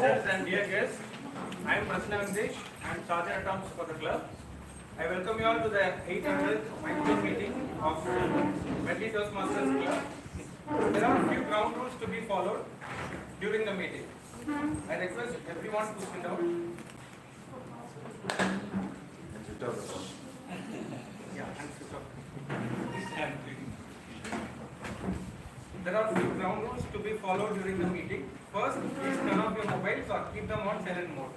Presidents and dear guests, I am Prasanna Vendesh. I am Sergeant at Arms for the club. I welcome you all to the 800th Milestone meeting of Medley Toastmasters club. There are a few ground rules to be followed during the meeting. I request everyone to sit down. There are few ground rules to be followed during the meeting. First, please turn off your mobiles or keep them on silent mode.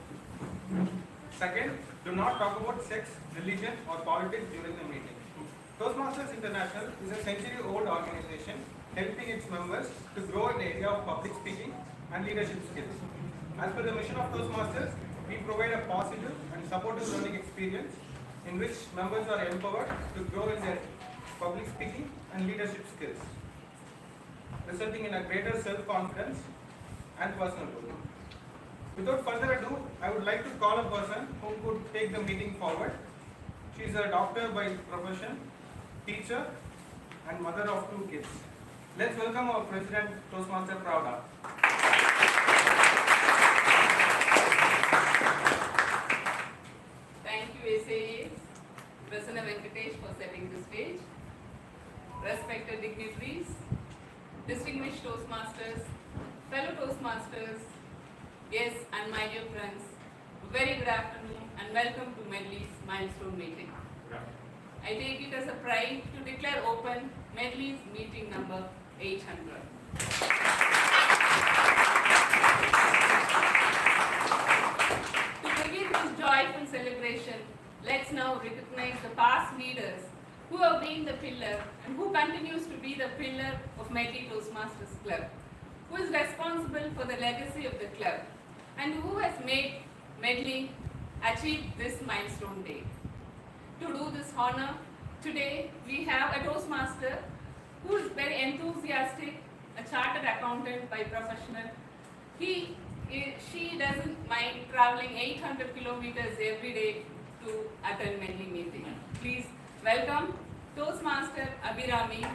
Second, do not talk about sex, religion or politics during the meeting. Toastmasters International is a century-old organization helping its members to grow in the area of public speaking and leadership skills. As per the mission of Toastmasters, we provide a positive and supportive learning experience in which members are empowered to grow in their public speaking and leadership skills, resulting in a greater self-confidence and personal growth. Without further ado, I would like to call a person who could take the meeting forward. She is a doctor by profession, teacher, and mother of 2 kids. Let's welcome our President, Toastmaster Pravda. Thank you, SAEs, Prasanna Venkatesh for setting the stage. Respected dignitaries, distinguished Toastmasters, fellow Toastmasters, guests and my dear friends, very good afternoon and welcome to Medley's Milestone meeting. I take it as a pride to declare open Medley's meeting number 800. To begin this joyful celebration, let's now recognize the past leaders who have been the pillar and who continues to be the pillar of Medley Toastmasters Club, who is responsible for the legacy of the club and who has made Medley achieve this milestone day. To do this honor, today we have a Toastmaster who is very enthusiastic, a chartered accountant by profession. She doesn't mind traveling 800 kilometers every day to attend Medley meeting. Please welcome Toastmaster Abhirami.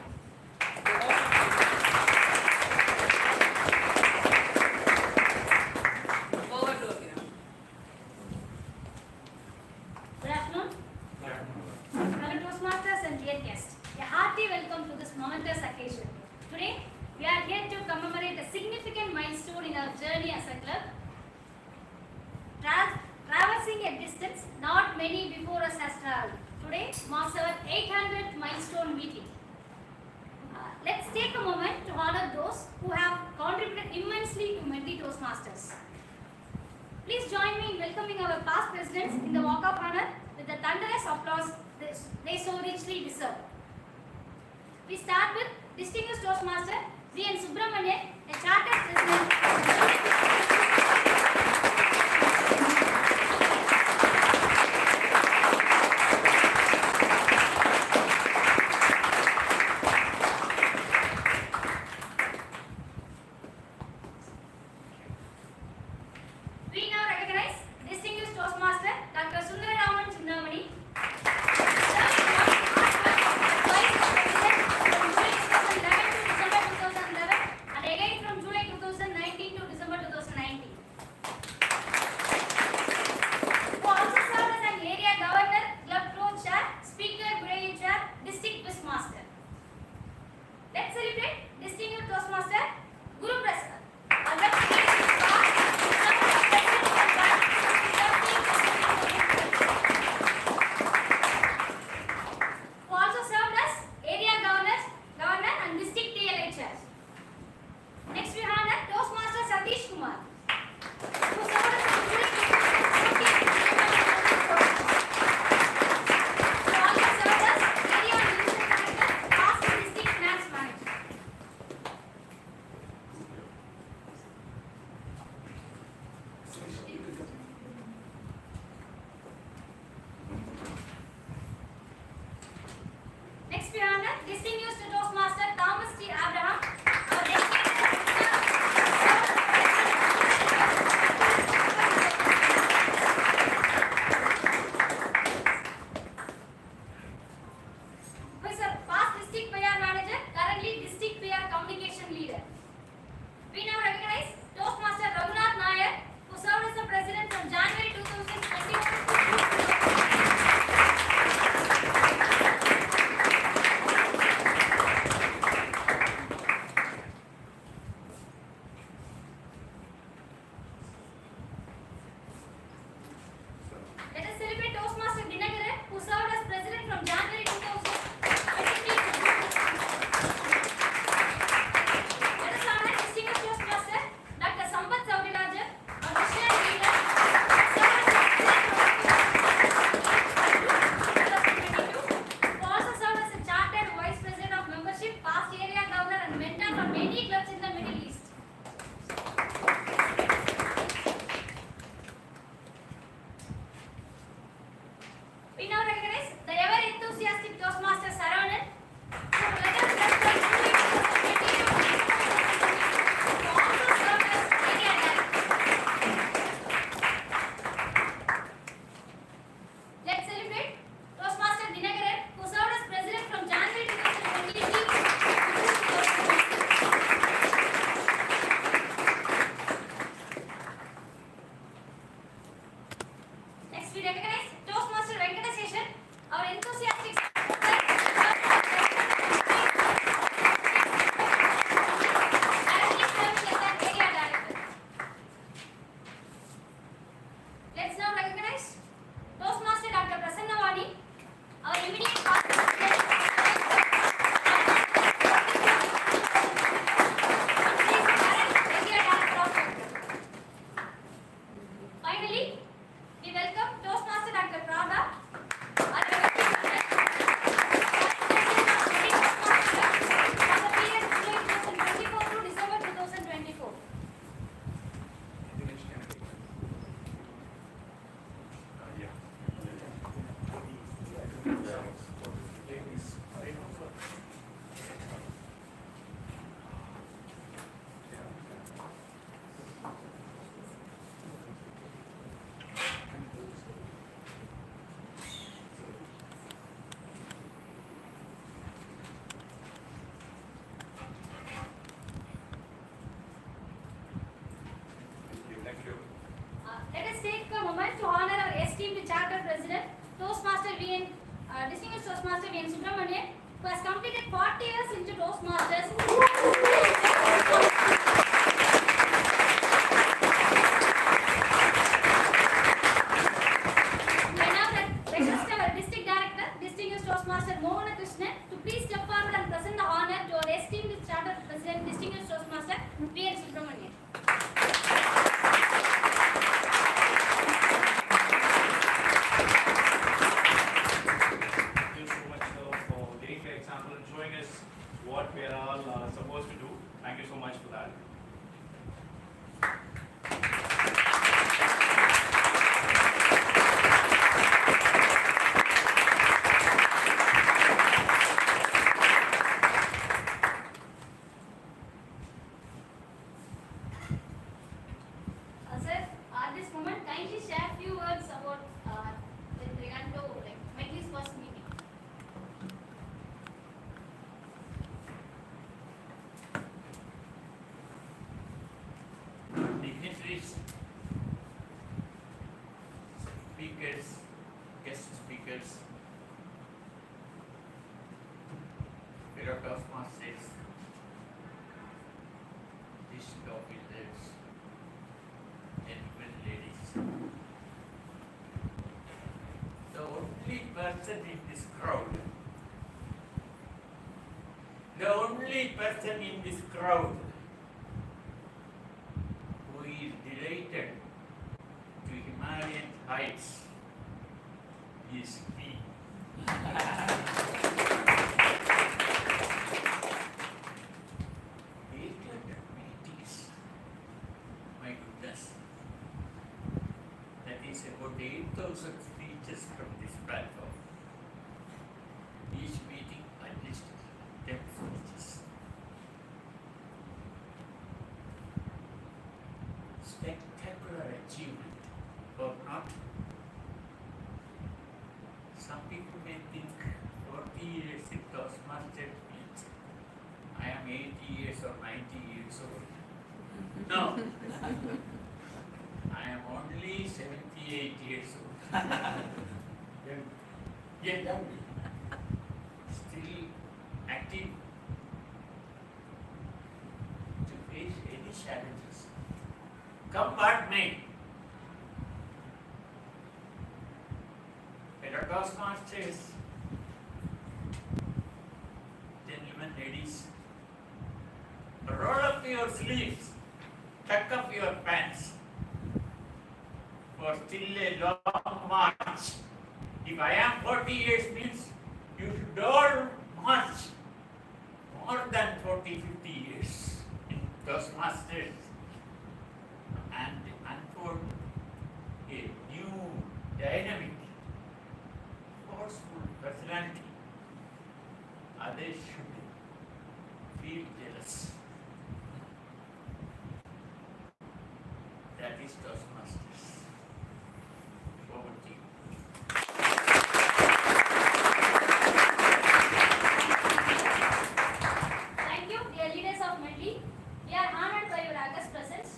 Over to Abhirami. Good afternoon. Fellow Toastmasters and dear guests, a hearty welcome to this momentous occasion. Today, we are here to commemorate a significant milestone in our journey as a club. Traversing a distance not many before us has traveled. Today marks our 800th milestone meeting. Let's take a moment to honor those who have contributed immensely to Medley Toastmasters. Please join me in welcoming our past presidents in the walk of honor with the thunderous applause they so richly deserve. We start with distinguished Toastmaster G.N. Subramanian, a chartered president. We now recognize distinguished Toastmaster Dr. Sundararaman Chindamani, Vice President from July 2011 to December 2011 and again from July 2019 to December 2019. esteemed Charter President, Distinguished Toastmaster V.N. Subramanian, who has completed 40 years into Toastmasters. I now request our District Director, Distinguished Toastmaster Mohan Krishnan, to please step forward and present the honor to our esteemed Charter President, Distinguished Toastmaster V.N. Subramanian. What we are all supposed to do. Thank you so much for that. Sir, at this moment, kindly share a few words about with regard to Medley's first meeting. Dignitaries, speakers, guest speakers, fellow Toastmasters, district officers, gentlemen, ladies. The only person in this crowd, who is delighted to Himalayan heights is me. 800 meetings. My goodness. That is about 8,000 speeches from this platform. Each meeting at least 10 speeches. Spectacular achievement, or not? Some people may think 40 years in Toastmasters means I am 80 years or 90 years old. No, I am only 78 years old. Young, still active to face any challenges. Come what may. Fellow Toastmasters, gentlemen, ladies, roll up your sleeves, tuck up your pants, for still a long march. If I am 40 years means you should all march more than 40, 50 years in Toastmasters and unfold a new, dynamic, forceful personality. Others should feel jealous. That is Toastmasters. Over to you. Thank you, dear leaders of Medley. We are honored by your august presence.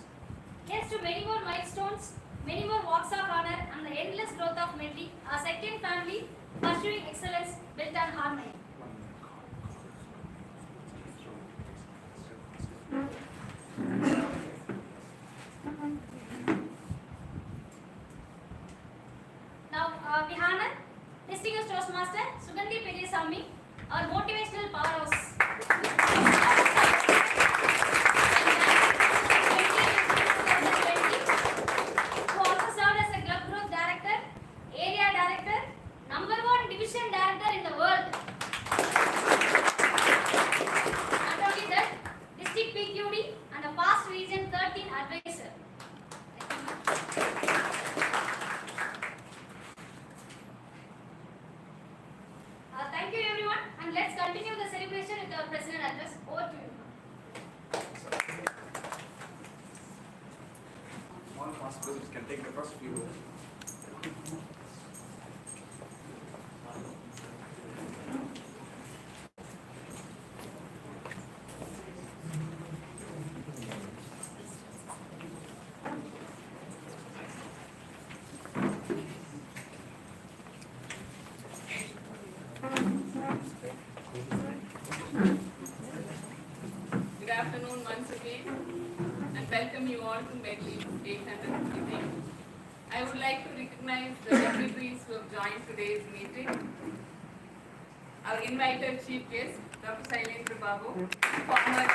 Here's to many more milestones, many more walks of honor, and the endless growth of Medley, our second family, pursuing excellence built on harmony. Now, we honor Distinguished Toastmaster Sugandhi Pedeswamy, our motivational powerhouse. Who also served as a club growth director, area director, #1 division director in the world. Not only that, district PQD and a past region 13 advisor. Thank you everyone, and let's continue the celebration with our president address. Over to you. All past presidents can take the first few rows. once again and welcome you all to Medley 800th meeting. I would like to recognize the dignitaries who have joined today's meeting. Our invited chief guest, Dr. Sailendra Babu, former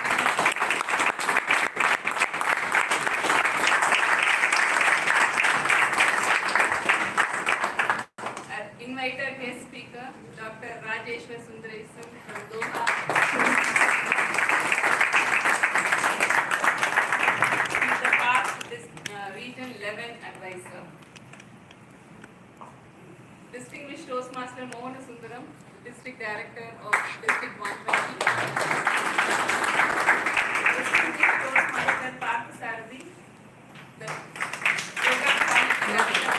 invited guest speaker, Dr. Rajeshwar Sundaresan from Doha. He's the past Region 11 advisor. Distinguished Toastmaster Mohan Sundaram, District Director of District 120. Distinguished Toastmaster Partha Sarthi, the Program Director.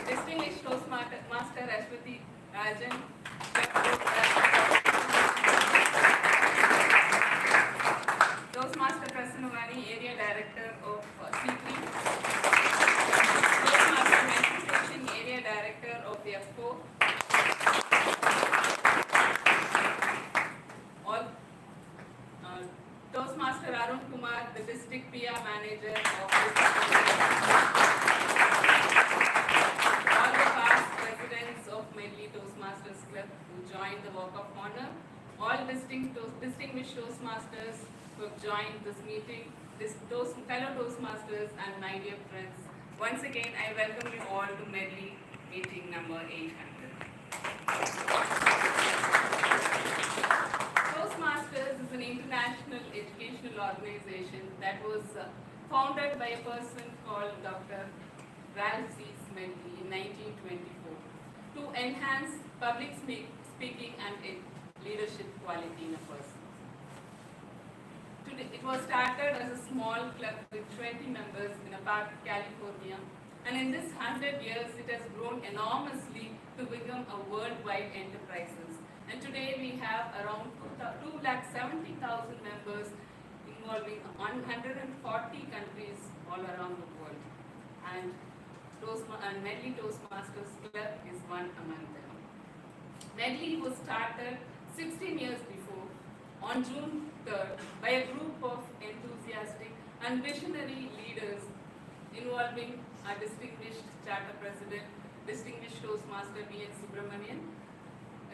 Distinguished Toastmaster Ashwati Rajan, Toastmaster Prasanavani, Area Director of C3, Toastmaster Meditation, Area Director of F4, all Toastmaster Arun Kumar, the District PR Manager of all the past presidents of Medley Toastmasters Club who joined the Walk of Honor, all distinguished Toastmasters who have joined this meeting, fellow Toastmasters and my dear friends. Once again, I welcome you all to Medley meeting number 800. Toastmasters is an international educational organization that was founded by a person called Dr. Ralph C. Medley in 1924 to enhance public speaking and leadership quality in a person. Today, it was started as a small club with 20 members in a part of California, and in this 100 years it has grown enormously to become a worldwide enterprise. And today we have around 270,000 members involving 140 countries all around the world. And Medley Toastmasters Club is one among them. Medley was started 16 years before, on June 3rd, by a group of enthusiastic and visionary leaders involving our distinguished charter president, distinguished Toastmaster V.N. Subramanian,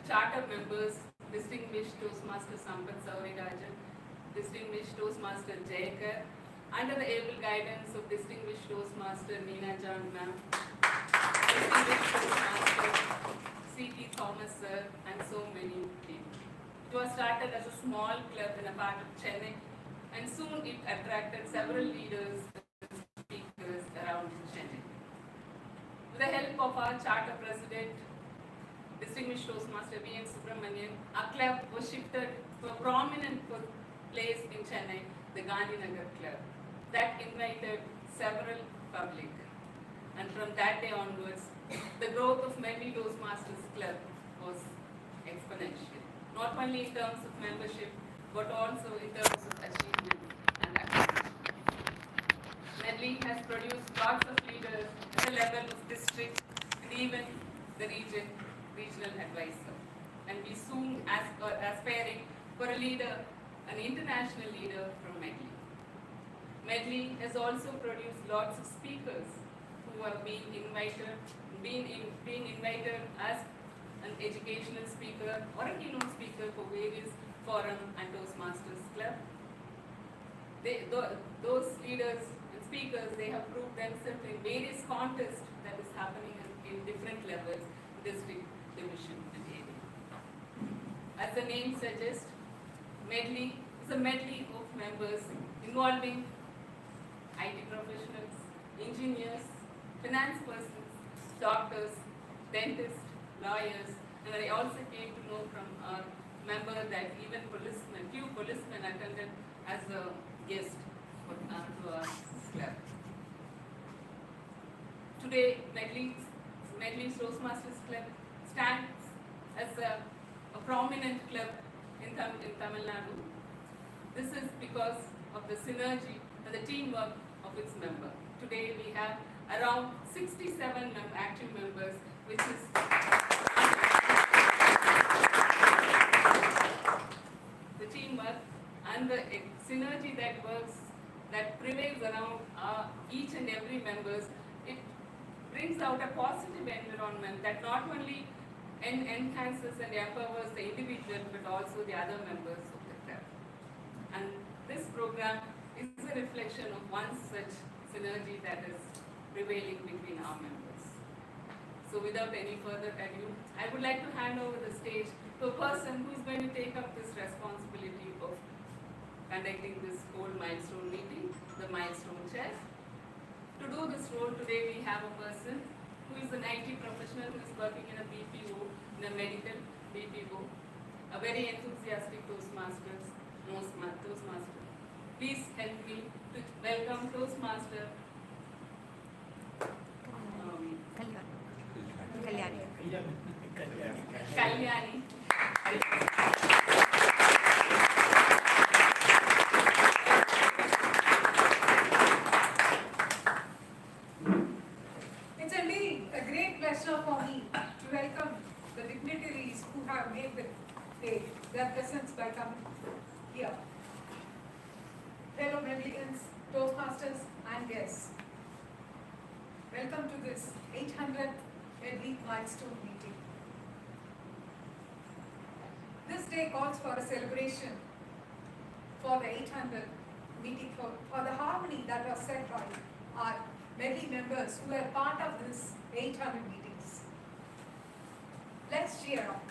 charter members, distinguished Toastmaster Sampath Saurirajan, distinguished Toastmaster Jayakar, under the able guidance of distinguished Toastmaster Meena John ma'am, distinguished Toastmaster C.T. Thomas sir, and so many people. It was started as a small club in a part of Chennai, and soon it attracted several leaders and speakers around Chennai. With the help of our charter president, distinguished Toastmaster V.N. Subramanian, our club was shifted to a prominent place in Chennai, the Gandhinagar Club, that invited several public. And from that day onwards, the growth of Medley Toastmasters Club was exponential, not only in terms of membership, but also in terms of achievement and acquisition. Medley has produced lots of leaders at the level of district and even the regional advisor. And we soon aspiring for a leader, an international leader from Medley. Medley has also produced lots of speakers who have been invited as an educational speaker or a keynote speaker for various forum and Toastmasters Club. Those leaders and speakers, they have proved themselves in various contests that is happening in different levels, district, division, and area. As the name suggests, Medley is a medley of members involving IT professionals, engineers, finance persons, doctors, dentists, lawyers, and I also came to know from our member that even few policemen attended as a guest to our club. Today, Medley's Toastmasters Club stands as a prominent club in Tamil Nadu. This is because of the synergy and the teamwork of its members. Today we have around 67 active members, which is the teamwork synergy that works, that prevails around each and every members, it brings out a positive environment that not only enhances and empowers the individual but also the other members of the club. And this program is a reflection of one such synergy that is prevailing between our members. So without any further ado, I would like to hand over the stage to a person who is going to take up this responsibility of conducting this whole milestone meeting, the milestone chair. To do this role today, we have a person who is an IT professional who is working in a BPO, in a medical BPO, a very enthusiastic Toastmaster. Please help me to welcome Toastmaster Kalyani. It's indeed a great pleasure for me to welcome the dignitaries who have made the day, their presence by coming here. Fellow Medleyans, Toastmasters and guests, welcome to this 800th Medley Milestone meeting. This day calls for a celebration for the 800th meeting, for the harmony that was set by our Medley members who were part of this 800 meetings. Let's cheer up.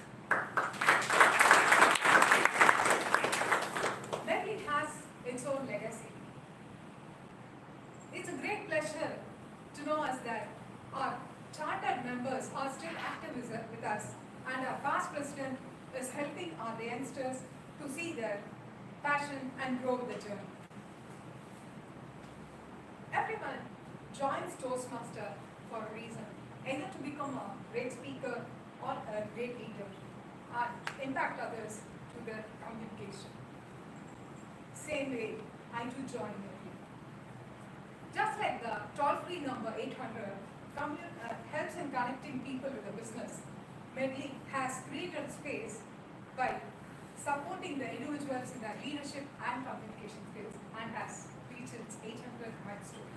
Medley has its own legacy. It's a great pleasure to know us that our chartered members are still active with us, and our past president is helping our youngsters to see their passion and grow with the journey. Everyone joins Toastmaster for a reason, either to become a great speaker or a great leader and impact others through their communication. Same way, I too join Medley. Just like the toll-free number 800 helps in connecting people with the business, Medley has created space by supporting the individuals in their leadership and communication skills and has reached its 800th milestone.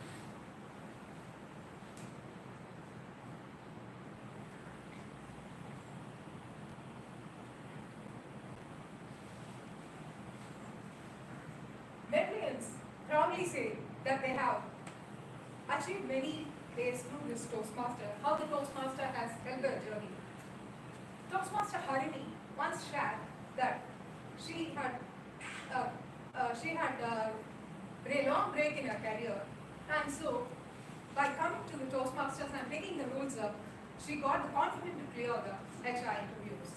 Medleyans proudly say that they have achieved many days through this Toastmaster, how the Toastmaster has helped their journey. Toastmaster Harini once shared that she had a long break in her career, and so by coming to the Toastmasters and taking the rules up, she got the confidence to clear the HR interviews.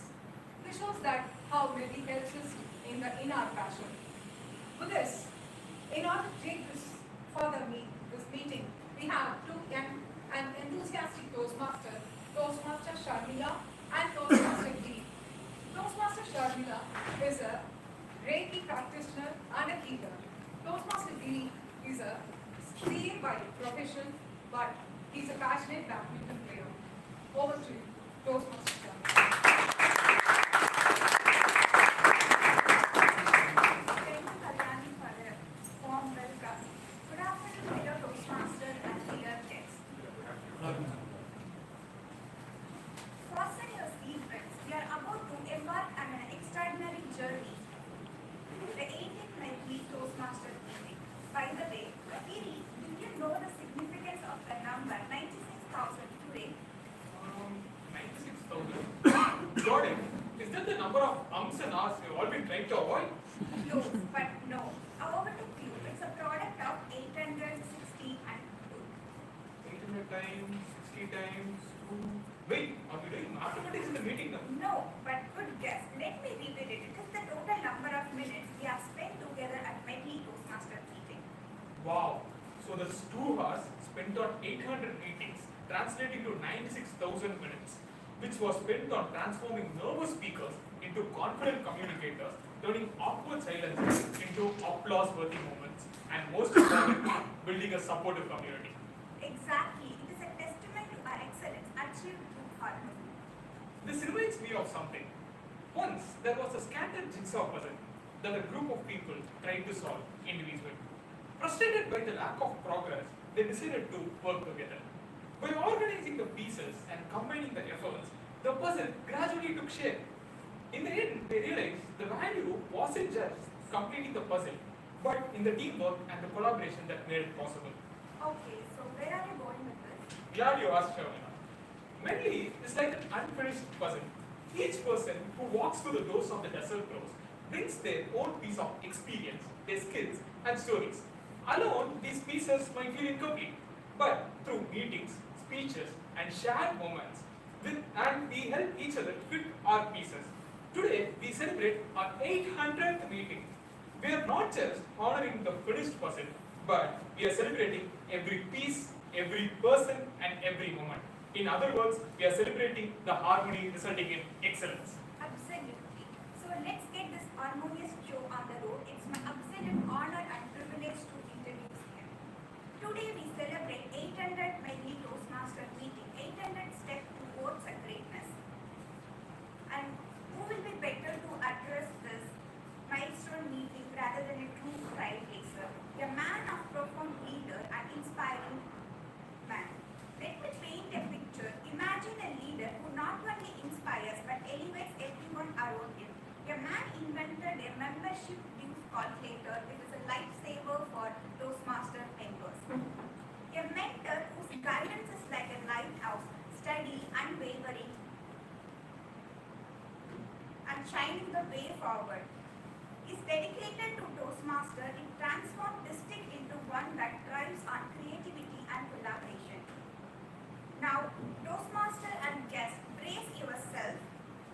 This shows that how Medley helps us in our passion. With this, in order to take this further this meeting, we have two young and enthusiastic Toastmasters, Toastmaster Sharmila and Toastmaster Giri. Toastmaster Sharmila is a Reiki practitioner and a healer. Toastmaster Giri is a CA by profession, but he's a passionate badminton player. Over to you, Toastmaster Sharmila. Thank you, Kalyani, for the warm welcome. Good afternoon, dear Toastmaster and dear guests. Fasten your seatbelts. We are about to embark on an extraordinary journey. The 18th Medley Toastmaster meeting. By the way, Kiri, do you know the significance of the number 96,000 today? 96,000. Jordan, is that the number of ums and ahs we've all been trying to avoid? Close, but no. However, to you, it's a product of 860 and 800 times, 60 times, 2. Wait, are we doing mathematics in the meeting now? No, but good guess. Let me repeat it. It is the total number of minutes we have spent together at Medley Toastmaster meeting. Wow. So that's 2 hours spent on 800 meetings, translating to 96,000 minutes, which was spent on transforming nervous speakers into confident communicators, turning awkward silences into applause-worthy moments, and most importantly, building a supportive community. Exactly. It is a testament to our excellence achieved through harmony. This reminds me of something. Once there was a scattered jigsaw puzzle. that a group of people tried to solve individually. Frustrated by the lack of progress, they decided to work together. By organizing the pieces and combining the efforts, the puzzle gradually took shape. In the end, they realized the value wasn't just completing the puzzle, but in the teamwork and the collaboration that made it possible. Okay, so where are you going with this? Glad you asked, Shavana. Medley is like an unfinished puzzle. Each person who walks through the doors of the desert rose brings their own piece of experience, their skills, and stories. Alone, these pieces might feel incomplete, but through meetings, speeches, and shared moments, and we help each other fit our pieces. Today, we celebrate our 800th meeting. We are not just honoring the finished puzzle, but we are celebrating every piece, every person, and every moment. In other words, we are celebrating the harmony resulting in excellence. Absolutely. So let's get this harmonious show on the road. It's my absolute honor and privilege to introduce him. Today we celebrate 800 Medley Toastmasters meeting, 800 steps towards a greatness. And who will be better to address this milestone meeting rather than a true trailblazer, a man of profound leader and inspiring man. Let me paint a picture. Imagine a leader who not only inspires but elevates everyone around him. A man invented a membership dues calculator, which is a lifesaver for Toastmaster members. A mentor whose guidance is like a lighthouse, steady, unwavering, and shining the way forward. Is dedicated to Toastmaster, it transforms district into one that thrives on creativity and collaboration. Now, Toastmaster and guests, brace yourself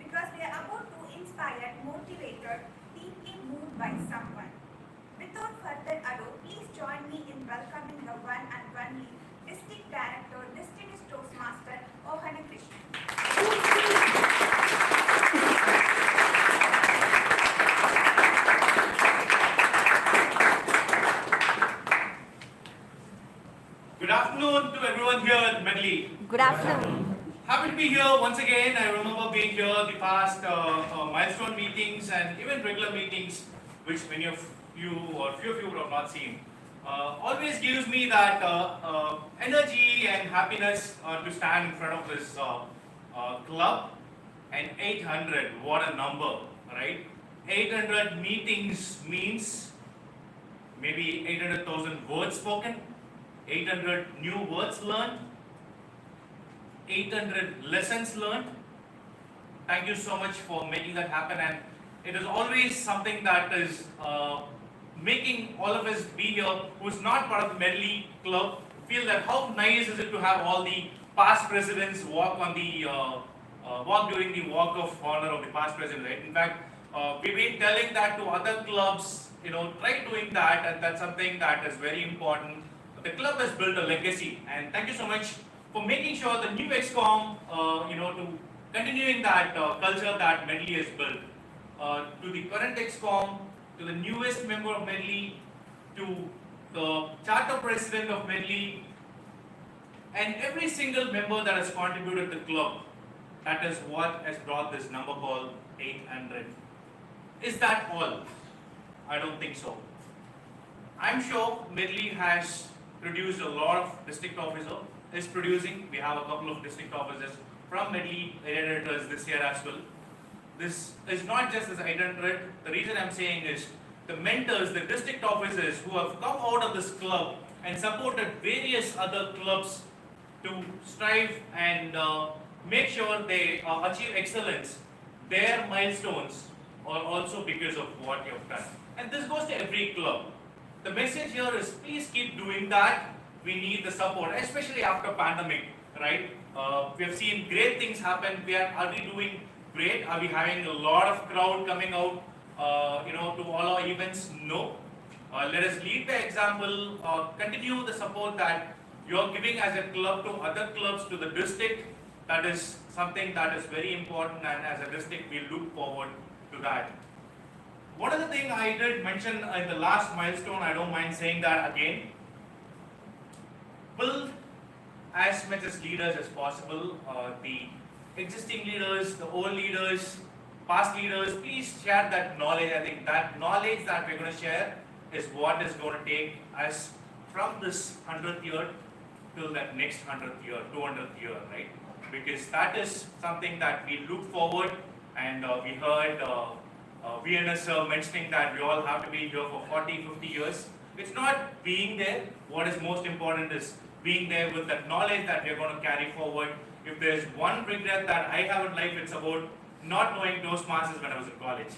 because we are about to inspire, motivated, deeply moved by someone. Without further ado, please join me in welcoming the one and only District Director, Distinguished Toastmaster, Ohana Krishnan. Good afternoon to everyone here at Medley. Good afternoon. Happy to be here once again. I remember being here the past milestone meetings and even regular meetings, which many of you or few of you would have not seen. Always gives me that energy and happiness to stand in front of this club. And 800, what a number, right? 800 meetings means maybe 800,000 words spoken, 800 new words learned, 800 lessons learned. Thank you so much for making that happen, and it is always something that is making all of us be here who's not part of the Medley Club feel that how nice is it to have all the past presidents walk on the walk during the walk of honor of the past president, right? In fact, we've been telling that to other clubs, try doing that, and that's something that is very important. The club has built a legacy, and thank you so much for making sure the new XCOM, to continuing that culture that Medley has built. To the current XCOM, to the newest member of Medley, to the charter president of Medley, and every single member that has contributed to the club. That is what has brought this number called 800. Is that all? I don't think so. I'm sure Medley has produced a lot of district officers, is producing. We have a couple of district officers from Medley editors this year as well. This is not just this 800. The reason I'm saying is the mentors, the district officers who have come out of this club and supported various other clubs to strive and make sure they achieve excellence. Their milestones are also because of what you have done. And this goes to every club. The message here is please keep doing that. We need the support, especially after pandemic, right? We have seen great things happen. Are we doing great? Are we having a lot of crowd coming out, to all our events? No. Let us lead by example. Continue the support that you are giving as a club to other clubs, to the district. That is something that is very important, and as a district, we look forward to that. One other thing I did mention in the last milestone, I don't mind saying that again. Build as much as leaders as possible. The existing leaders, the old leaders, past leaders, please share that knowledge. I think that knowledge that we're going to share is what is going to take us from this 100th year till that next 100th year, 200th year, right? Because that is something that we look forward, and we heard VNS sir mentioning that we all have to be here for 40, 50 years. It's not being there. What is most important is being there with that knowledge that we're going to carry forward. If there's one regret that I have in life, it's about not knowing Toastmasters when I was in college.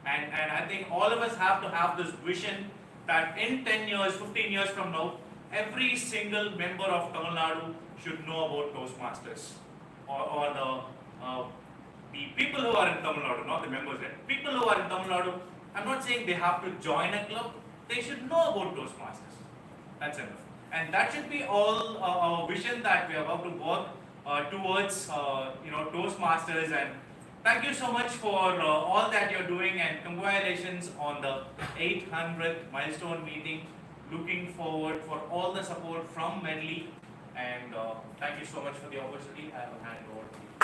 And I think all of us have to have this vision that in 10 years, 15 years from now, every single member of Tamil Nadu should know about Toastmasters. Or the people who are in Tamil Nadu, not the members, right? People who are in Tamil Nadu, I'm not saying they have to join a club, they should know about Toastmasters. That's enough. And that should be all our vision that we are about to work towards, Toastmasters. And thank you so much for all that you're doing, and congratulations on the 800th milestone meeting. Looking forward for all the support from Medley, and thank you so much for the opportunity. I will hand over to you.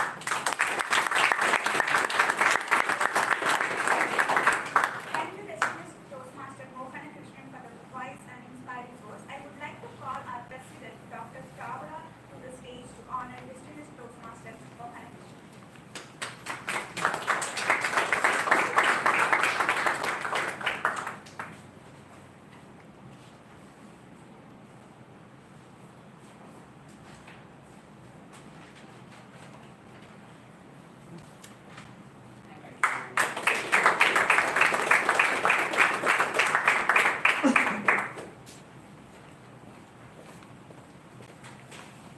Thank you, distinguished Toastmaster Mohan Krishnan, for the wise and inspiring words. I would like to call our President, Dr. Chawla, to the stage to honor distinguished Toastmaster Mohan Krishnan.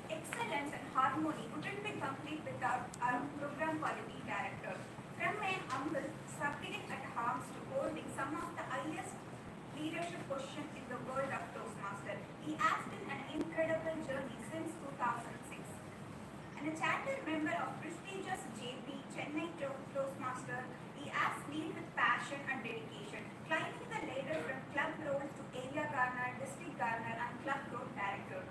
Excellence and harmony wouldn't be complete without our program quality director. From an humble, submitting at hearts to holding some of the highest leadership positions in the world of Toastmaster, he has been an incredible journey since 2006. And a charter member of prestigious JP Chennai Toastmaster, he has led with passion and dedication, climbing the ladder from club roles to area governor, district governor, and club group director.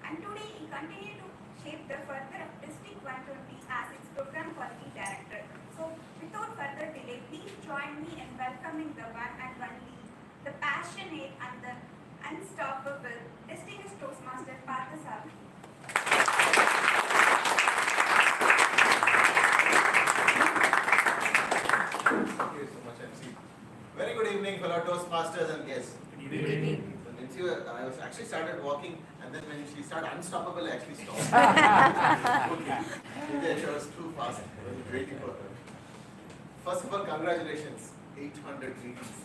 And today he continues to shape the further of District 120 as its program quality director. So without further delay, please join me in welcoming the one and only, the passionate and the unstoppable distinguished Toastmaster Parthasarathy. Thank you so much, MC. Very good evening, fellow Toastmasters and guests. Good evening. So Nancy, I was actually started walking, and then when she started unstoppable, I actually stopped. Maybe I was too fast. I was waiting for her. First of all, congratulations, 800 meetings.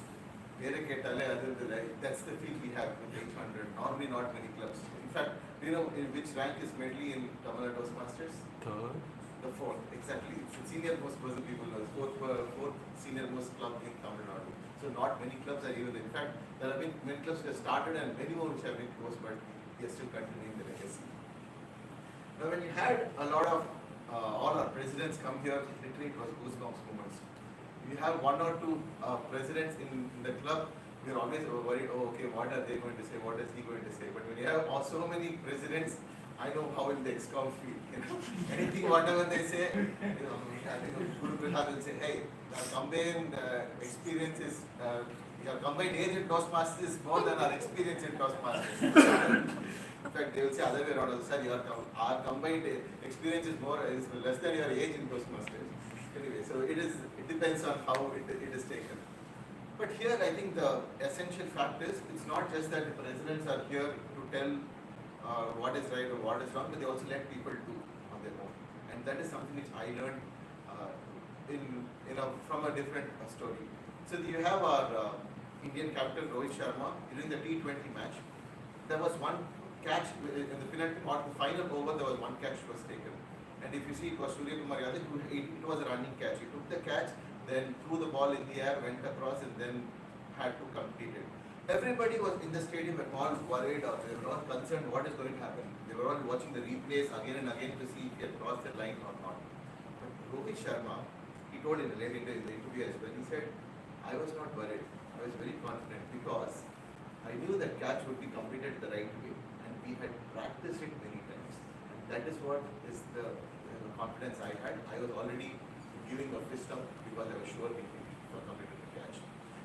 That's the feel we have with 800. Normally, not many clubs. In fact, do you know in which rank is Medley in Tamil Nadu Toastmasters? Third. The fourth, exactly. It's the senior most person people know. Fourth senior most club in Tamil Nadu. So not many clubs are even. In fact, there have been many clubs that have started and many more which have been closed, but we are still continuing the legacy. Now, when you had a lot of all our presidents come here, literally it was goosebumps moments. You have one or two presidents in the club, we are always worried. Oh, okay, what are they going to say? What is he going to say? But when you have so many presidents, I know how in the ex-com feel. Anything, whatever they say, I think Guru Prasad will say, hey, our combined experience is, your combined age in Toastmasters is more than our experience in Toastmasters. In fact, they will say other way around. Sir, our combined experience is less than your age in Toastmasters. Anyway, so it depends on how it is taken. But here, I think the essential fact is, it's not just that the presidents are here to tell what is right or what is wrong, but they also let people do on their own. And that is something which I learned from a different story. So you have our Indian captain Rohit Sharma during the T20 match. There was one catch in the penalty mark, the final over. There was one catch was taken, and if you see, it was Surya Kumar Yadav. It was a running catch. He took the catch, then threw the ball in the air, went across, and then had to complete it. Everybody was in the stadium and all worried, or they were all concerned what is going to happen. They were all watching the replays again and again to see if he had crossed the line or not. But Rohit Sharma, he told in the interview as well, he said, I was not worried. I was very confident because I knew that catch would be completed the right way, and we had practiced it many times. And that is what is the confidence I had. I was already giving a fist up because I was sure he completed the catch.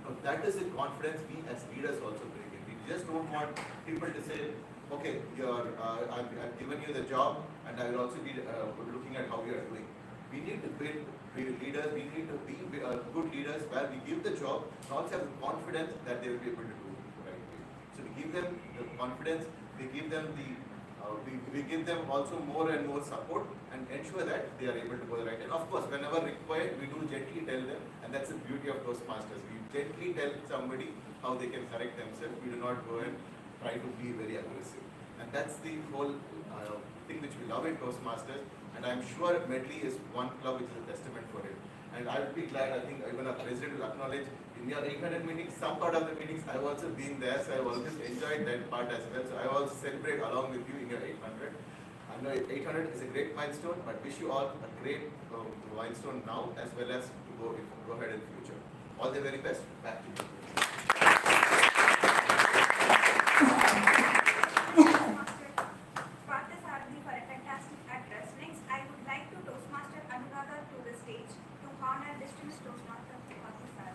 Now that is the confidence we as leaders also bring in. We just don't want people to say, okay, I've given you the job and I will also be looking at how you are doing. We need to build leaders, we need to be good leaders where we give the job and also have the confidence that they will be able to do it the right way. So we give them the confidence, we give them we give them also more and more support and ensure that they are able to go the right way. And of course, whenever required, we do gently tell them, and that's the beauty of Toastmasters. We gently tell somebody how they can correct themselves. We do not go and try to be very aggressive. And that's the whole thing which we love in Toastmasters. And I'm sure Medley is one club which is a testament for it. And I would be glad, I think even our president will acknowledge, in your 800 meetings, some part of the meetings I've also been there, so I've always enjoyed that part as well. So I also celebrate along with you in your 800. I know 800 is a great milestone, but wish you all a great milestone now as well as to go ahead in the future. All the very best. Back to you. Partha for a fantastic address. Next, I would like to Toastmaster Anuradha to the stage to honor distinguished Toastmaster Partha sir.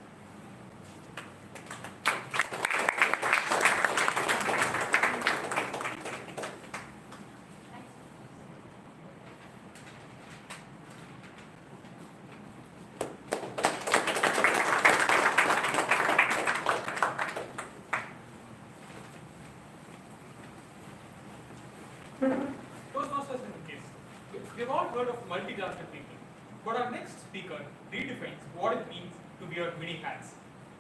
Toastmasters in the case. We've all heard of multi-talented people, but our next speaker redefines what it means to wear many hats.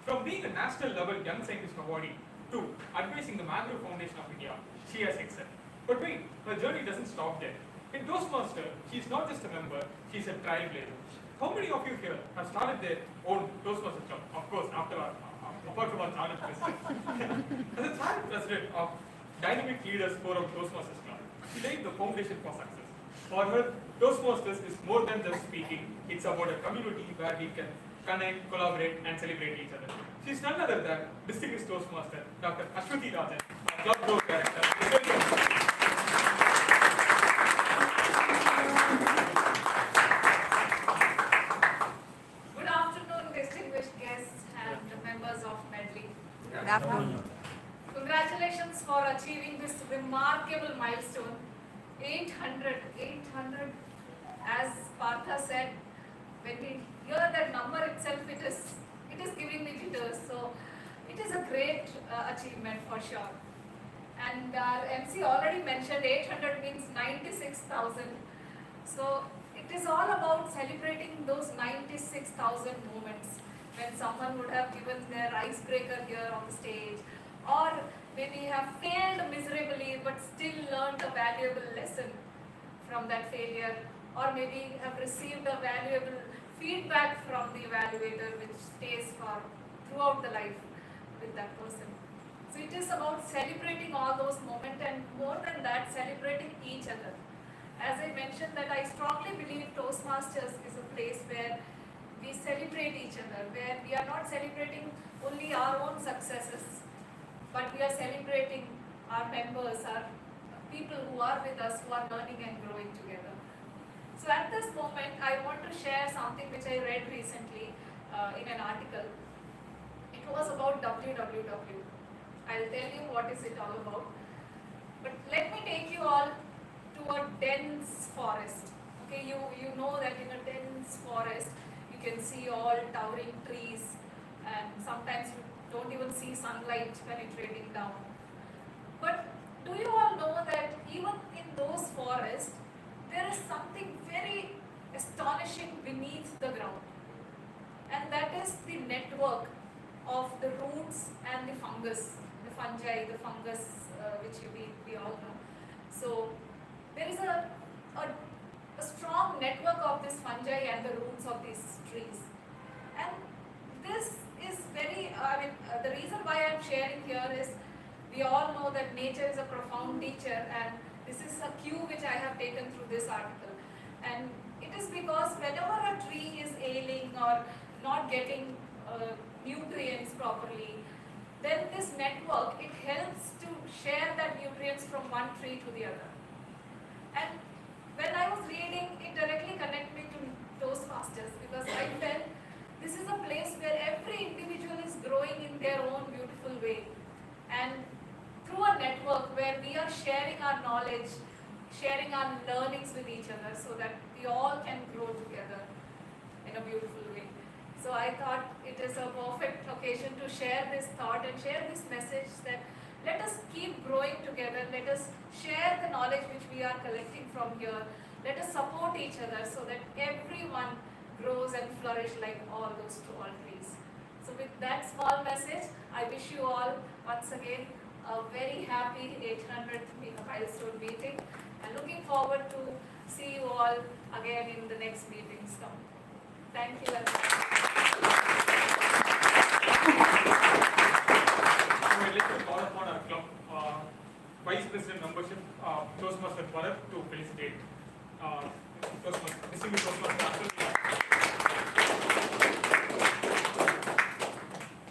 From being a national level young scientist awardee to advising the Mangrove Foundation of India, she has excelled. But wait, her journey doesn't stop there. In Toastmaster, she's not just a member, she's a trailblazer. How many of you here have started their own Toastmasters club? Of course, apart from our chartered president. As a chartered president of Dynamic Leaders Forum Toastmasters Club, she laid the foundation for success. For her, Toastmasters is more than just speaking. It's about a community where we can connect, collaborate, and celebrate each other. She's none other than distinguished Toastmaster, Dr. Ashwati Rajan, our club board director. Good afternoon, distinguished guests and members of Medley. Good afternoon. Congratulations for achieving this remarkable milestone. 800, as Partha said, when we hear that number itself, it is giving me jitters. So it is a great achievement for sure. And our MC already mentioned 800 means 96,000. So it is all about celebrating those 96,000 moments when someone would have given their icebreaker here on the stage, or maybe have failed miserably but still learned a valuable lesson from that failure, or maybe have received a valuable feedback from the evaluator which stays for throughout the life with that person. So it is about celebrating all those moments, and more than that, celebrating each other. As I mentioned, that I strongly believe Toastmasters is a place where we celebrate each other, where we are not celebrating only our own successes, but we are celebrating our members, our people who are with us, who are learning and growing together. So at this moment, I want to share something which I read recently in an article. It was about WWW. I'll tell you what is it all about. But let me take you all to a dense forest. Okay, you know that in a dense forest, you can see all towering trees, and sometimes you don't even see sunlight penetrating down. But do you all know that even in those forests, there is something very astonishing beneath the ground? And that is the network of the roots and the fungus, the fungi, the fungus which we all know. So there is a strong network of this fungi and the roots of these trees. And this is very, the reason why I am sharing here is we all know that nature is a profound teacher, and this is a cue which I have taken through this article. And it is because whenever a tree is ailing or not getting nutrients properly, then this network, it helps to share that nutrients from one tree to the other. And when I was reading, it directly connected me to Toastmasters because I felt this is a place where every individual is growing in their own beautiful way. And through a network where we are sharing our knowledge, sharing our learnings with each other so that we all can grow together in a beautiful way. So I thought it is a perfect occasion to share this thought and share this message that let us keep growing together, let us share the knowledge which we are collecting from here, let us support each other so that everyone grows and flourish like all those tall trees. So with that small message, I wish you all once again a very happy 800th milestone meeting and looking forward to see you all again in the next meetings. Thank you. I'd like to call upon our club Vice President membership, Toastmaster Bharat, to felicitate distinguished Toastmaster.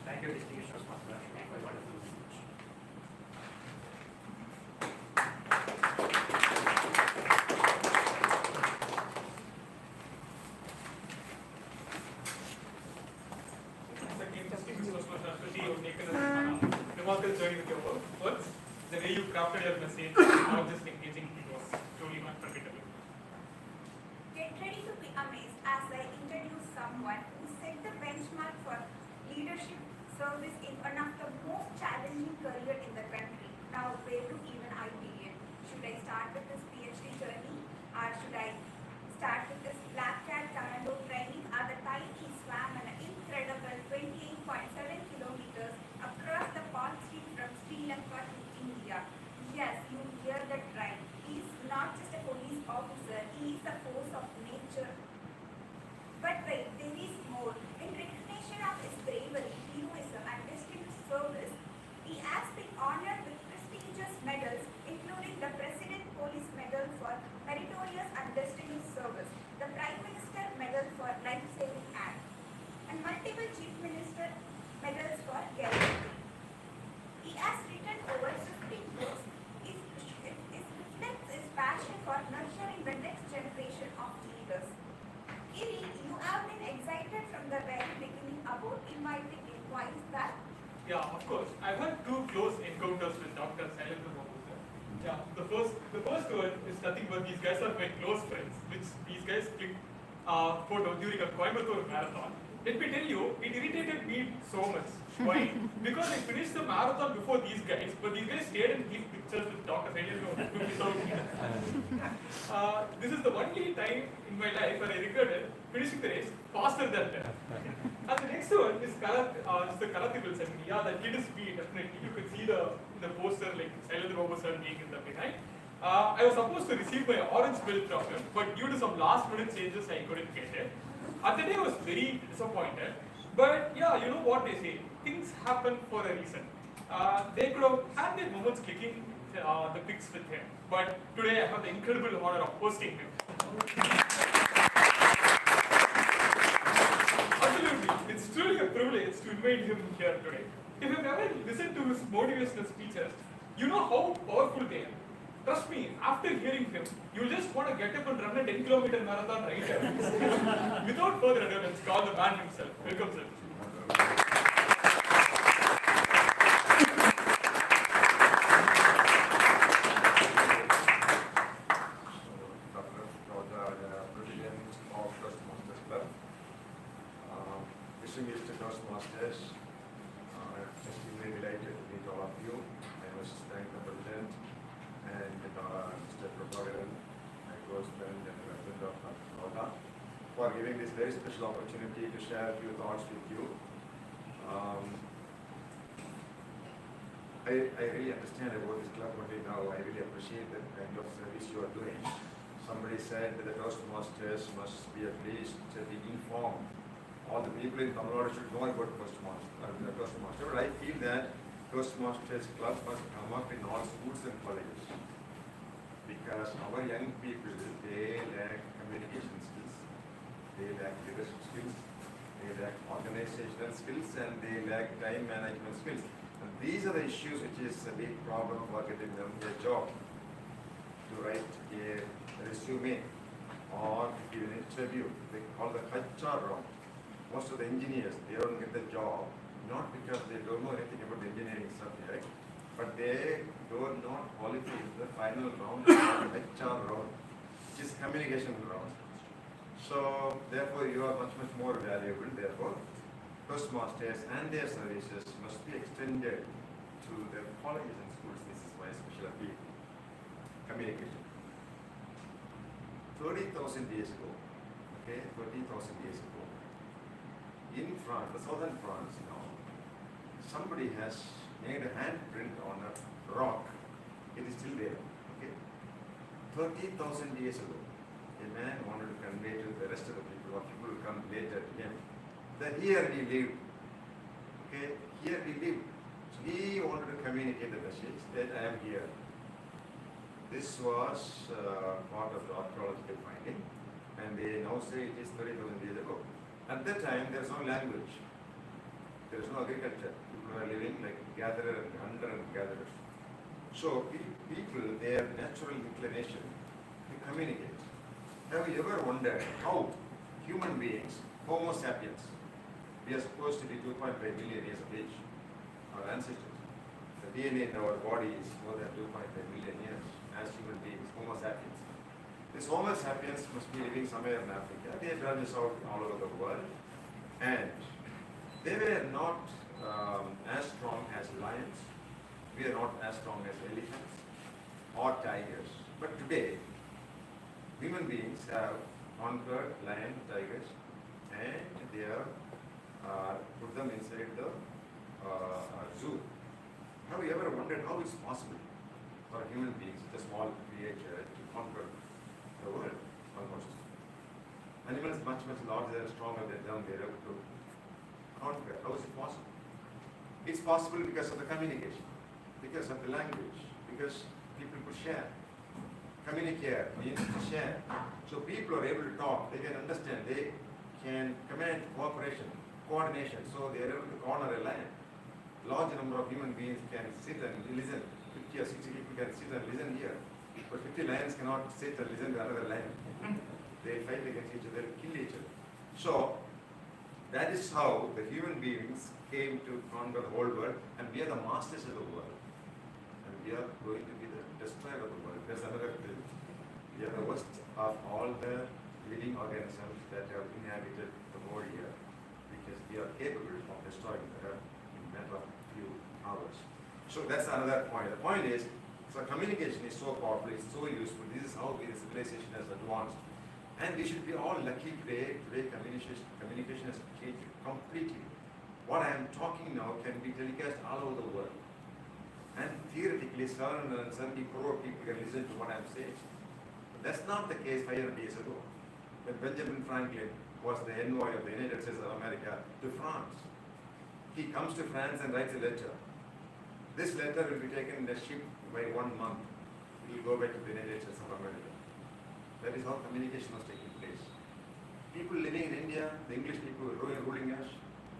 Thank you, distinguished Toastmaster, for a wonderful speech. Distinguished Toastmaster, especially you have taken a remarkable journey with your words. The way you crafted your message, how just engaging, it was truly unforgettable. Get ready to be amazed as I introduce someone who set the benchmark for leadership service in one of the most challenging career in the country. Now, where do even I begin? Should I start with this PhD journey, or should I start with this Black Cat Commando training, or the time he swam an incredible 28.7 kilometers across the Palm Street from Sri Lanka to India? Yes, you hear that right. He is not just a police officer, he is a force of nature. But wait, there is more. In recognition of his bravery, heroism, and distinguished service, he has been honored with prestigious medals, including the President Police Medal for Meritorious and Distinguished Service, the Prime Minister Medal for Life-Saving Act, and multiple Chief Minister medals for gallantry. He has written over 15 books. It reflects his passion for nurturing the next generation of leaders. Kiri, you have been excited from the very beginning about inviting him. Why is that? Yeah, of course. I've had two close encounters with Dr. Sailendra Babu, sir. Yeah, the first one is nothing but these guys are my close friends, which these guys clicked photo during a Coimbatore marathon. Let me tell you, it irritated me so much. Why? Because I finished the marathon before these guys, but these guys stayed and clicked pictures with Dr. Sailendra Babu without me. This is the only time in my life where I regretted finishing the race faster than them. And the next one is the Karate Bill ceremony. Yeah, that kid is me, definitely. You could see the poster like Sailendra Babu sir being in the behind. I was supposed to receive my orange belt from him, but due to some last minute changes, I couldn't get it. At the day, I was very disappointed. But yeah, you know what they say, things happen for a reason. They could have had their moments clicking the pics with him. But today, I have the incredible honor of hosting him. Absolutely, it's truly a privilege to invite him here today. If you've ever listened to his motivational speeches, you know how powerful they are. Trust me, after hearing him, you'll just want to get up and run a 10-kilometer marathon right there. Without further ado, let's call the man himself. Welcome, sir. President of Toastmasters Club. Distinguished Toastmasters, I'm extremely delighted to meet all of you. I must thank the President and Mr. Prabhakaran, my close friend and husband of Olga, for giving this very special opportunity to share a few thoughts with you. I really understand about this club only now. I really appreciate the kind of service you are doing. Somebody said that the Toastmasters must be at least be informed. All the people in Tamil Nadu should know about Toastmasters. But I feel that Toastmasters Club must come up in all schools and colleges. Because our young people, they lack communication skills, they lack leadership skills, they lack organizational skills, and they lack time management skills. And these are the issues which is a big problem for getting them a job. To write a resume or give an interview. They call the HR round. Most of the engineers, they don't get the job, not because they don't know anything about the engineering subject, but they do not qualify in the final round, HR round, which is communication round. So therefore you are much more valuable. Therefore, Toastmasters and their services must be extended to their colleges and schools. This is my special appeal. Communication. 30,000 years ago, okay, 30,000 years ago, in France, the southern France now, somebody has made a handprint on a rock. It is still there, okay. 30,000 years ago, a man wanted to convey to the rest of the people, or people will come later to him, that here we live, okay, here we live. So he wanted to communicate the message that I am here. This was part of the archaeological finding, and they now say it is 30,000 years ago. At that time, there is no language, there is no agriculture. People are living like gatherer and hunter and gatherers. So people, their natural inclination to communicate. Have you ever wondered how human beings, Homo sapiens, we are supposed to be 2.5 million years of age, our ancestors. The DNA in our body is more than 2.5 million years as human beings, Homo sapiens. This Homo sapiens must be living somewhere in Africa. They branches out all over the world, and they were not as strong as lions. We are not as strong as elephants or tigers. But today, human beings have conquered lion, tigers, and they have put them inside the zoo. Have you ever wondered how it's possible for human beings, such a small creature, to conquer the world almost? Animals much larger and stronger than them, they are able to conquer. How is it possible? It's possible because of the communication, because of the language, because people could share. Communicate means to share. So people are able to talk, they can understand, they can command cooperation, coordination, so they are able to corner a lion. Large number of human beings can sit and listen. 50 or 60 people can sit and listen here. But 50 lions cannot sit and listen to another lion. They fight against each other, kill each other. So that is how the human beings came to conquer the whole world, and we are the masters of the world. And we are going to be the destroyer of the world. There's another thing. We are the worst of all the living organisms that have inhabited the world here, because we are capable of destroying the earth in a matter of few hours. So that's another point. The point is, so communication is so powerful, it's so useful. This is how the civilization has advanced. And we should be all lucky today. Today communication has changed completely. What I am talking now can be telecast all over the world. And theoretically, 770 crore people can listen to what I am saying. But that's not the case 500 years ago, when Benjamin Franklin was the envoy of the United States of America to France. He comes to France and writes a letter. This letter will be taken in a ship by 1 month. It will go back to the United States of America. That is how communication was taking place. People living in India, the English people who are ruling us,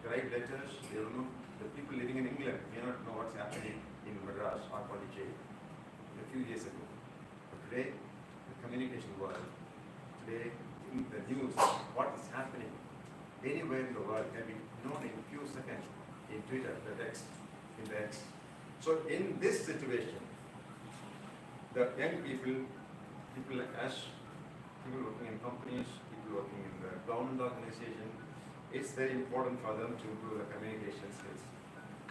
they write letters, they don't know. The people living in England may not know what's happening in Madras or Pondicherry a few years ago. But today, the communication world, today in the news, what is happening anywhere in the world can be known in a few seconds in Twitter, the X, in the X. So in this situation, the young people like us, people working in companies, people working in the government organization, it's very important for them to improve the communication skills.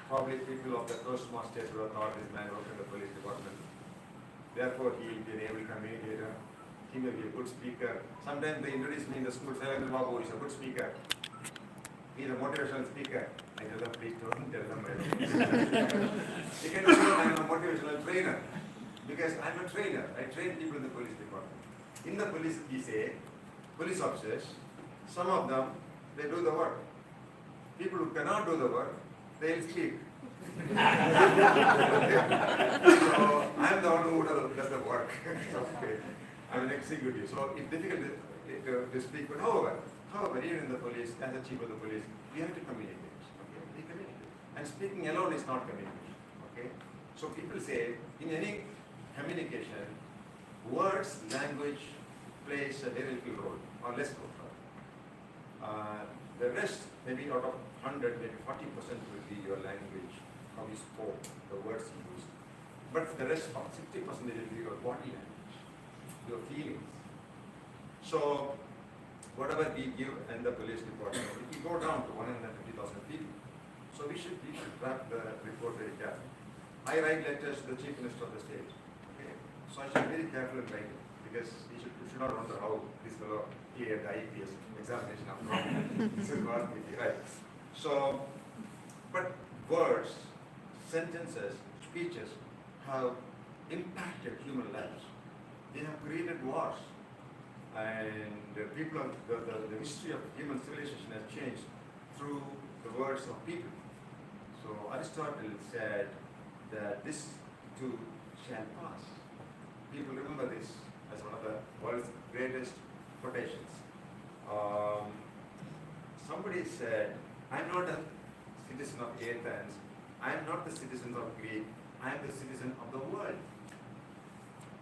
Probably people of the Toastmasters who have thought this man worked in the police department. Therefore, he will be an able communicator. He may be a good speaker. Sometimes they introduce me in the school, Sarangan Babu is a good speaker. He is a motivational speaker. I tell them, please don't tell them. They can say I am a motivational trainer. Because I am a trainer. I train people in the police department. In the police, we say, police officers, some of them, they do the work. People who cannot do the work, they'll speak. So I am the one who does the work. Okay. I'm an executive, so it's difficult to speak. But however, even in the police, as a chief of the police, we have to communicate. Okay, we communicate. And speaking alone is not communication. Okay. So people say in any communication, words, language, plays a very little role, or less role. The rest, maybe out of 100, maybe 40% will be your language, how you spoke, the words you used. But the rest, 60% will be your body language, your feelings. So, whatever we give in the police department, it will go down to 150,000 people. So we should track the report very carefully. I write letters to the Chief Minister of the state. Okay? So I should be very careful in writing because you should not wonder how this fellow cleared the IPS examination after all. This is what we right. So, but words, sentences, speeches have impacted human lives. They have created wars. And people have, the history of human civilization has changed through the words of people. So Aristotle said that this too shall pass. People remember this as one of the world's greatest quotations. Somebody said, I'm not a citizen of Athens, I'm not the citizen of Greece, I'm the citizen of the world.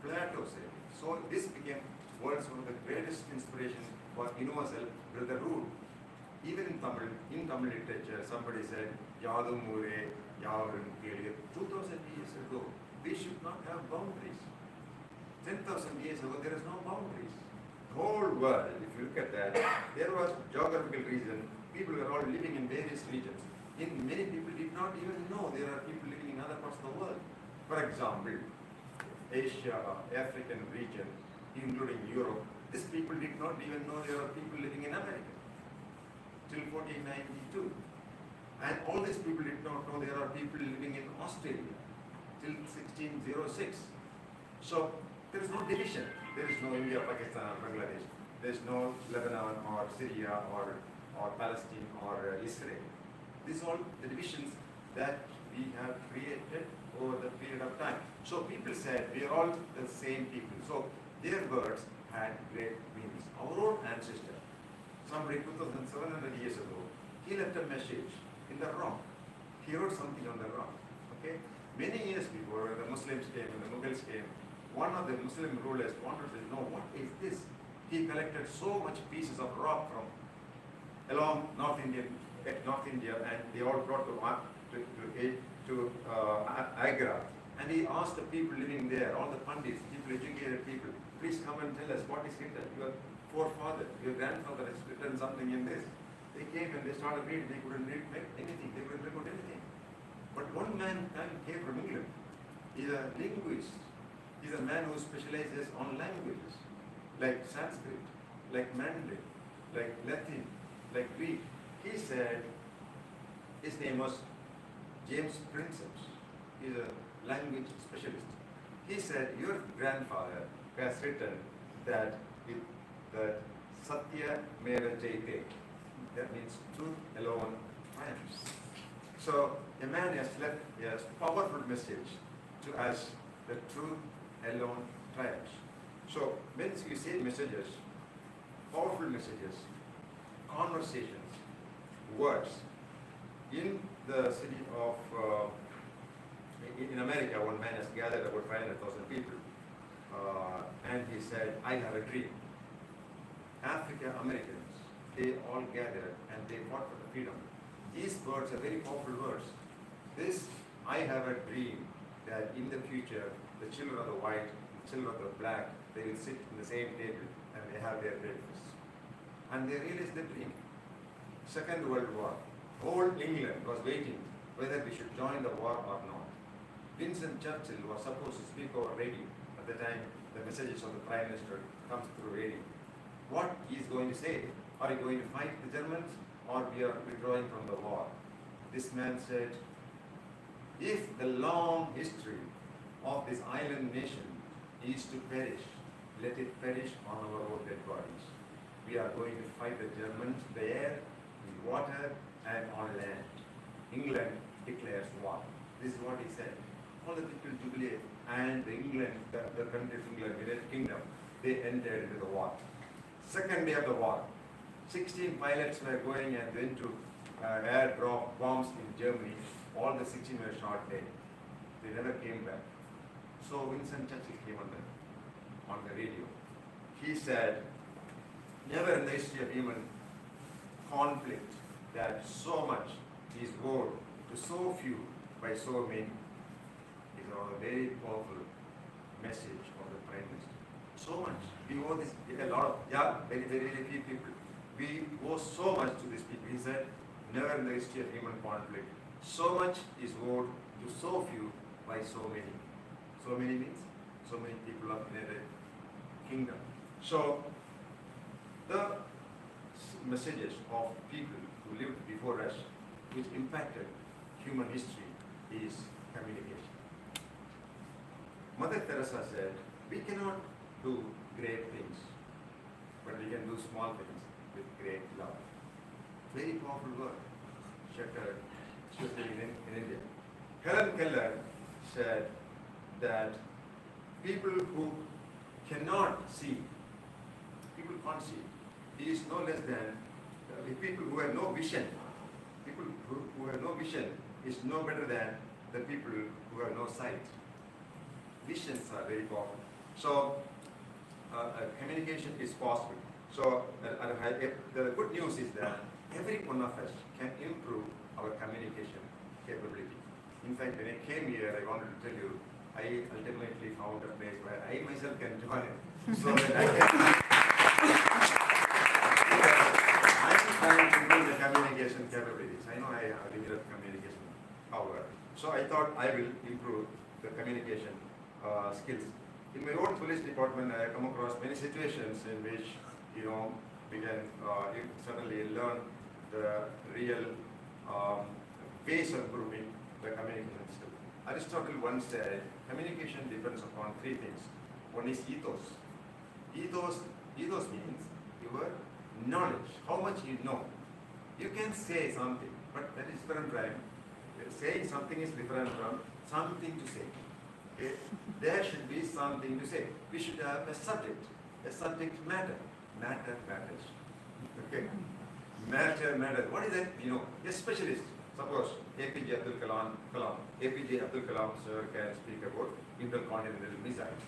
Plato said it. So this became world's one of the greatest inspirations for universal brotherhood. Even in Tamil literature, somebody said, Yadum Mure, Yavarum Keliya. 2000 years ago, we should not have boundaries. 10,000 years ago, there is no boundaries. The whole world, if you look at that, there was geographical reason. People were all living in various regions. Many people did not even know there are people living in other parts of the world. For example, Asia, African region, including Europe, these people did not even know there are people living in America till 1492. And all these people did not know there are people living in Australia till 1606. So there is no division. There is no India, Pakistan, or Bangladesh. There is no Lebanon or Syria or Palestine or Israel. These are all the divisions that we have created over the period of time. So people said we are all the same people. So their words had great meanings. Our own ancestor, somebody 2,700 years ago, he left a message in the rock. He wrote something on the rock. Okay? Many years before, when the Muslims came, when the Mughals came, one of the Muslim rulers wanted to know what is this. He collected so much pieces of rock from along North India, and they all brought to Agra. And he asked the people living there, all the pandits, people, educated people, please come and tell us what is written. Your forefather, your grandfather has written something in this. They came and they started reading. They couldn't read anything. They couldn't record anything. But one man came from England. He's a linguist. He's a man who specializes on languages, like Sanskrit, like Mandarin, like Latin, like Greek. He said, his name was James Princeps. He's a language specialist. He said, your grandfather has written that Satya Mera Jayate, that means truth alone triumphs. So a man has left a powerful message to us, the truth alone triumphs. So when you say messages, powerful messages, conversations, words, in the city of in America, one man has gathered about 500,000 people, and he said, I have a dream. African Americans, they all gathered and they fought for the freedom. These words are very powerful words. This, I have a dream that in the future, the children of the white, the children of the black, they will sit in the same table and they have their breakfast. And they realized the dream. Second World War, whole England was waiting whether we should join the war or not. Winston Churchill was supposed to speak over radio. At the time, the messages of the Prime Minister comes through radio. What he is going to say? Are you going to fight the Germans or we are withdrawing from the war? This man said, if the long history of this island nation is to perish, let it perish on our own dead bodies. We are going to fight the Germans there, in water, and on land. England declares war. This is what he said. All the people jubilate, and England, the country of England, United Kingdom, they entered into the war. Second day of the war, 16 pilots were going and went to airdrop bombs in Germany. All the 16 were shot dead. They never came back. So Winston Churchill came on the radio. he said, never in the history of human conflict that so much is owed to so few by so many. It's a very powerful message of the Prime Minister. So much. We owe this, a lot of, very few people. We owe so much to these people. He said, never in the history of human conflict, so much is owed to so few by so many. So many means so many people of United Kingdom. So the messages of people who lived before us, which impacted human history, is communication. Mother Teresa said, we cannot do great things, but we can do small things with great love. Very powerful word, shattered, especially in India. Helen Keller said that people who cannot see, people can't see, is no less than people who have no vision. People who have no vision is no better than the people who have no sight. Visions are very powerful. So communication is possible. So the good news is that every one of us can improve our communication capability. In fact, when I came here, I wanted to tell you, I ultimately found a place where I myself can join it. So that I can. I'm trying to build the communication capabilities. I know I have limited communication power. So I thought I will improve the communication skills. In my own police department, I come across many situations in which, we can suddenly learn the real ways of improving the communication skill. Aristotle once said, communication depends upon three things. One is ethos. Ethos means your knowledge, how much you know. You can say something, but that is different from saying something is different from something to say. Okay? There should be something to say. We should have a subject matter. Matter matters. Okay? Matter matters. What is that? A specialist. Suppose APJ Abdul Kalam sir can speak about intercontinental missiles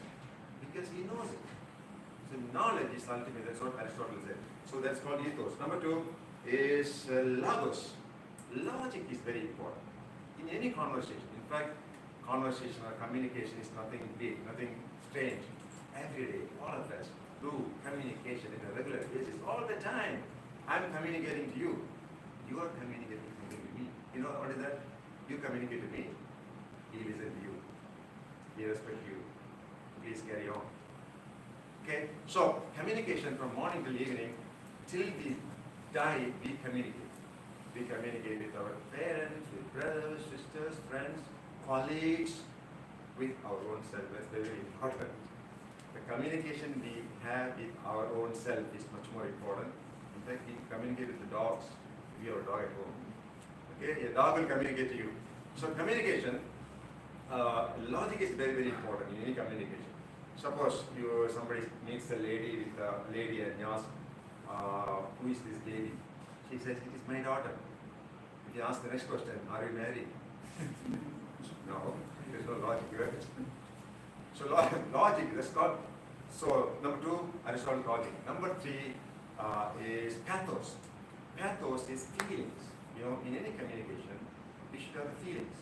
because he knows it. So knowledge is ultimate. That's what Aristotle said. So that's called ethos. Number two is logos. Logic is very important in any conversation. In fact, conversation or communication is nothing big, nothing strange. Every day, all of us do communication in a regular basis all the time. I'm communicating to you. You are communicating to me. You know what is that? You communicate to me. He listens to you. He respects you. Please carry on. Okay? So, communication from morning till evening, till we die, we communicate. We communicate with our parents, with brothers, sisters, friends, colleagues, with our own self. That's very important. The communication we have with our own self is much more important. In fact, we communicate with the dogs. We have a dog at home. Okay, a dog will communicate to you. So communication, logic is very, very important in any communication. Suppose somebody meets a lady and asks, who is this lady? She says, it is my daughter. If you ask the next question, are you married? No, there is no logic here. So logic, that's not. So number two, Aristotle logic. Number three is pathos. Pathos is feelings. In any communication, we should have feelings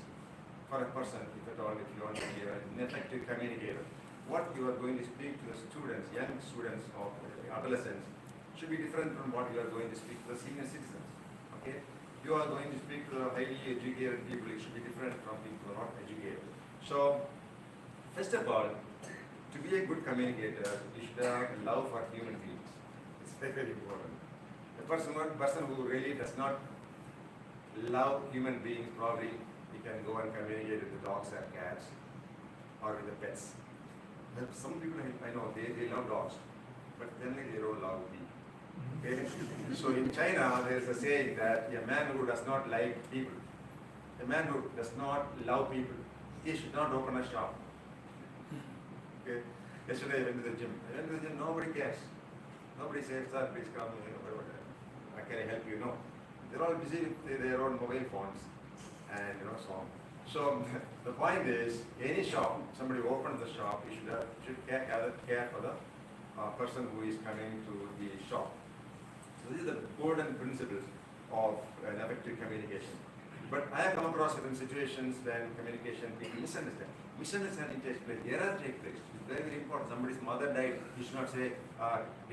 for a person, if at all, if you want to be an effective communicator. What you are going to speak to the students, young students or adolescents, should be different from what you are going to speak to the senior citizens. Okay? You are going to speak to the highly educated people, it should be different from people who are not educated. So, first of all, to be a good communicator, you should have love for human beings. It's very, very important. The person who really does not love human beings, probably he can go and communicate with the dogs or cats or with the pets. But some people I know, they love dogs, but then they don't love people. Okay? So in China, there is a saying that a man who does not like people, a man who does not love people, he should not open a shop. Okay? Yesterday I went to the gym. Nobody cares. Nobody says, sir, please come, can I help you? No. They're all busy with their own mobile phones and so on. So the point is, any shop, somebody opens the shop, you should have care for the person who is coming to the shop. So these are the golden principles of an effective communication. But I have come across certain situations when communication people misunderstand. Misunderstanding takes place, error takes place. It's very, very important. Somebody's mother died, you should not say,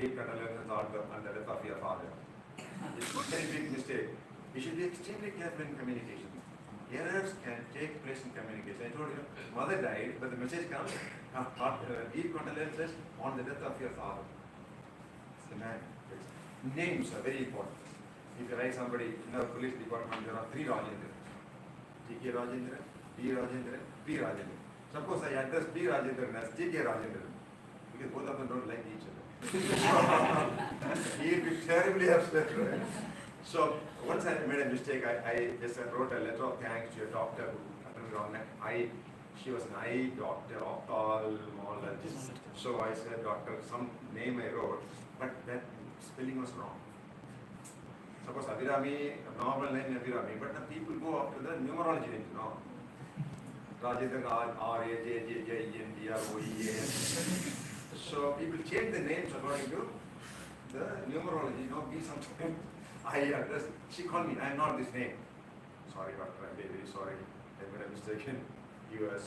deep condolences on the death of your father. It's a very big mistake. We should be extremely careful in communication. Errors can take place in communication. I told you, mother died, but the message comes, deep condolences on the death of your father. It's the man. Names are very important. If you write somebody in our police department, there are 3 Rajendra. G.K. Rajendra, B. Rajendra, P. Rajendra. Suppose I address B. Rajendra as G.K. Rajendra, because both of them don't like each other. He will be terribly upset, right? So once I made a mistake, I just wrote a letter of thanks to a doctor who happened to be wrong. She was an eye doctor, ophthalmologist. So I said, doctor, some name I wrote, but that spelling was wrong. Suppose Abhirami, normal name Abhirami, but the people go up to the numerology name, no? Rajendra, R-A-J-J-J-E-N-D-R-O-E-A-N. So people change the names according to the numerology, be something. I addressed, she called me, I am not this name. Sorry, doctor, I'm very, very sorry. I made a mistake in the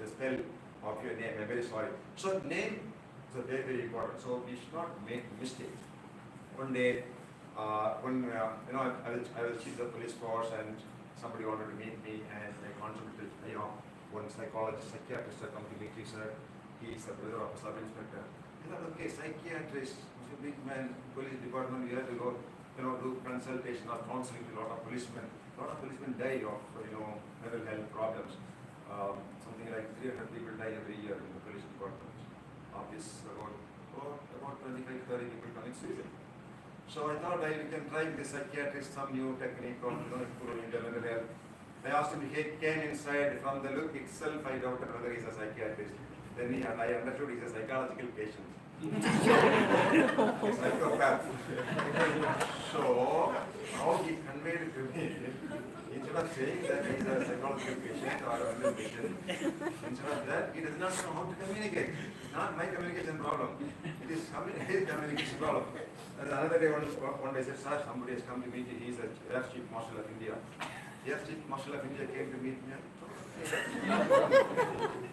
spell of your name. I'm very sorry. So name is very, very important. So we should not make mistakes. One day, I was chief of the police force and somebody wanted to meet me and I contributed, one psychologist, psychiatrist had come to meet me, sir. He's the brother of a sub-inspector. I thought, okay, psychiatrist, he's a big man, police department, we have to go, do consultation or counseling to a lot of policemen. A lot of policemen die of, mental health problems. Something like 300 people die every year in the police department. About 25, 30 people commit suicide. So I thought we can try with the psychiatrist some new technique of improving the mental health. I asked him, he came inside, from the look itself I doubted whether he's a psychiatrist. Then I understood he's a psychological patient. Psychopath. So how he conveyed it to me, instead of saying that he's a psychological patient or a mental patient, instead of that, he does not know how to communicate. It's not my communication problem. It is his communication problem. And another day, one day I said, sir, somebody has come to meet you. He's the Air Chief Marshal of India. Air Chief Marshal of India came to meet me.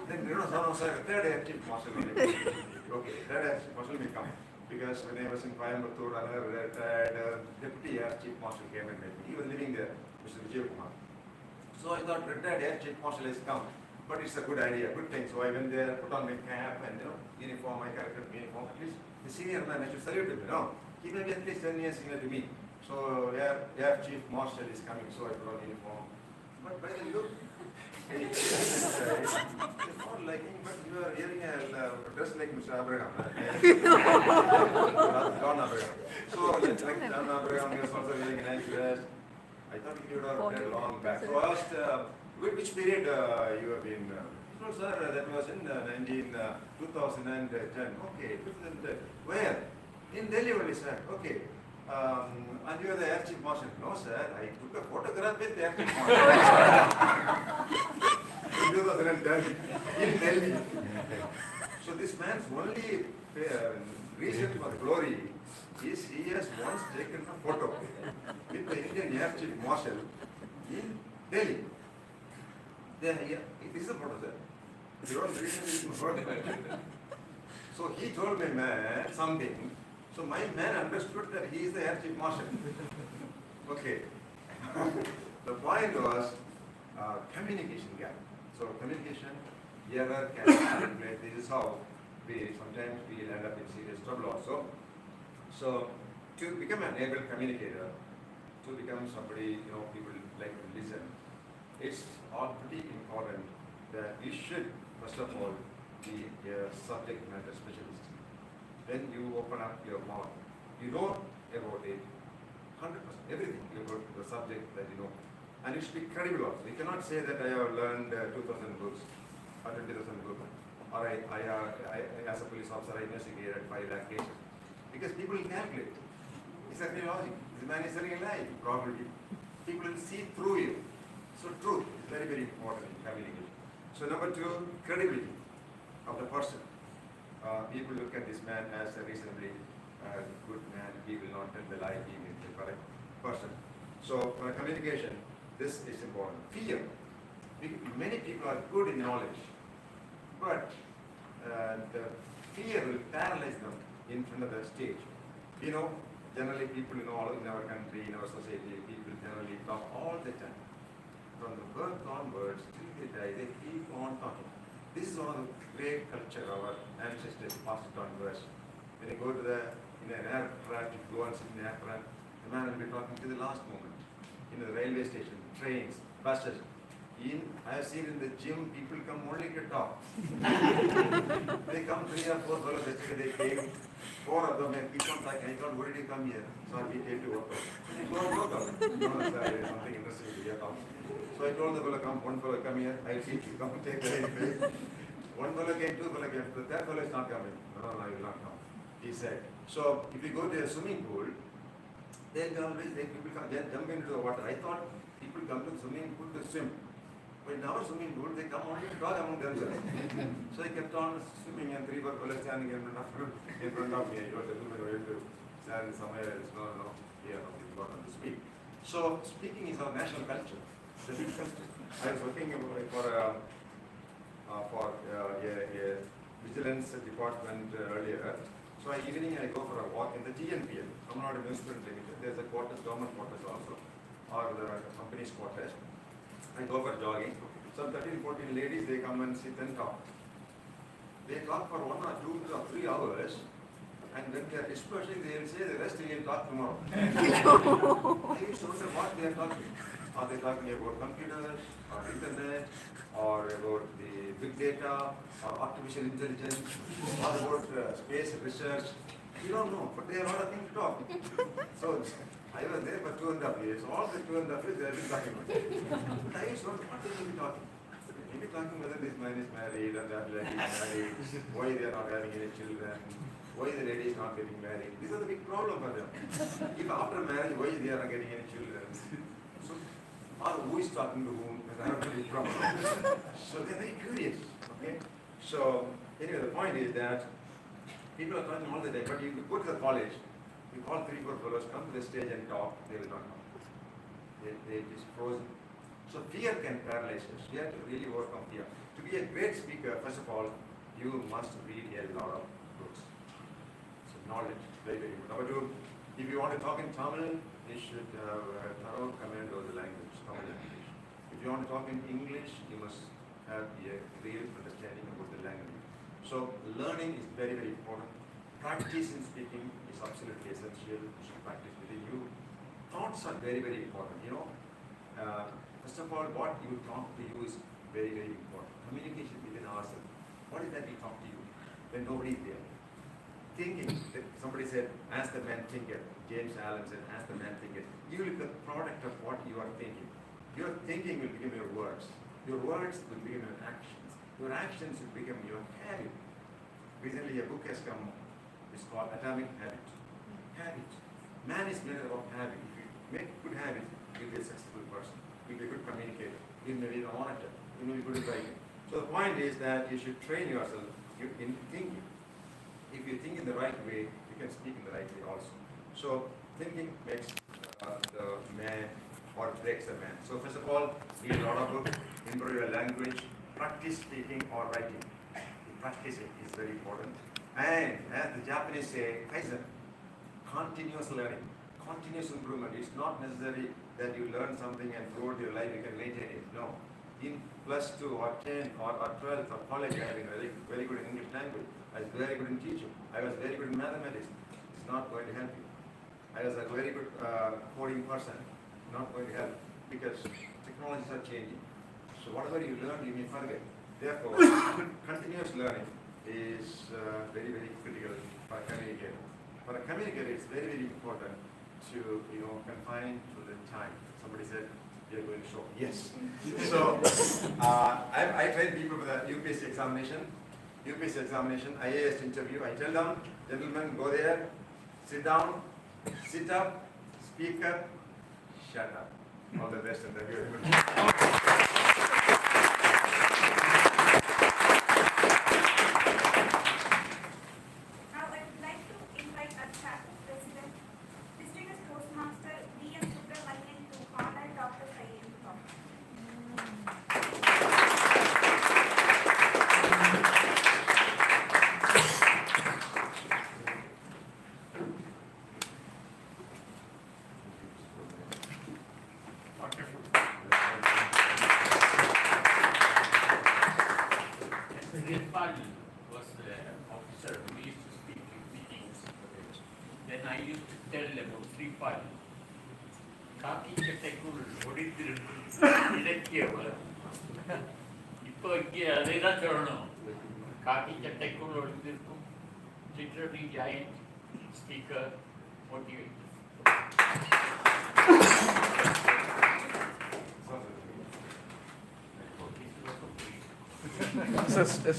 Then, no, sir, third Air Chief Marshal will come. Okay, third Air Chief Marshal will come. Because when I was in Coimbatore, another retired Deputy Air Chief Marshal came and met me. He was living there, Mr. Vijay Kumar. So I thought, retired Air Chief Marshal has come. But it's a good idea, good thing. So I went there, put on my cap and, uniform, my character uniform. At least the senior man, I should salute him, He may be at least 10 years senior to me. So Air Chief Marshal is coming, so I put on uniform. But by the look, it's not liking, but you are wearing a dress like Mr. Abraham. Don Abraham. So like Don Abraham, he was also wearing a nice dress. I thought you would have had long back. So I asked, which period you have been? No, sir, that was in 2010. Okay, 2010. Where? In Delhi only, sir. Okay. And you are the Air Chief Marshal. No, sir. I took a photograph with the Air Chief Marshal. In 2010, in Delhi. So this man's only reason for glory is he has once taken a photo with the Indian Air Chief Marshal in Delhi. Then this is a photo, sir. You don't read it. So he told me, man, something. So my man understood that he is the Air Chief Marshal. Okay. The point was communication gap. So communication, error can happen. This is how sometimes we will end up in serious trouble also. So to become an able communicator, to become somebody, people like to listen, it's all pretty important that we should, first of all, be a subject matter specialist. When you open up your mouth, you know about it, 100%, everything about the subject that you know. And it should be credible also. You cannot say that I have learned 2,000 books or 20,000 books, or I as a police officer, I investigated 5 lakh cases. Because people will calculate. It's a logic. The man is telling a lie, probably. People will see through you. So truth is very, very important in communication. So number 2, credibility of the person. people look at this man as a reasonably good man. He will not tell the lie. He will be the correct person. So for communication, this is important. Fear. Many people are good in knowledge, but the fear will paralyze them in front of the stage. You know, generally people in our country, in our society, people generally talk all the time. From the birth onwards till they die, they keep on talking. This is one of the great culture our ancestors passed it on to us. When you go to in an aircraft, if you go and sit in an aircraft, the man will be talking to the last moment. In the railway station, trains, buses. I have seen in the gym, people come only to talk. They come 3 or 4 fellows, yesterday they came, 4 of them and keep on talking. I thought, why did you come here? So we came to work out. Go work out. No, sir, there is something interesting to hear talk. So I told the fellow, come, 1 fellow come here, I'll teach you, come take the railway. 1 fellow came, 2 fellow came, the 3rd fellow is not coming. No, I will not come. He said. So if you go to a swimming pool, people come, jump into the water. I thought people come to the swimming pool to swim. But in our swimming pool, they come only to talk among themselves. So I kept on swimming and 3 or 4 fellows standing in front of me. I told them, I to stand somewhere else. No, here, it's important to speak. So speaking is our national culture. The big culture. I was working for a vigilance department earlier. So evening I go for a walk in the GNPL. I'm not a municipal limited. There's a quarters, government quarters also, or the company's quarters. I go for jogging. Some 13, 14 ladies, they come and sit and talk. They talk for 1 or 2 or 3 hours, and when they are dispersing, they will say the rest we will talk tomorrow. I used to wonder what they are talking. Are they talking about computers, or internet, or about the big data, or artificial intelligence, or about space research? We don't know, but they have a lot of things to talk. So I was there for 2.5 years. All the 2.5 years they have been talking about it. But I used to wonder what they will be talking. Maybe talking whether this man is married and that lady is married, why they are not having any children, why the lady is not getting married. These are the big problem for them. If after marriage, why they are not getting any children? So, or who is talking to whom? That's a big problem. So they're very curious. Okay. So anyway, the point is that people are talking all the time. But if you go to the college, you call 3, 4 fellows, come to the stage and talk, they will not come. They just frozen. So fear can paralyze us. We have to really overcome fear. To be a great speaker, first of all, you must read a lot of books. So knowledge, very, very good. Number 2, if you want to talk in Tamil, you should have a thorough command of the language, Tamil language. If you want to talk in English, you must have a real understanding about the language. So learning is very, very important. Practice in speaking is absolutely essential. You should practice within you. Thoughts are very, very important. First of all, what you talk to you is very, very important. Communication within ourselves. What is that we talk to you when nobody is there? Thinking. Somebody said, "As the man thinketh." James Allen said, "As the man thinketh." You will be the product of what you are thinking. Your thinking will become your words. Your words will become your actions. Your actions will become your habit. Recently, a book has come. It's called Atomic Habit. Habit. Man is made up of habit. If you make good habits, you'll be a successful person. You'll be a good communicator. You may be an orator. You may be good at writing. So the point is that you should train yourself in thinking. If you think in the right way, you can speak in the right way also. So thinking makes the man or breaks the man. So first of all, read a lot of books, improve your language, practice speaking or writing. Practicing is very important. And as the Japanese say, kaizen, continuous learning, continuous improvement. It's not necessary that you learn something and throughout your life you can maintain it. No. In +2 or 10 or 12th or college, I have been very good in English language. I was very good in teaching. I was very good in mathematics. It's not going to help you. I was a very good coding person. Not going to help because technologies are changing. So whatever you learn, you may forget. Therefore, continuous learning is very, very critical for a communicator. For a communicator, it's very, very important to confine to the time. Somebody said, "We are going to show." Yes. So I train people for the UPSC examination. UPSC examination, IAS interview. I tell them, "Gentlemen, go there, sit down, sit up, speak up, shut up." All the best and thank you very much. grandfather was the officer who used to speak in meetings. Then I used to tell about Sripal. காக்கி சட்டைக்குள் ஒடித்திருக்கும் இலக்கியவர். இப்போ இங்கே அதை தான் சொல்லணும். காக்கி சட்டைக்குள் ஒடித்திருக்கும் literary giant, speaker, motivator.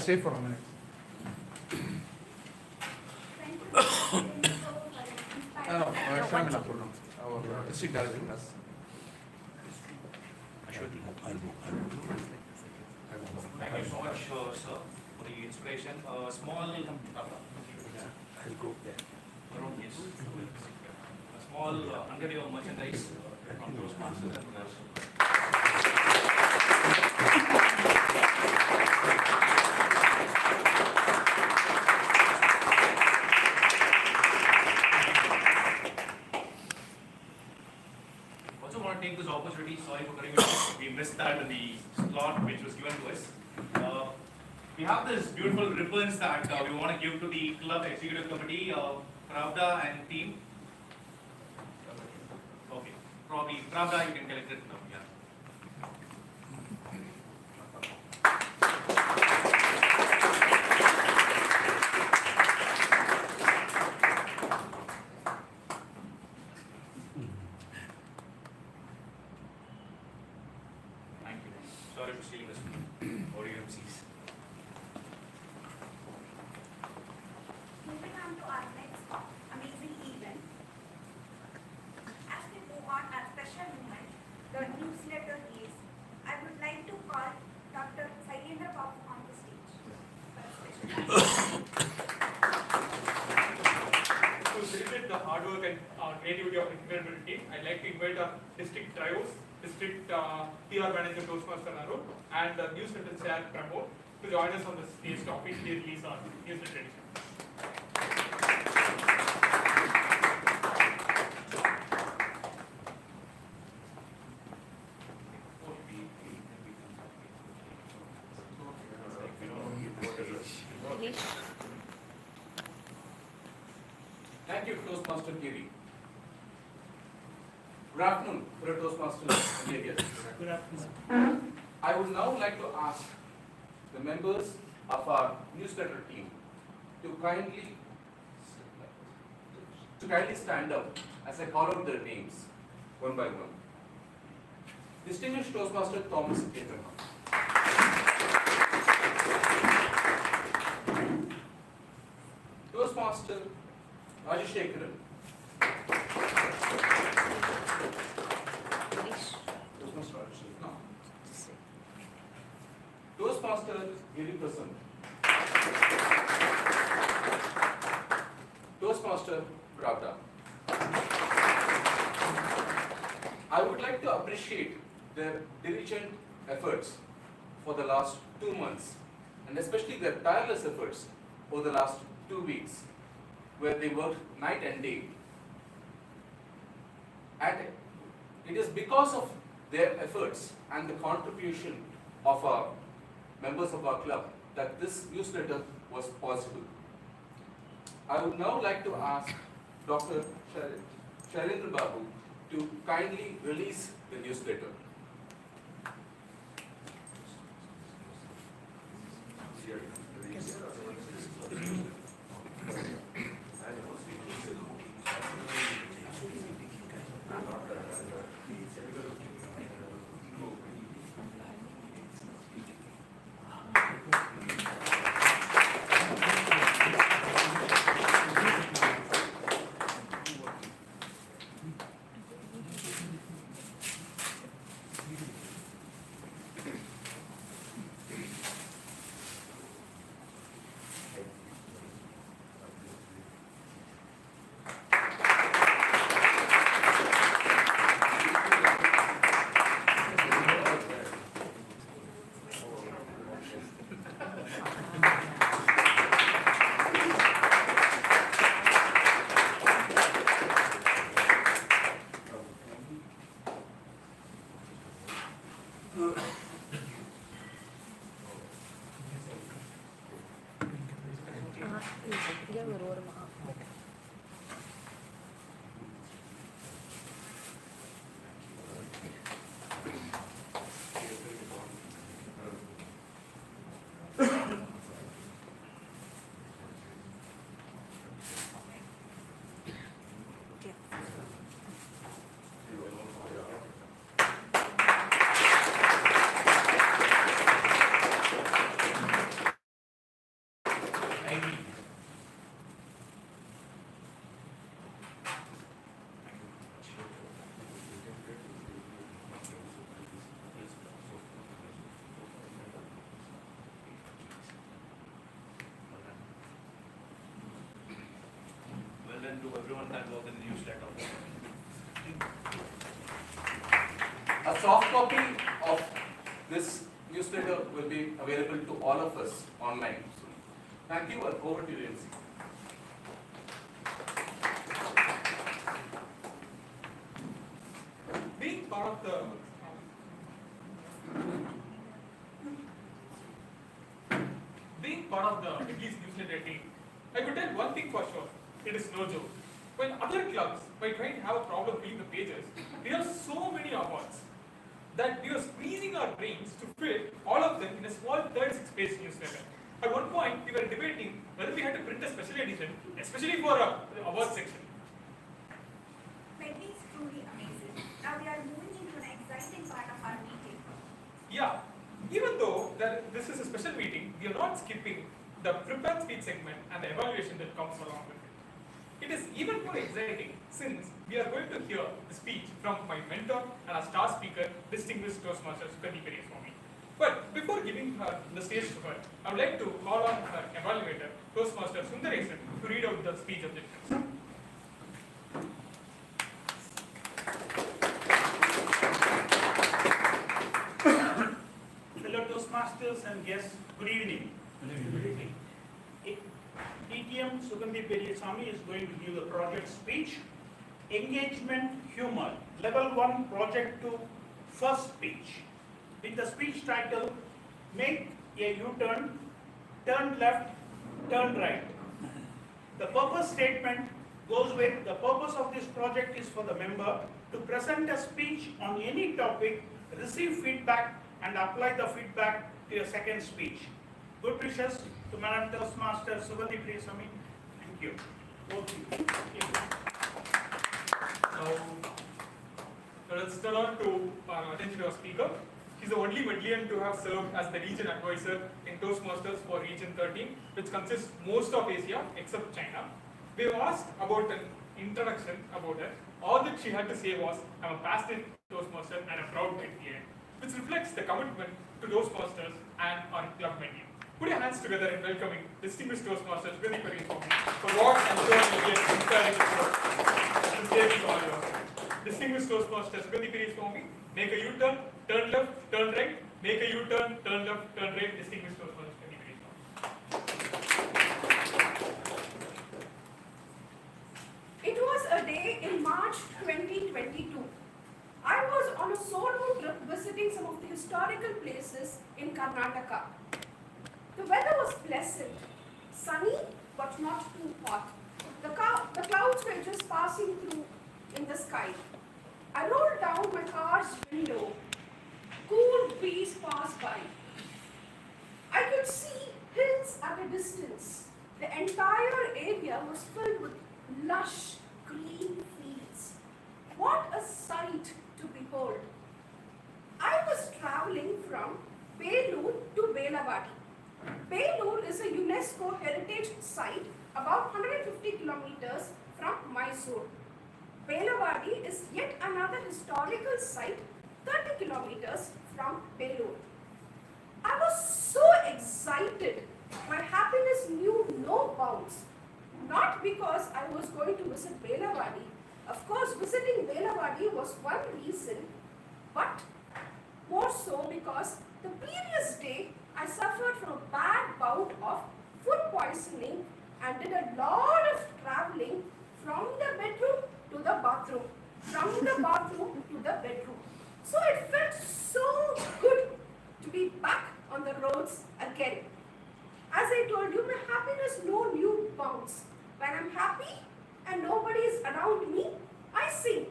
Stay for a minute. Family program. Our district director has. Thank you so much, sir, for the inspiration. Small, I'll go there. yes, a small 100 of merchandise from Toastmasters and others. Also want to take this opportunity, sorry for cutting it, we missed that in the slot which was given to us. We have this beautiful ribbons that we want to give to the club executive committee, Pravda and team. Okay, probably Pravda, you can collect it now. Yeah. Thank you. Sorry for stealing this audio MCs. Moving on to our next amazing event. As we move on our special moment, the newsletter is, I would like to call Dr. Sailendra Babu on the stage for a special To celebrate the hard work and creativity of the incredible team, I'd like to invite our district trios, district PR manager Toastmaster Naru, and the newsletter chair Pramod to join us on the stage to officially release our newsletter edition. Thank you, Toastmaster Giri. Good afternoon, fellow Toastmasters here. Good afternoon. I would now like to ask the members of our newsletter team to kindly stand up as I call out their names one by one. Distinguished Toastmaster Thomas Abraham. Toastmaster Rajashekaran. Toastmaster Rajashekaran. No. Toastmaster Giri Prasanth. Toastmaster Pravda. I would like to appreciate their diligent efforts for the last 2 months, and especially their tireless efforts over the last 2 weeks, where they worked night and day. And it is because of their efforts and the contribution of our members of our club that this newsletter was possible. I would now like to ask Dr. Shailendra Babu to kindly release the newsletter. and to everyone that worked in the newsletter. A soft copy of this newsletter will be available to all of us online soon. Thank you, and over to you, Nancy. Being part of the Medley's newsletter team, I could tell one thing for sure: it is no joke. When other clubs were trying to have a problem filling the pages, we have so many awards that we were squeezing our brains to fit all of them in a small 36-page newsletter. At one point, we were debating whether we had to print a special edition, especially for the award section. Medley is truly amazing. Now we are moving into an exciting part of our meeting. Yeah, even though this is a special meeting, we are not skipping the prepared speech segment and the evaluation that comes along with it. It is even more exciting since we are going to hear the speech from my mentor and our star speaker, distinguished Toastmaster Sukati Periyaswamy. But before giving her the stage to her, I would like to call on her evaluator, Toastmaster Sundaresan, to read out the speech objectives. Fellow Toastmasters and guests, good evening. Good evening. DTM Sugandhi Periyaswamy is going to give the project speech, Engagement Humor, Level 1 Project 2, First Speech, with the speech title, Make a U-turn, turn left, turn right. The purpose statement goes with, the purpose of this project is for the member to present a speech on any topic, receive feedback, and apply the feedback to your second speech. Good wishes to Madam Toastmaster Sugandhi Periyaswamy. Thank you. Over to you. So let's turn on to our attention to our speaker. She's the only Medleyan to have served as the region advisor in Toastmasters for Region 13, which consists most of Asia except China. We were asked about an introduction about her. All that she had to say was, I'm a passionate Toastmaster and a proud Medleyan, which reflects the commitment to Toastmasters and our club menu. Put your hands together in welcoming distinguished Toastmasters Medley Toastmasters for what I'm sure will be an inspiring report. The stage is all yours. Distinguished Toastmasters Medley Toastmasters, make a U-turn, turn left, turn right, make a U-turn, turn left, turn right. Distinguished Toastmasters Medley Toastmasters. It was a day in March 2022. I was on a solo trip visiting some of the historical places in Karnataka. The weather was pleasant, sunny but not too hot. The clouds were just passing through in the sky. I rolled down my car's window. Cool breeze passed by. I could see hills at a distance. The entire area was filled with lush green fields. What a sight to behold. I was traveling from Belur to Belawadi. Belur is a UNESCO heritage site about 150 kilometers from Mysore. Belawadi is yet another historical site 30 kilometers from Belur. I was so excited. My happiness knew no bounds. Not because I was going to visit Belawadi. Of course, visiting Belawadi was one reason, but more so because the previous day I suffered from a bad bout of food poisoning and did a lot of traveling from the bedroom to the bathroom, from the bathroom to the bedroom. So it felt so good to be back on the roads again. As I told you, my happiness no new bounds. When I'm happy and nobody is around me, I sing.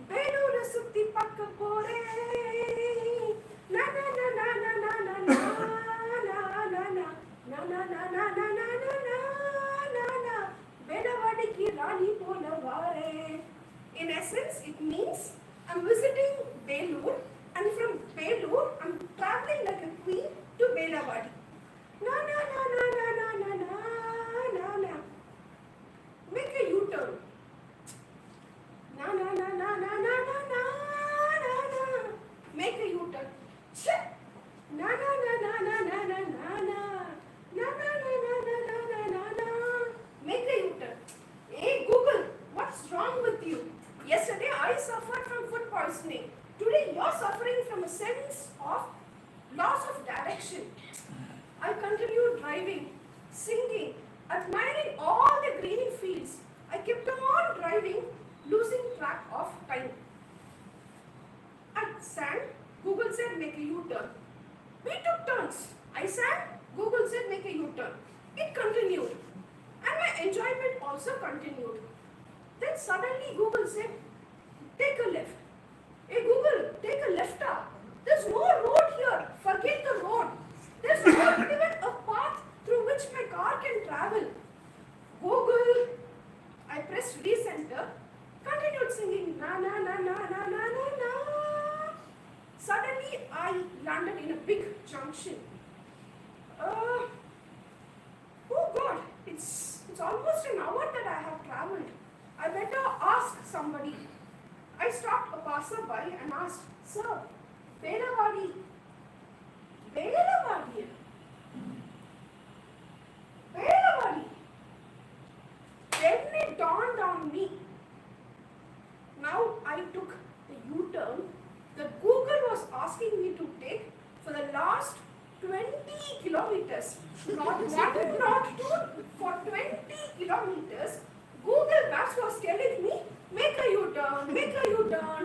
Belur sutti pakka pore, na na na na na na na na na na na na na na na na na na na Belawadi ki rani polavare. In essence, it means I'm visiting Belur, and from Belur, I'm traveling like a queen to Belawadi. Na na na na na na na na na na. Make a U-turn. Na na na na na na na na na na. driving, singing, admiring all the green fields. I kept on driving, losing track of time. I sang, Google said make a U-turn. We took turns. I sang, Google said make a U-turn. It continued. And my enjoyment also continued. Then suddenly Google said, take a left. Hey Google, take a left up. There's no road here. Forget the road. There's not even a path through which my car can travel. Google. I pressed recenter, continued singing na na na na na na na na. Suddenly I landed in a big junction. Oh God, it's almost an hour that I have traveled. I better ask somebody. I stopped a passerby and asked, sir, Belavadi. Belavadi. Belavadi. Then it dawned on me. Now I took the U-turn that Google was asking me to take for the last 20 kilometers. Not one, not two, for 20 kilometers. Google Maps was telling me, make a U-turn,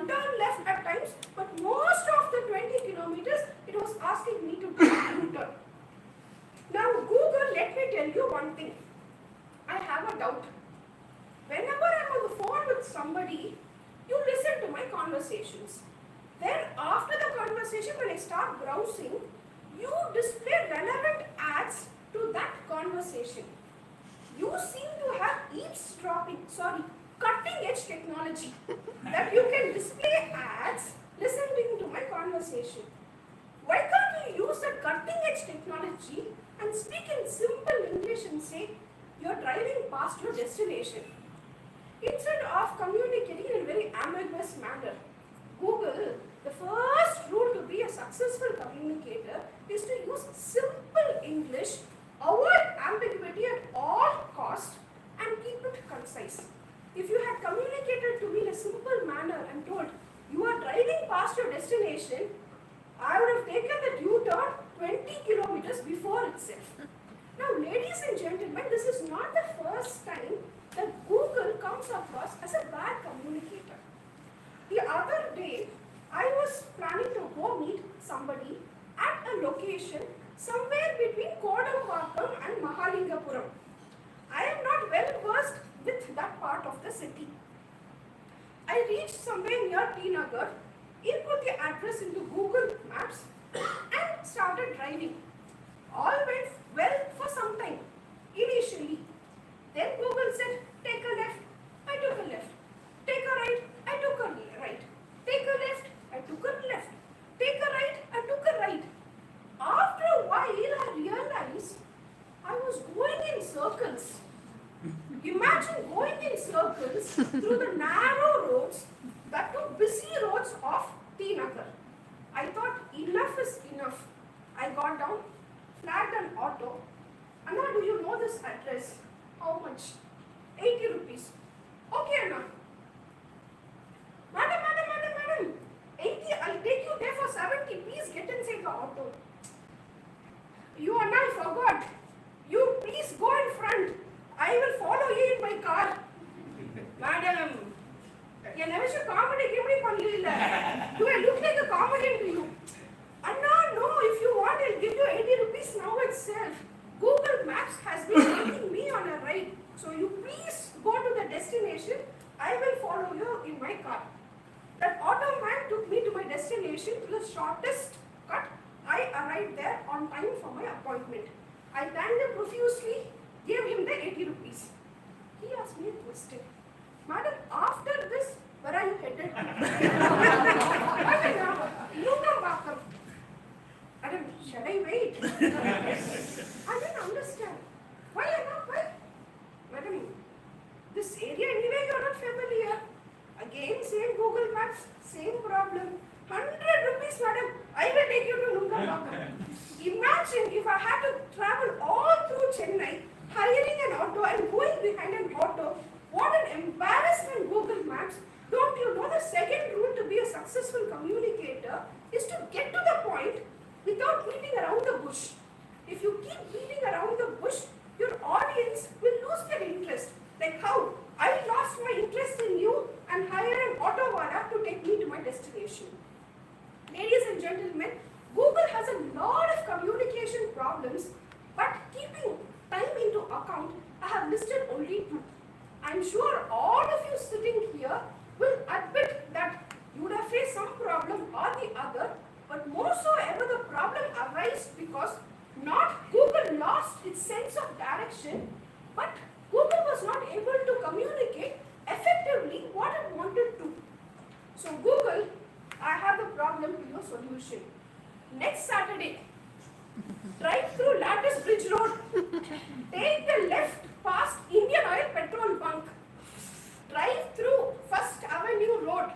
turn left at times, but most of the 20 kilometers, it was asking me to take a U-turn. Now Google, let me tell you one thing. I have a doubt. Whenever I'm on the phone with somebody, you listen to my conversations. Then after the conversation, when I start browsing, you display relevant ads to that conversation. You seem to have cutting edge technology that you can display ads listening to my conversation. Why can't you use that cutting edge technology and speak in simple English and say, you're driving past your destination? Instead of communicating in a very ambiguous manner, Google, the first rule to be a successful communicator is to use simple English, avoid ambiguity at all costs, and keep it concise. If you had communicated to me in a simple manner and told, you are driving past your destination, I would have taken that U-turn 20 kilometers before itself. Now, ladies and gentlemen, this is not the first time that Google comes across as a bad communicator. The other day, I was planning to go meet somebody at a location somewhere between Kodambakkam and Mahalingapuram. I am not well versed with that part of the city. I reached somewhere near T Nagar, input the address into Google Maps and started driving. All went well for some time, initially. Then Google said, take a left. I took a left. Take a right. I took a right. Take a left. I took a left. Take a right. I took a right. After a while, I realized I was going in circles. Imagine going in circles through the narrow roads, that were busy roads of T Nagar. I thought enough is enough. I got down, flagged an auto. Anna, do you know this address? How much? 80 rupees. Okay, Anna. Madam. 80, I'll take you there for 70. Please get inside the auto. You Anna, I forgot. You please go in front. I will follow you in my car. Madam, you never should comedy. Do I look like a comedian to you? Anna, no, if you want, I'll give you 80 rupees now itself. Google Maps has been taking me on a ride. So you please go to the destination. I will follow you in my car. That auto man took me to my destination to the shortest cut. I arrived there on time for my appointment. I thanked him profusely, gave him the 80 rupees. He asked me a question. Madam, after this, where are you headed? Madam, Madam, shall I wait? I didn't understand. Why not? Why? Madam, this area anyway you are not familiar. Again, same Google Maps, same problem. 100 rupees, madam. I will take you to Nungabakkam. Imagine if I had to travel all through Chennai, hiring an auto and going behind an auto. What an embarrassment, Google Maps. Don't you know the second rule to be a successful communicator is to get to the point without beating around the bush. If you keep beating around the gentlemen, Google has a lot of communication problems, but keeping time into account, I have listed only 2. I'm sure all of you sitting here will admit that you would have faced some problem or the other, but more so ever the problem arises because not Google lost its sense of direction, but Google was not able to communicate effectively what it wanted to. So Google, I have the problem to your solution. Next Saturday, drive through Lattice Bridge Road, take the left past Indian Oil petrol bunk, drive through First Avenue Road.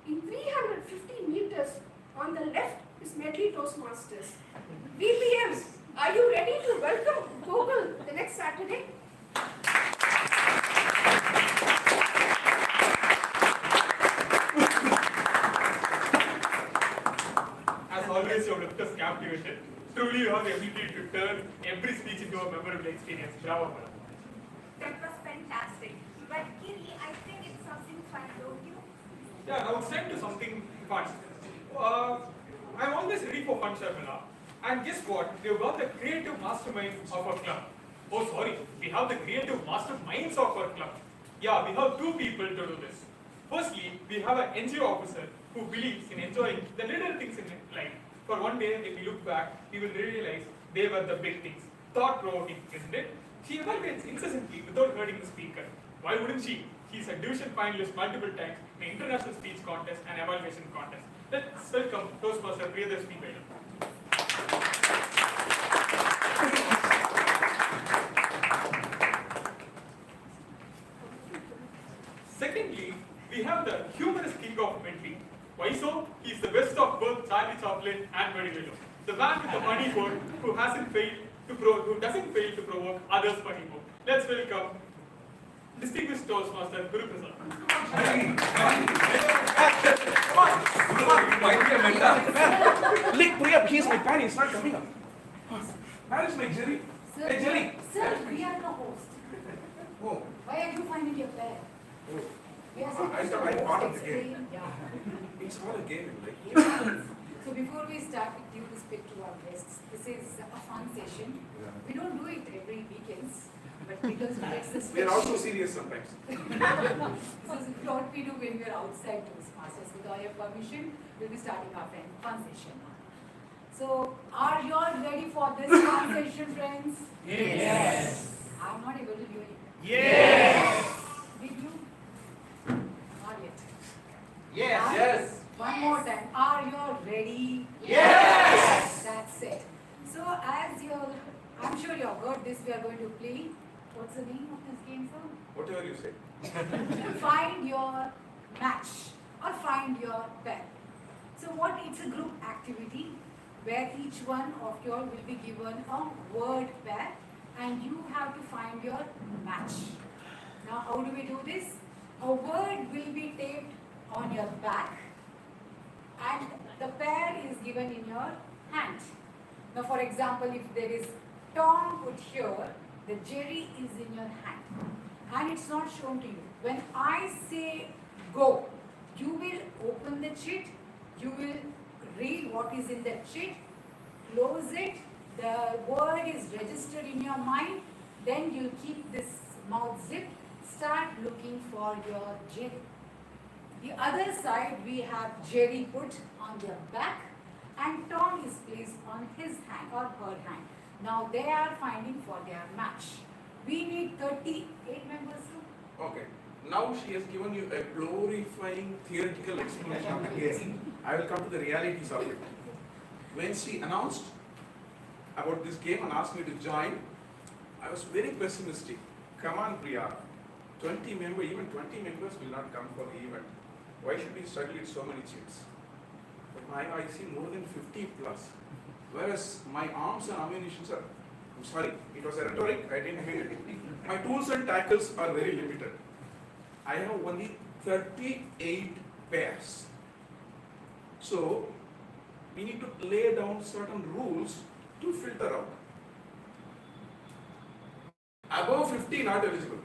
In 350 meters on the left is Medley Toastmasters. VPMs, are you ready to welcome Google the next Saturday? As always, you have left us captivated. Truly, you have the ability to turn every speech into a memorable experience. Bravo, madam. That was fantastic. But Kiri, I think it's something fun, don't you? Yeah, now it's time to something fun. I'm always ready for fun, Sharmila. And guess what? We've got the creative mastermind of our club. Oh, sorry. We have the creative masterminds of our club. Yeah, we have 2 people to do this. Firstly, we have an NGO officer who believes in enjoying the little things in life. For one day, if we look back, we will realize they were the big things. Thought-provoking, isn't it? She evaluates incessantly without hurting the speaker. Why wouldn't she? She's a division finalist multiple times in the international speech contest and evaluation contest. Let's welcome Toastmaster Priyadharshini Madam. Secondly, we have the humorous king of Medley. Why so? He's the best of both Charlie Chaplin and Medley. The man with the funny bone who doesn't fail to provoke others' funny bone. Let's welcome distinguished Toastmaster Guru Prasad. Lick, put up, here's my pen, it's not coming up. Where is my jelly? Sir, Hey, jelly. Sir, we are the host. Oh, Why are you finding your bed? oh. We are I supposed thought I to part host, of the game. explain. Yeah. It's all a game, like. So before we start with due respect to our guests, this is a fun session. We don't do it every weekends, but because it's a We are special. also serious sometimes. This is what we do when we are outside Toastmasters. With all your permission, we'll be starting our fun session now. So, are you all ready for this fun session, friends? Yes. I'm not able to hear you. Yes. Did you? Not yet. Yes. Now, Yes. One more time. Are you all ready? Yes. That's it. So, as you're, I'm sure you have heard this, we are going to play. What's the name of this game, sir? Whatever you say. Find your match or find your pair. So what it's a group activity where each one of you all will be given a word pair and you have to find your match. Now how do we do this? A word will be taped on your back and the pair is given in your hand. Now for example, if there is Tom put here, the Jerry is in your hand and it's not shown to you. When I say go, you will open the chit, you will read what is in the chit, close it, the word is registered in your mind, then you keep this mouth zipped, start looking for your Jerry. The other side we have Jerry put on their back and Tom is placed on his hand or her hand. Now they are finding for their match. We need 38 members. Sir. Okay. Now she has given you a glorifying theoretical explanation of the game. I will come to the realities of it. When she announced about this game and asked me to join, I was very pessimistic. Come on, Priya. 20 members, even 20 members will not come for the event. Why should we struggle with so many chits? But now I see more than 50 plus. Whereas my arms and ammunition are, I'm sorry, it was a rhetoric, I didn't hear it. My tools and tackles are very limited. I have only 38 pairs. So, we need to lay down certain rules to filter out. Above 50 not eligible.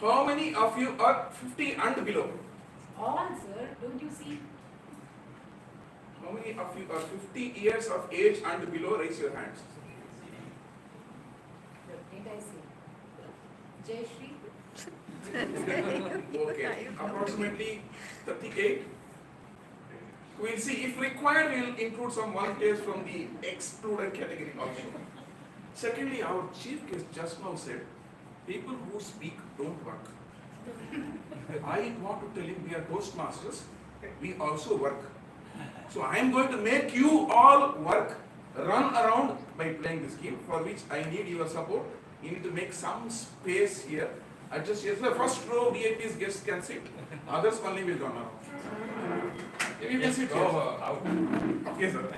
How many of you are 50 and below? All, sir, don't you see? How many of you are 50 years of age and below? Raise your hands. Did I say? Jay Shri? Okay, approximately 38. We'll see. If required, we'll include some volunteers from the excluded category also. Secondly, our chief guest just now said, people who speak don't work. I want to tell him we are Toastmasters, we also work. So I am going to make you all work, run around by playing this game, for which I need your support. You need to make some space here. Adjust here. The first row VIPs guests can sit, others only will run around. If you can sit here. Yes, sir.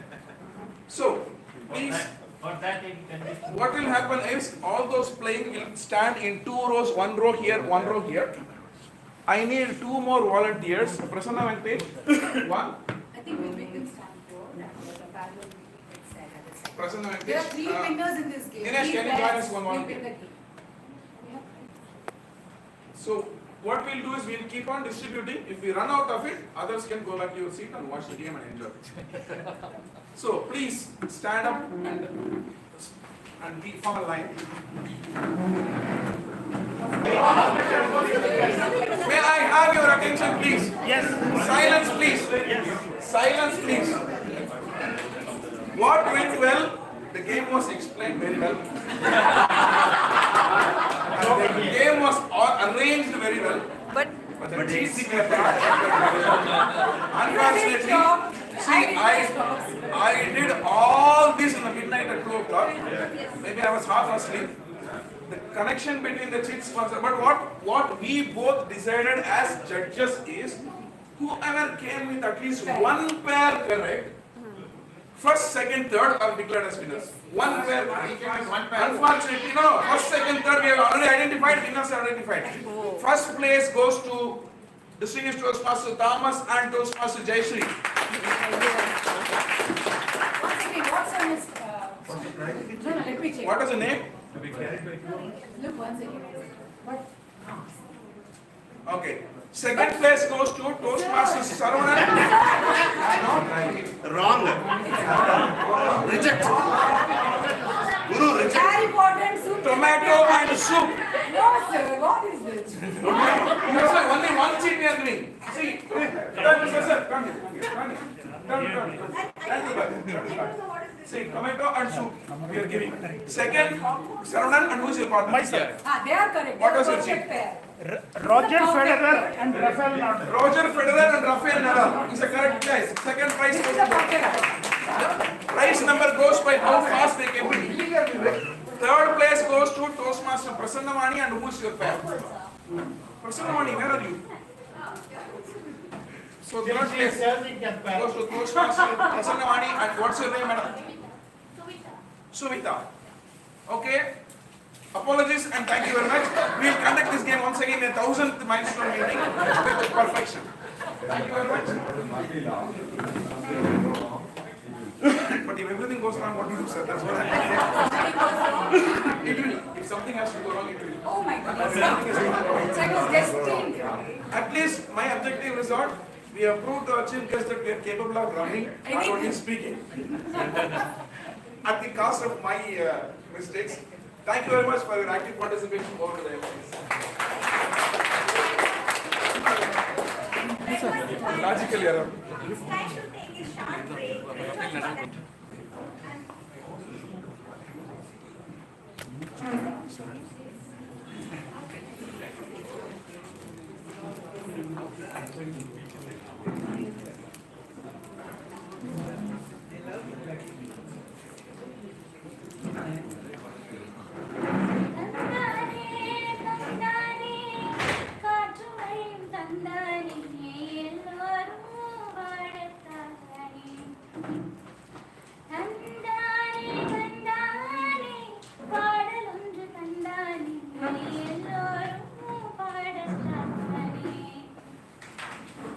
So, please. For that, What will happen is all those playing will stand in 2 rows, 1 row here, 1 row here. I need 2 more volunteers. Prasanna Venkatesh, 1. I think we'll make them stand for that. The parallel will be set at the side. Prasanna Venkatesh. There are 3 winners in this game. Dinesh, can you join us one will volunteer? win the game. So what we'll do is we'll keep on distributing. If we run out of it, others can go back to your seat and watch the game and enjoy. So please stand up and be form a line. May I have your attention, please? Yes. Silence, please. Silence, please. What went well? The game was explained very well. And the game was arranged very well. But the cheats were not. Unfortunately, see, I did all this in the midnight at 2 o'clock. Maybe I was half asleep. The connection between the cheats was, but what we both decided as judges is, whoever came with at least 1 pair correct, first, second, third are declared as winners. 1 pair. Unfortunately, no. First, second, third we have already identified. Winners are identified. First place goes to distinguished Toastmaster Thomas and Toastmaster Jayashree. What's her name? No, let me check. What is the name? Look, one second. What? Okay. Second place goes to Toastmasters Saravanan. Wrong. Reject. Guru, reject. Harry Potter and soup. Tomato and soup. No, sir. What is this? That's why only 1 seat we are giving. See, sir, come here. See, tomato and soup we are giving. Second, Saravanan, and who is your partner? Myself. They are correct. What was your Perfect seat? pair. Roger Federer and Rafael Nadal. Roger Federer and Rafael Nadal is the correct choice. Second prize goes to prize number goes by how fast they can win. Third place goes to Toastmaster Prasanna Vani, and who is your pair? Prasanna Vani, where are you? So third place goes to Toastmaster Prasanna Vani, and what's your name, madam? Suvita. Okay. Apologies and thank you very much. We will conduct this game once again in 1000th milestone meeting with perfection. Thank you very much. But if everything goes wrong, what do you do, sir? That's what I It will. If something has to go wrong, it will. Oh my goodness. It was destined. At least my objective is not, we have proved to our chief guest that we are capable of running, not only speaking. At the cost of my mistakes. Thank you very much for your active participation over the Logical error. It's time to take a short break.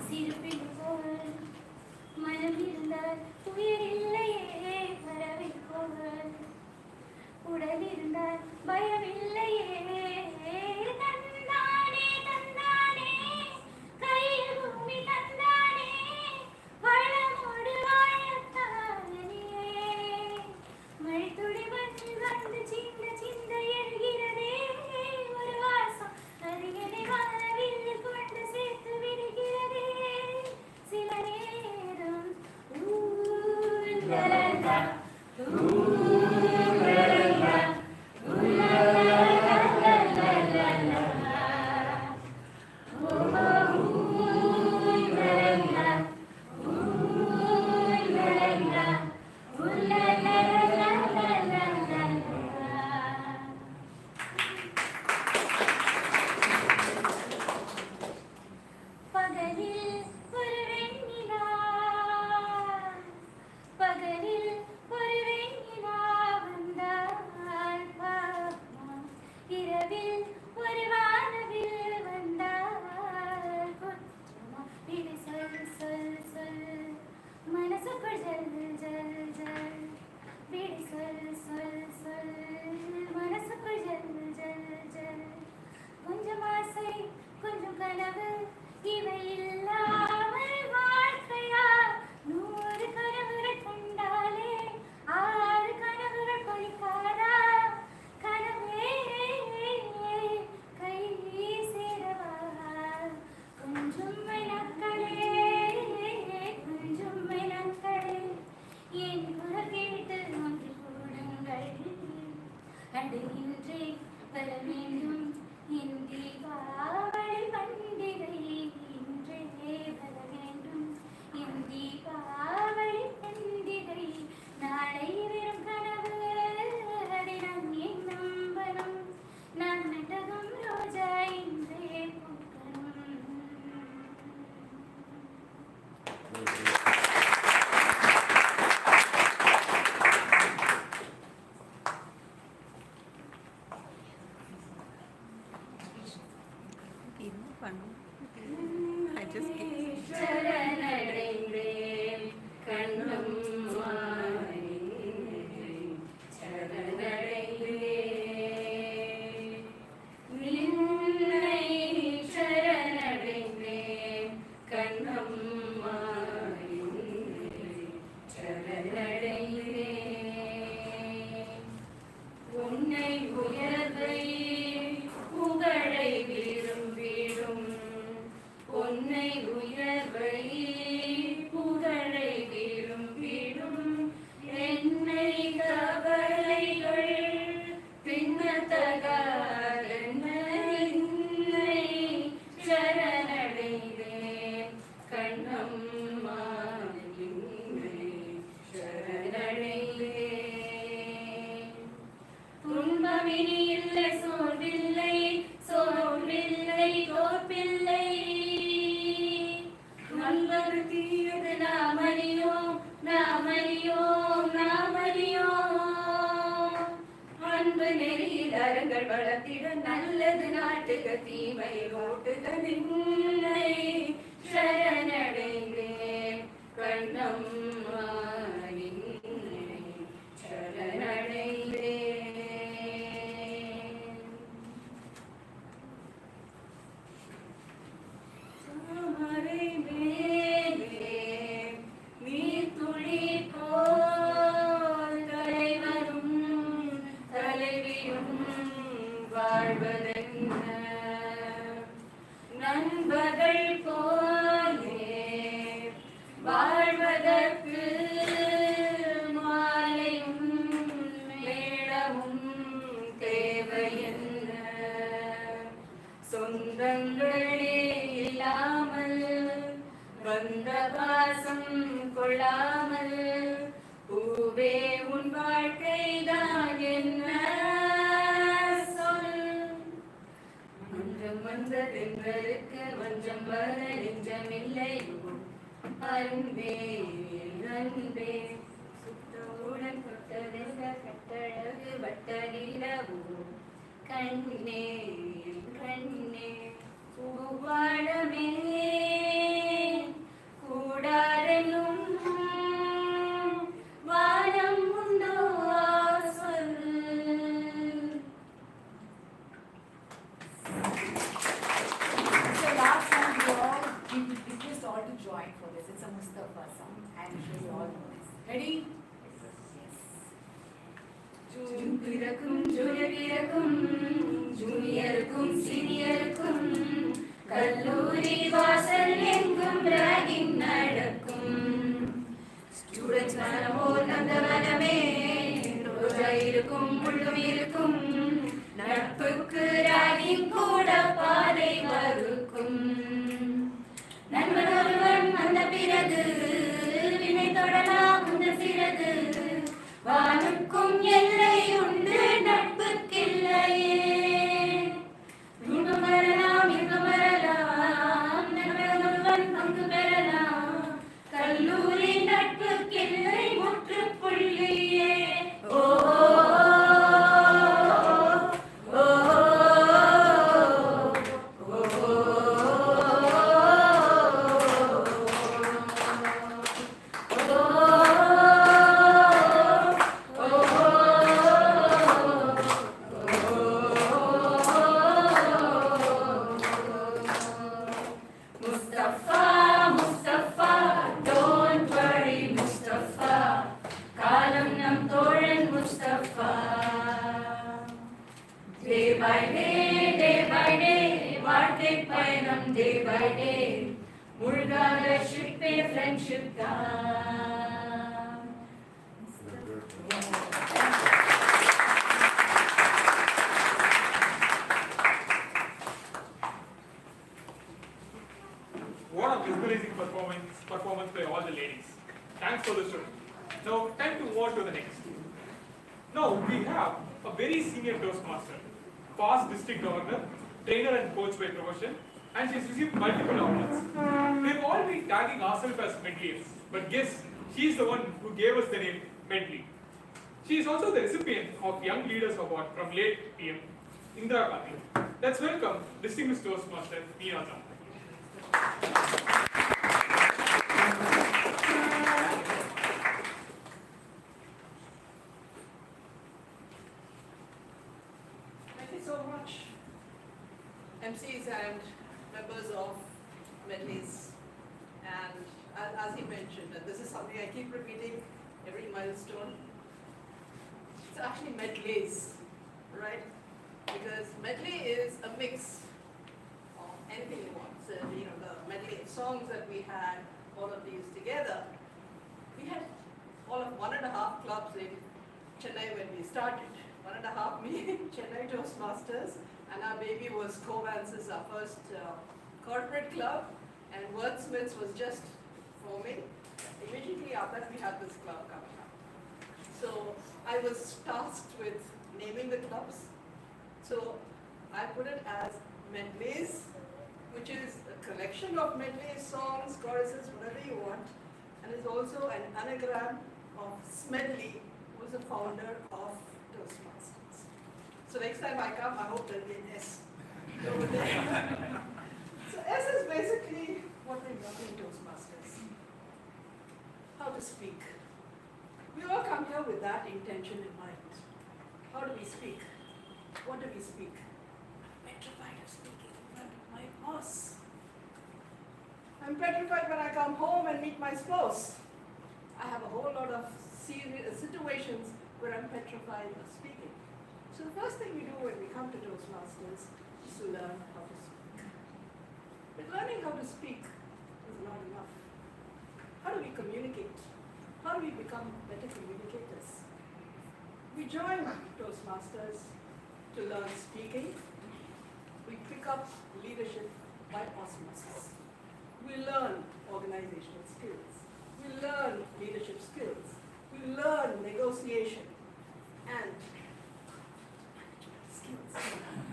சிறுபில் போல் மனம் இருந்தால் உயிர் இல்லையே கல்லூரி வாசல் எங்கும் ragging நடக்கும். Students மனம் போல் நந்தவனமே ரோஜா இருக்கும் முள்ளும் இருக்கும் நட்புக்கு ராகிங் கூட பாதை வகுக்கும் நண்பன் ஒருவன் வந்த பிறகு வினை தொடலாம் அந்த சிறகு வானுக்கும் எல்லை உண்டு நட்புக்கில்லையே இன்பம் வரலாம் இன்பம் வரலாம் நண்பன் ஒருவன் பங்கு பெறலாம் கல்லூரி நட்புக்கில்லை முற்றுப்புள்ளியே ஓ What a mesmerizing performance by all the ladies. Thanks for the show. Now, time to move on to the next. Now, we have a very senior Toastmaster, past district governor, trainer and coach by profession, and she's received multiple awards. We've all been tagging ourselves as Medleys, but guess she's the one who gave us the name Medley. She is also the recipient of Young Leaders Award from late PM Indira Gandhi. Let's welcome distinguished Toastmaster Meena Jha. Thank you so much, MCs and members of Medleys. And as he mentioned, and this is something I keep repeating every milestone, it's actually Medleys, right? Because medley is a mix of anything you want. So, the medley of songs that we had, all of these together. We had all of 1.5 clubs in Chennai when we started. 1.5 me, Chennai Toastmasters, and our baby was Covance's, our first corporate club, and Wordsmiths was just forming. Immediately after that, we had this club coming up. So I was tasked with naming the clubs. So I put it as Medleys, which is a collection of medley songs, choruses, whatever you want, and is also an anagram of Smedley, who is the founder of Toastmasters. So next time I come, I hope there'll be an S over there. So S is basically what we learn in Toastmasters. How to speak. We all come here with that intention in mind. How do we speak? What do we speak? I'm petrified of speaking in front of my boss. I'm petrified when I come home and meet my spouse. I have a whole lot of situations where I'm petrified of speaking. So the first thing we do when we come to Toastmasters is to learn how to speak. But learning how to speak is not enough. How do we communicate? How do we become better communicators? We join Toastmasters to learn speaking. We pick up leadership by osmosis. We learn organizational skills. We learn leadership skills. We learn negotiation and skills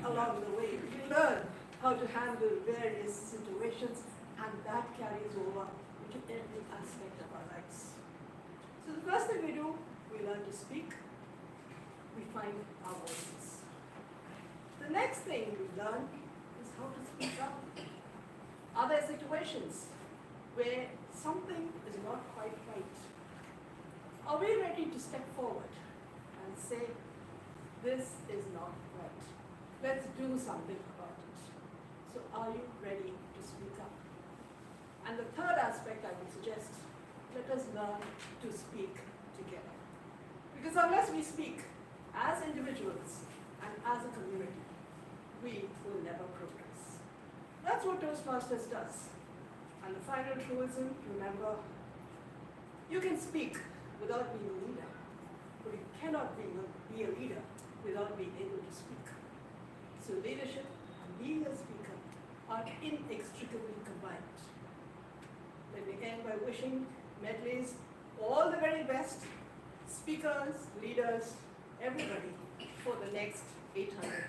along the way. We learn how to handle various situations, and that carries over into every aspect of our lives. So the first thing we do, we learn to speak. We find our voices. The next thing we learn is how to speak up. Are there situations where something is not quite right? Are we ready to step forward and say, this is not right? Let's do something about it. So are you ready to speak up? And the third aspect I would suggest, let us learn to speak together. Because unless we speak as individuals and as a community, we will never progress. That's what Toastmasters does. And the final truism, remember, You can speak without being a leader, but you cannot be a leader without being able to speak. So leadership and being a speaker are inextricably combined. Let me end by wishing Medleys all the very best, speakers, leaders, everybody, for the next 800 minutes.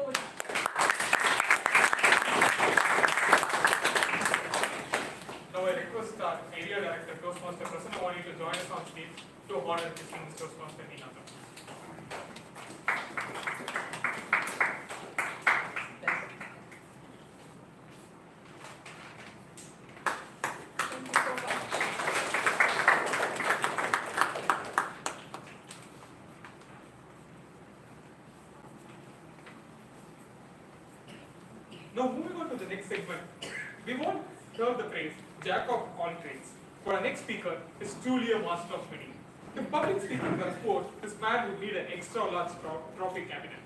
Over to you. Now I request our area director, Toastmaster Prasanna Vani, to join us on stage to honor distinguished Toastmaster Nina. Now moving on to the next segment, we won't hear the phrase Jack of all trades, for our next speaker is truly a master of many. If public speaking is a sport, this man would need an extra large trophy cabinet.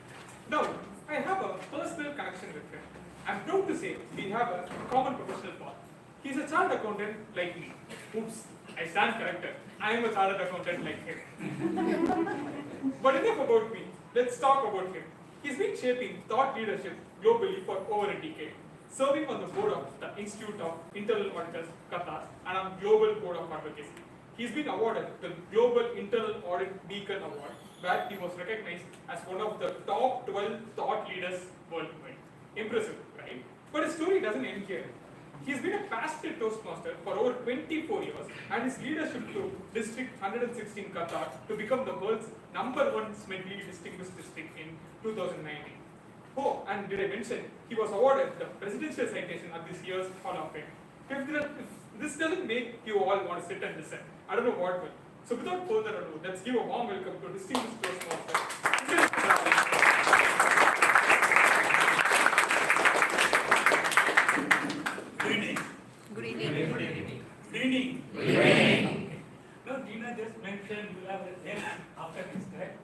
Now, I have a personal connection with him. I'm proud to say we have a common professional path. He's a chartered accountant like me. Oops, I stand corrected. I am a chartered accountant like him. But enough about me. Let's talk about him. He's been shaping thought leadership globally for over a decade, serving on the board of the Institute of Internal Auditors, Qatar, and on Global Board of Advocacy. He's been awarded the Global Internal Audit Beacon Award, where he was recognized as one of the top 12 thought leaders worldwide. Impressive, right? But his story doesn't end here. He's been a passionate Toastmaster for over 24 years, and his leadership to District 116 Qatar to become the world's #1 Medley Distinguished District in 2019. Oh, and did I mention, he was awarded the Presidential Citation at this year's Hall of Fame. If this doesn't make you all want to sit and listen, I don't know what will. So without further ado, let's give a warm welcome to distinguished Toastmaster. Good evening. Good evening. Good evening. Good evening. Good evening. No, Dina just mentioned you have a yes after this, correct?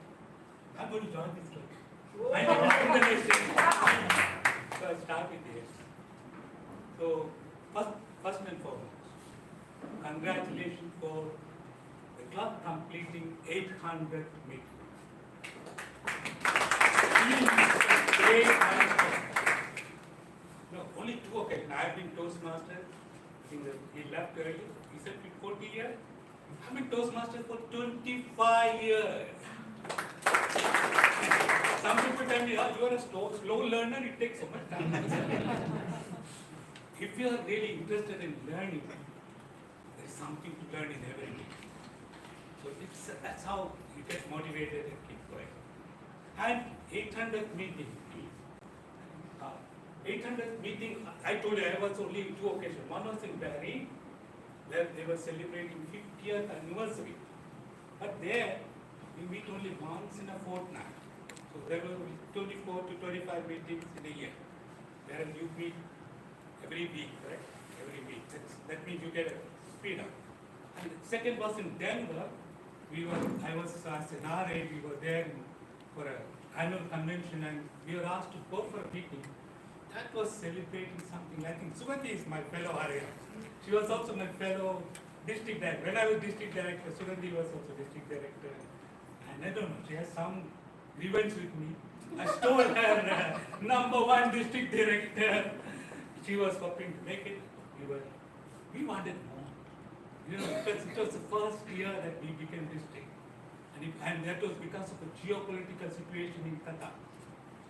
I'm going to join this club. I know the next thing. So I start with this. So first and foremost, congratulations for the club completing 800 meetings. Great milestone. No, only 2 occasions. I have been Toastmaster. He left early. He said 40 years. I've been Toastmaster for 25 years. Some people tell me, oh, you are a slow learner, it takes so much time. If you are really interested in learning, there is something to learn in every day. So that's how you get motivated and keep going. And 800th meeting. 800th meeting, I told you I was only in 2 occasions. One was in Bahrain, where they were celebrating 50th anniversary. But there, we meet only once in a fortnight. So there were 24 to 25 meetings in a year. Whereas you meet every week, right? Every week. That means you get a speed up. And the second was in Denver. I was as an RA, we were there for an annual convention, and we were asked to go for a meeting. That was celebrating something. I think Sugandhi is my fellow RA. She was also my fellow district director. When I was district director, Sugandhi was also district director. And I don't know, she has some grievance with me. I stole her #1 district director. She was hoping to make it. We wanted more. You know, because it was the first year that we became district. And that was because of the geopolitical situation in Qatar.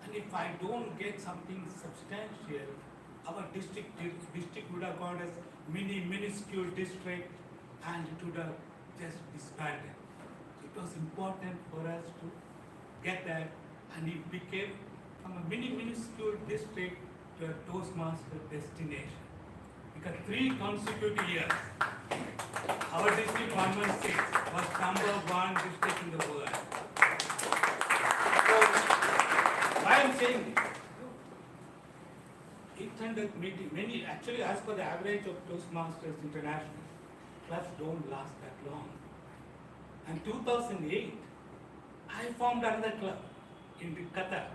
And if I don't get something substantial, our district would have gone as minuscule district, and it would have just disbanded. It was important for us to get that, and it became from a minuscule district to a Toastmaster destination. Because 3 consecutive years, our district 116 was #1 district in the world. So, why I'm saying this? 800 meeting, actually as per the average of Toastmasters International, clubs don't last that long. And 2008, I formed another club in Qatar.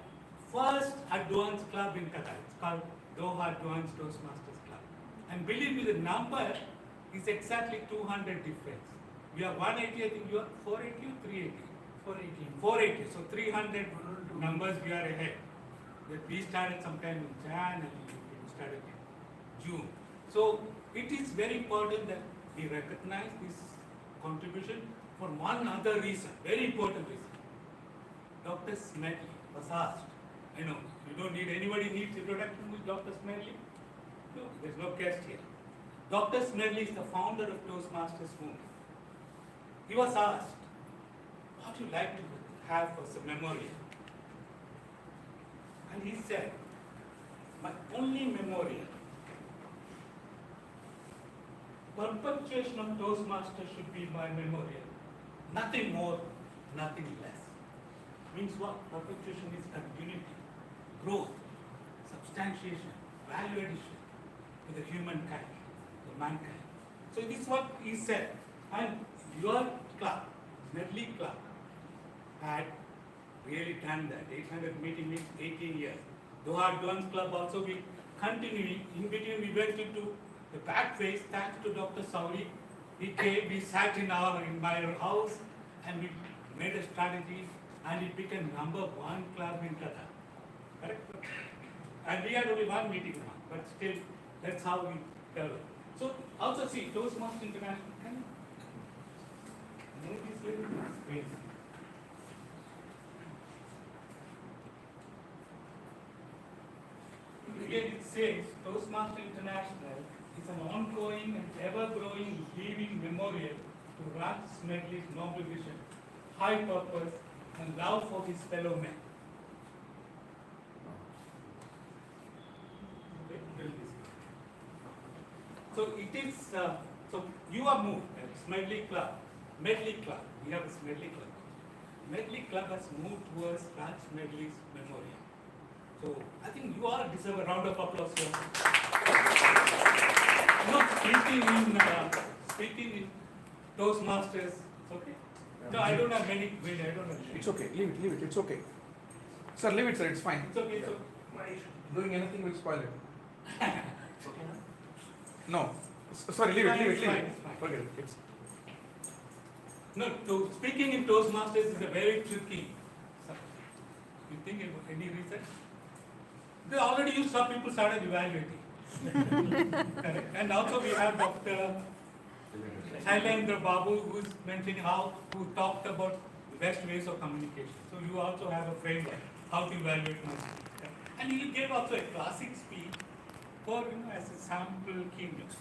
First advanced club in Qatar. It's called Doha Advanced Toastmasters Club. And believe me, the number is exactly 200 difference. We are 180, I think you are 480 or 380? 480. 480, so 300 numbers we are ahead. That we started sometime in Jan and we started in June. So it is very important that we recognize this contribution for one other reason, very important reason. Dr. Medley was asked, I know, you don't need, anybody needs introduction with Dr. Medley? No, there's no guest here. Dr. Medley is the founder of Toastmasters movement. He was asked, what would you like to have as a memorial? And he said, my only memorial, perpetuation of Toastmasters should be my memorial. Nothing more, nothing less. Means what? Perpetuation is continuity, growth, substantiation, value addition to the humankind, to mankind. So this is what he said. And your club, Medley Club, had really done that. 800 meeting means 18 years. Though our Advanced Club also we continuing. In between we went into the back phase thanks to Dr. Sauri. He came, we sat in my house and we made a strategy and it became #1 club in Qatar. Correct? And we had only one meeting a month, but still that's how we developed. So also see Toastmasters International. Can you move this little screen? Again, it says Toastmasters International is an ongoing and ever-growing living memorial to Raj Medley's noble vision, high purpose, and love for his fellow men. So it is, so you are moved, Medley Club, we have a Medley Club. Medley Club has moved towards Raj Medley's memorial. So I think you all deserve a round of applause here. Speaking in Toastmasters, okay? No, I don't have many, I don't have many. It's okay, leave it, it's okay. Sir, leave it, sir, it's fine. It's okay, so Doing anything will spoil it. No, sorry, leave it. Forget it. No, speaking in Toastmasters is a very tricky. You think about any reason? They already used, some people started evaluating. Correct. And also we have Dr. Shailendra Babu who talked about the best ways of communication. So you also have a framework how to evaluate my speech. And he gave also a classic speech for as a sample keynote.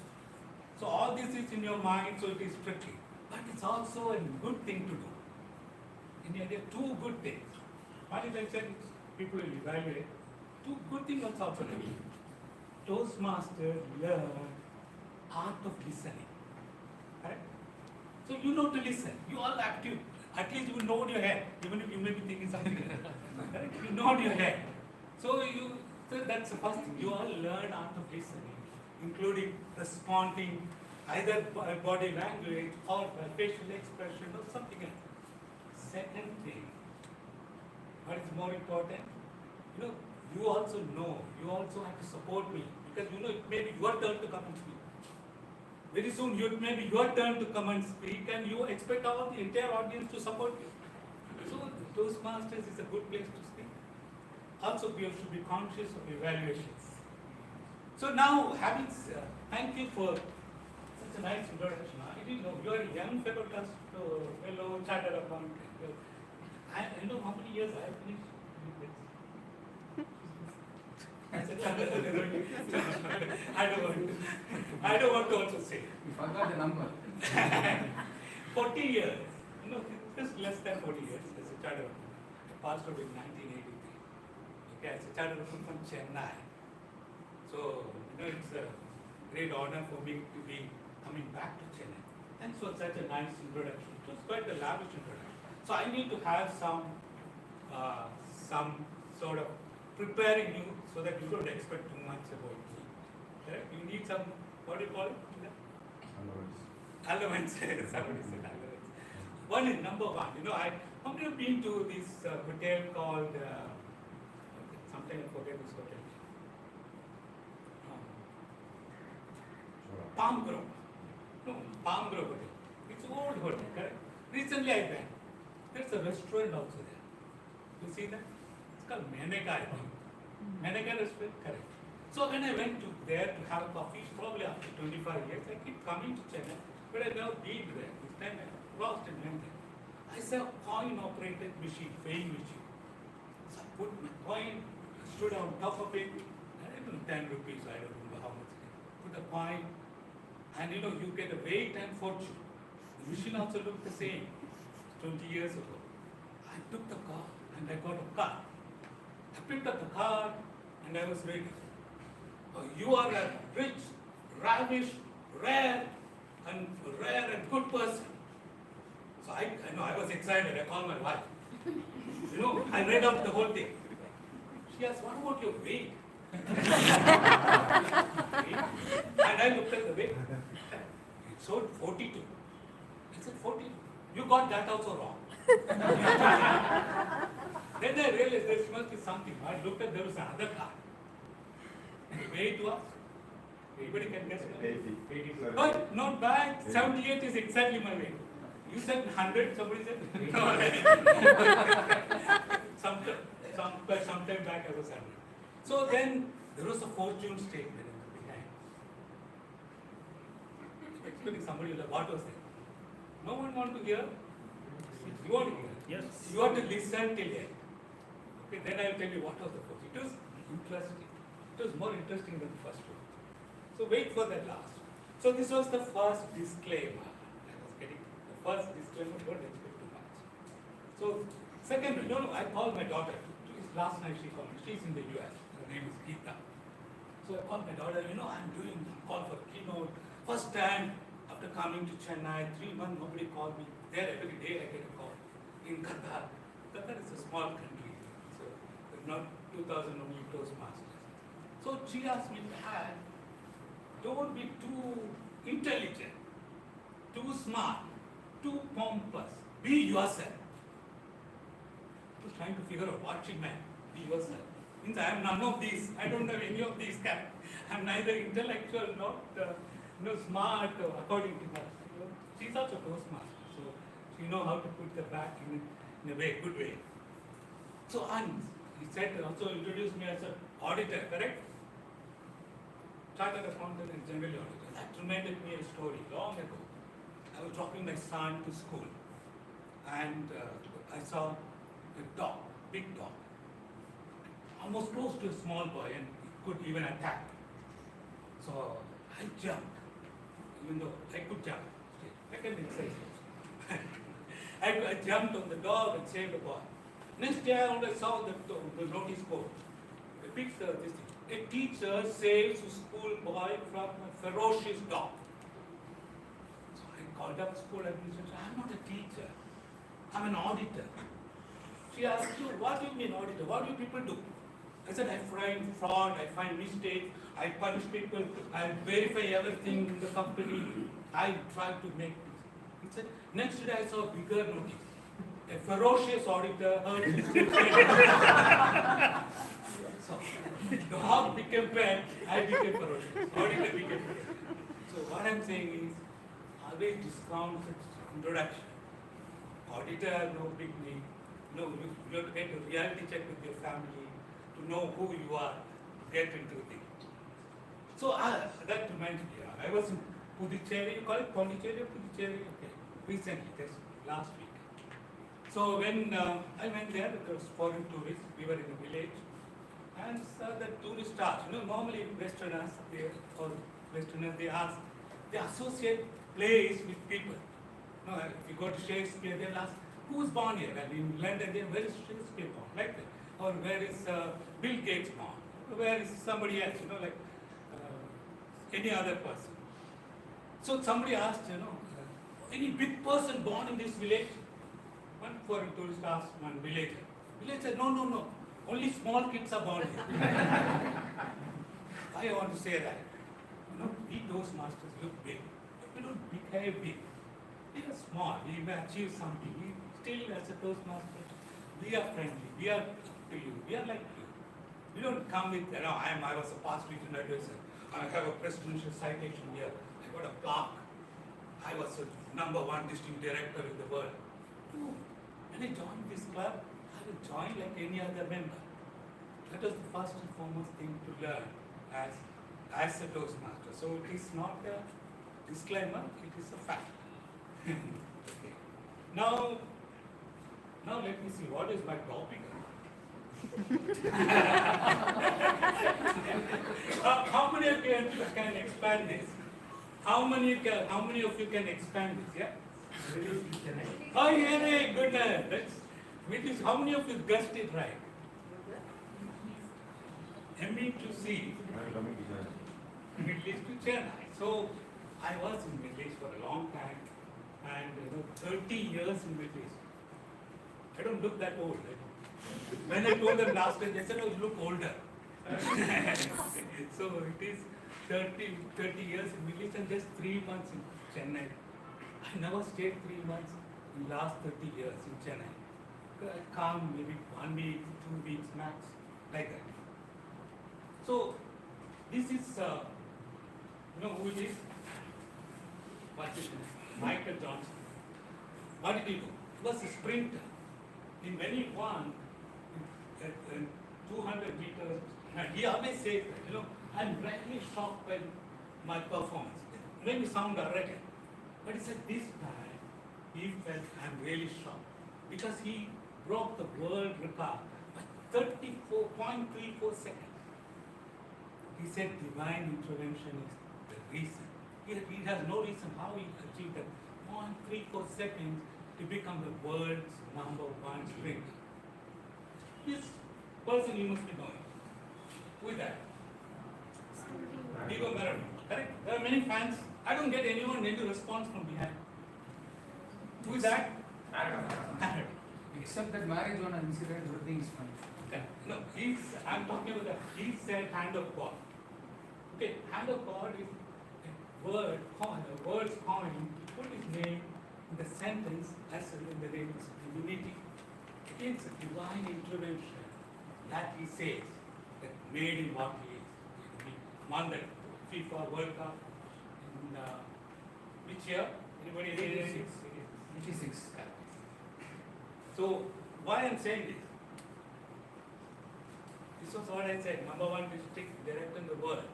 So all this is in your mind, so it is tricky. But it's also a good thing to do. In India, two good things. One is I said people will evaluate. Two good things also do. Toastmasters learn art of listening. Correct? So you know to listen. You all active. At least you know your head, even if you may be thinking something else. Correct? You know your head. So that's the first thing. You all learn art of listening, including responding either by body language or by facial expression or something else. Second thing, what is more important? You also know, you also have to support me because it may be your turn to come and speak. Very soon it may be your turn to come and speak and you expect the entire audience to support you. So Toastmasters is a good place to speak. Also we should be conscious of evaluations. So now thank you for such a nice introduction. I didn't know you are a young fellow chartered accountant. I know how many years I have finished. I don't want to also say. You forgot the number. 40 years. Just less than 40 years as a chartered accountant. I passed out in 1983. Okay, as a chartered accountant from Chennai. So, it's a great honor for me to be coming back to Chennai. Thanks for such a nice introduction. It was quite a lavish introduction. So I need to have some sort of preparing you so that you don't expect too much about me. Correct? You need some, what do you call it? Elements. Somebody said elements. One is number one. How many have been to this hotel called, sometime I forget this hotel. Palm Grove. No, Palm Grove Hotel. It's old hotel, correct? Recently I went. There's a restaurant also there. You see that? It's called Meneka, I think. Meneka restaurant, correct. So when I went to there to have a coffee, probably after 25 years, I keep coming to Chennai, but I never been there. This time I lost and went there. I saw a coin-operated machine, weighing machine. So I put my coin, stood on top of it, I don't know, 10 rupees, I don't remember how much it is. Put a coin, and you know, you get a weight and fortune. The machine also looked the same 20 years ago. I took the car and I got a card. I picked up the card and I was ready. Oh, you are a rich, ravish, rare and good person. So I know I was excited. I called my wife. You know, I read up the whole thing. She asked, "What about your weight?" And I looked at the weight. It showed 42. I said, 42. You got that also wrong. Then I realized there must be something. I looked at, there was another card. The weight was, anybody can guess? 80. Oh, not bad. 78 is exactly my weight. You said 100, somebody said? No. Sometime back I was 100. So then there was a fortune statement in the behind. Explaining somebody like, what was it? No one want to hear? You want to hear? Yes. You want to listen till end. Okay, then I will tell you what was the fortune. It was interesting. It was more interesting than the first one. So wait for that last. So this was the first disclaimer. I was getting the first disclaimer, don't expect too much. So second, I called my daughter. Last night she called me. She's in the US. Her name is Geeta. So I called my daughter, I'm call for Keynote. First time after coming to Chennai, 3 months, nobody called me. There every day I get a call. In Qatar. Qatar is a small country. So there's not 2,000 only Toastmasters. So she asked me, Dad, don't be too intelligent, too smart, too pompous. Be yourself. I was trying to figure out what she meant. Be yourself. Means I am none of these. I don't have any of these characters. I am neither intellectual nor smart according to her. She's also Toastmaster, so she knows how to put the back in a way, good way. So he said also introduced me as an auditor, correct? Chartered accountant and general auditor. That reminded me a story long ago. I was dropping my son to school, and I saw a dog, big dog, almost close to a small boy, and it could even attack. So I jumped, even though I could jump. I can exercise. I jumped on the dog and saved the boy. Next day I always saw the notice board. It picks this thing. A teacher saves a schoolboy from a ferocious dog. So I called up school administration. I'm not a teacher. I'm an auditor. She asked, what do you mean auditor? What do people do? I said, I find fraud, I find mistakes, I punish people, I verify everything in the company, I try to make this. He said, next day I saw a bigger notice. A ferocious auditor heard his So, dog became pet, I became ferocious. Auditor became ferocious. So what I'm saying is, always discount introduction. Auditor, no big name. No, you have to get a reality check with your family to know who you are, to get into things. So that reminds me, I was in Puducherry, you call it Pondicherry or Puducherry? Okay, recently, just last week. So when I went there was foreign tourists, we were in a village, and saw the tourist asked, normally Westerners, they ask, they associate place with people. If you go to Shakespeare, they'll ask, who's born here? And in London, where is Shakespeare born? Like that. Or where is Bill Gates born? Where is somebody else? Like any other person. So somebody asked, any big person born in this village? One foreign tourist asked one villager. Villager said, no. Only small kids are born here. I want to say that. We Toastmasters look big, but we don't behave big. We are small. We may achieve something. We still, as a Toastmaster, we are friendly. We are to you. We are like you. We don't come with, I was a past regional advisor. I have a presidential citation here. I got a plaque. I was a #1 district director in the world. No. When I joined this club, I will join like any other member. That was the first and foremost thing to learn as a Toastmaster. So it is not a disclaimer, it is a fact. Okay. Now let me see, what is my topic? How many of you can expand this? How many of you can expand this? Yeah? Oh, yeah, good. How many of you guessed it right? ME to C, Middle East to Chennai. So I was in Middle East for a long time, and 30 years in Middle East. I don't look that old. When I told them last time, they said, "Oh, you look older." So it is 30 years in Middle East and just 3 months in Chennai. I never stayed 3 months in last 30 years in Chennai. I come maybe 1 week, 2 weeks max, like that. So this is, who it is? What's his name? Michael Johnson. What did he do? He was a sprinter. When he won 200 meters, and he always says that, I'm really shocked by my performance. It made me sound arrogant. But he said this time, he felt, I'm really shocked. Because he broke the world record by 34.34 seconds. He said divine intervention is the reason. He has no reason how he achieved that 0.34 seconds to become the world's #1 sprinter. This person you must be knowing. Who is that? Diego Maradona, correct? There are many fans. I don't get any response from behind. Who is that? Maradona. Except that marriage on an incident, everything is fine. Okay. No, I'm talking about that. He said hand of God. Okay, hand of God is a word's coin. He put his name in the sentence as in the name is unity. It's a divine intervention that he says that made him what he is. He won the FIFA World Cup in which year? Anybody? 86. 86. So why I'm saying this? This was what I said, #1 district director in the world.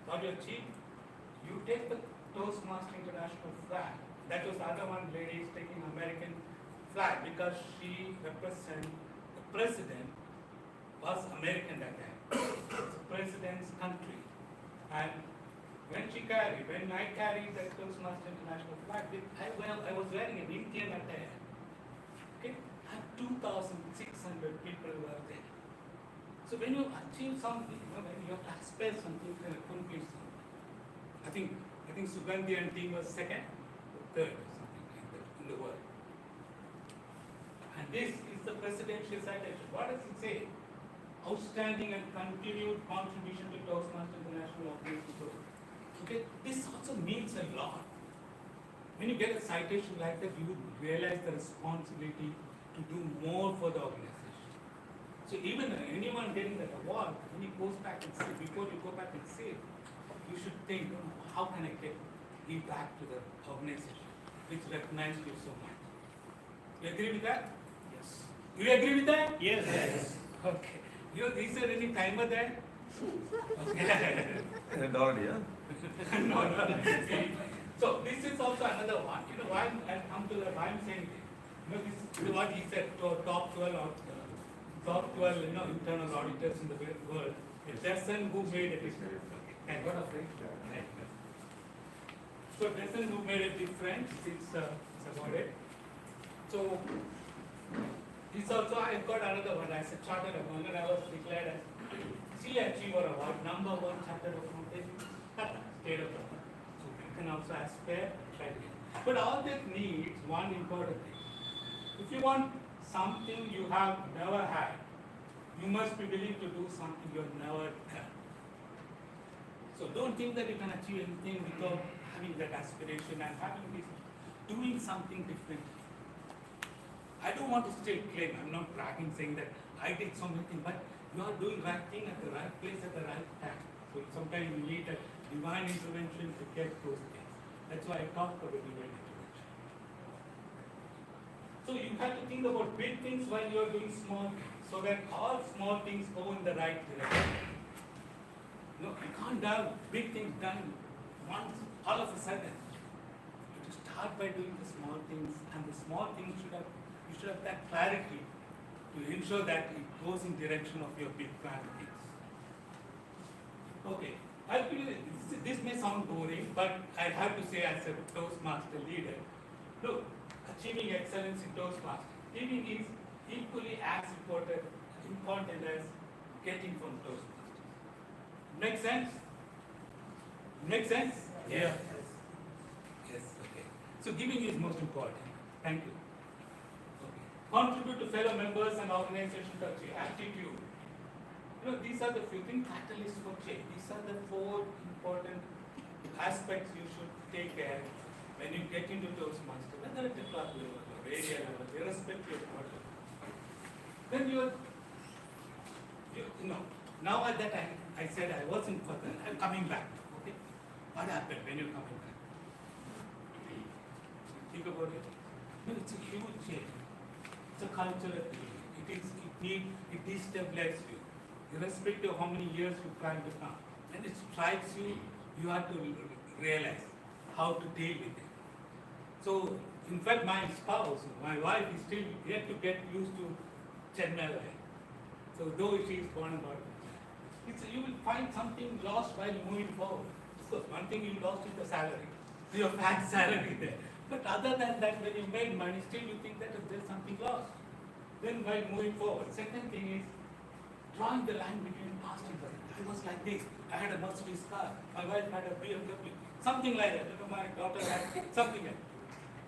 What you achieve? You take the Toastmaster International flag. That was the other one lady is taking American flag because she represents the president was American that time. It's the president's country. And when I carried the Toastmaster International flag, I was wearing an Indian attire. Okay? And 2,600 people were there. So when you achieve something, when you have to aspire something, you can accomplish something. I think Sugandhi and team was second or third or something like that in the world. And this is the presidential citation. What does it say? Outstanding and continued contribution to Toastmasters International Organization. Okay, this also means a lot. When you get a citation like that, you realize the responsibility to do more for the organization. So even anyone getting that award, when he goes back and say, before you go back and say, you should think, how can I give back to the organization which recognized you so much? You agree with that? Yes. You agree with that? Yes. Okay. Is there any timer there? Okay. Already, yeah? No. So this is also another one. Why I'll come to the why I'm saying this. This is what he said to top 12 internal auditors in the world. A person who made a difference. And what a friend. So a person who made a difference, it's about it. So this also I got another one as a chartered accountant. I was declared as C Achiever Award, #1 chartered accountant, state of Tamil. So you can also aspire and try to get. But all this needs one important thing. If you want something you have never had, you must be willing to do something you have never done. So don't think that you can achieve anything without having that aspiration and having this, doing something different. I don't want to still claim, I'm not bragging saying that I did so many things, but you are doing right thing at the right place at the right time. So sometimes you need a divine intervention to get those things. That's why I talked about divine intervention. So you have to think about big things while you are doing small things, so that all small things go in the right direction. No, you can't have big things done once, all of a sudden. You have to start by doing the small things, and the small things you should have that clarity to ensure that it goes in direction of your big plan things. Okay, I feel this may sound boring, but I have to say as a Toastmaster leader, look, achieving excellence in Toastmaster, giving is equally as important as getting from Toastmasters. Make sense? Make sense? Yes. Yes, okay. So giving is most important. Thank you. Okay. Contribute to fellow members and organization to achieve attitude. You know, these are the few things catalysts for change. These are the 4 important aspects you should take care when you get into Toastmasters, whether at the club level or area level, irrespective of what. Then you know, now at that time, I said I wasn't for that, I'm coming back. Okay? What happened when you're coming back? Think about it. No, it's a huge change. It's a cultural change. It destabilizes you. Irrespective of how many years you plan to come. When it strikes you, you have to realize how to deal with it. So, in fact, my spouse, my wife is still yet to get used to Chennai life. So, though she is born and brought up, you will find something lost while moving forward. Of course, one thing you lost is the salary, your fat salary there. But other than that, when you made money, still you think that there's something lost. Then while moving forward, second thing is drawing the line between past and present. I was like this. I had a Mercedes car. My wife had a BMW. Something like that. You know, my daughter had something like that.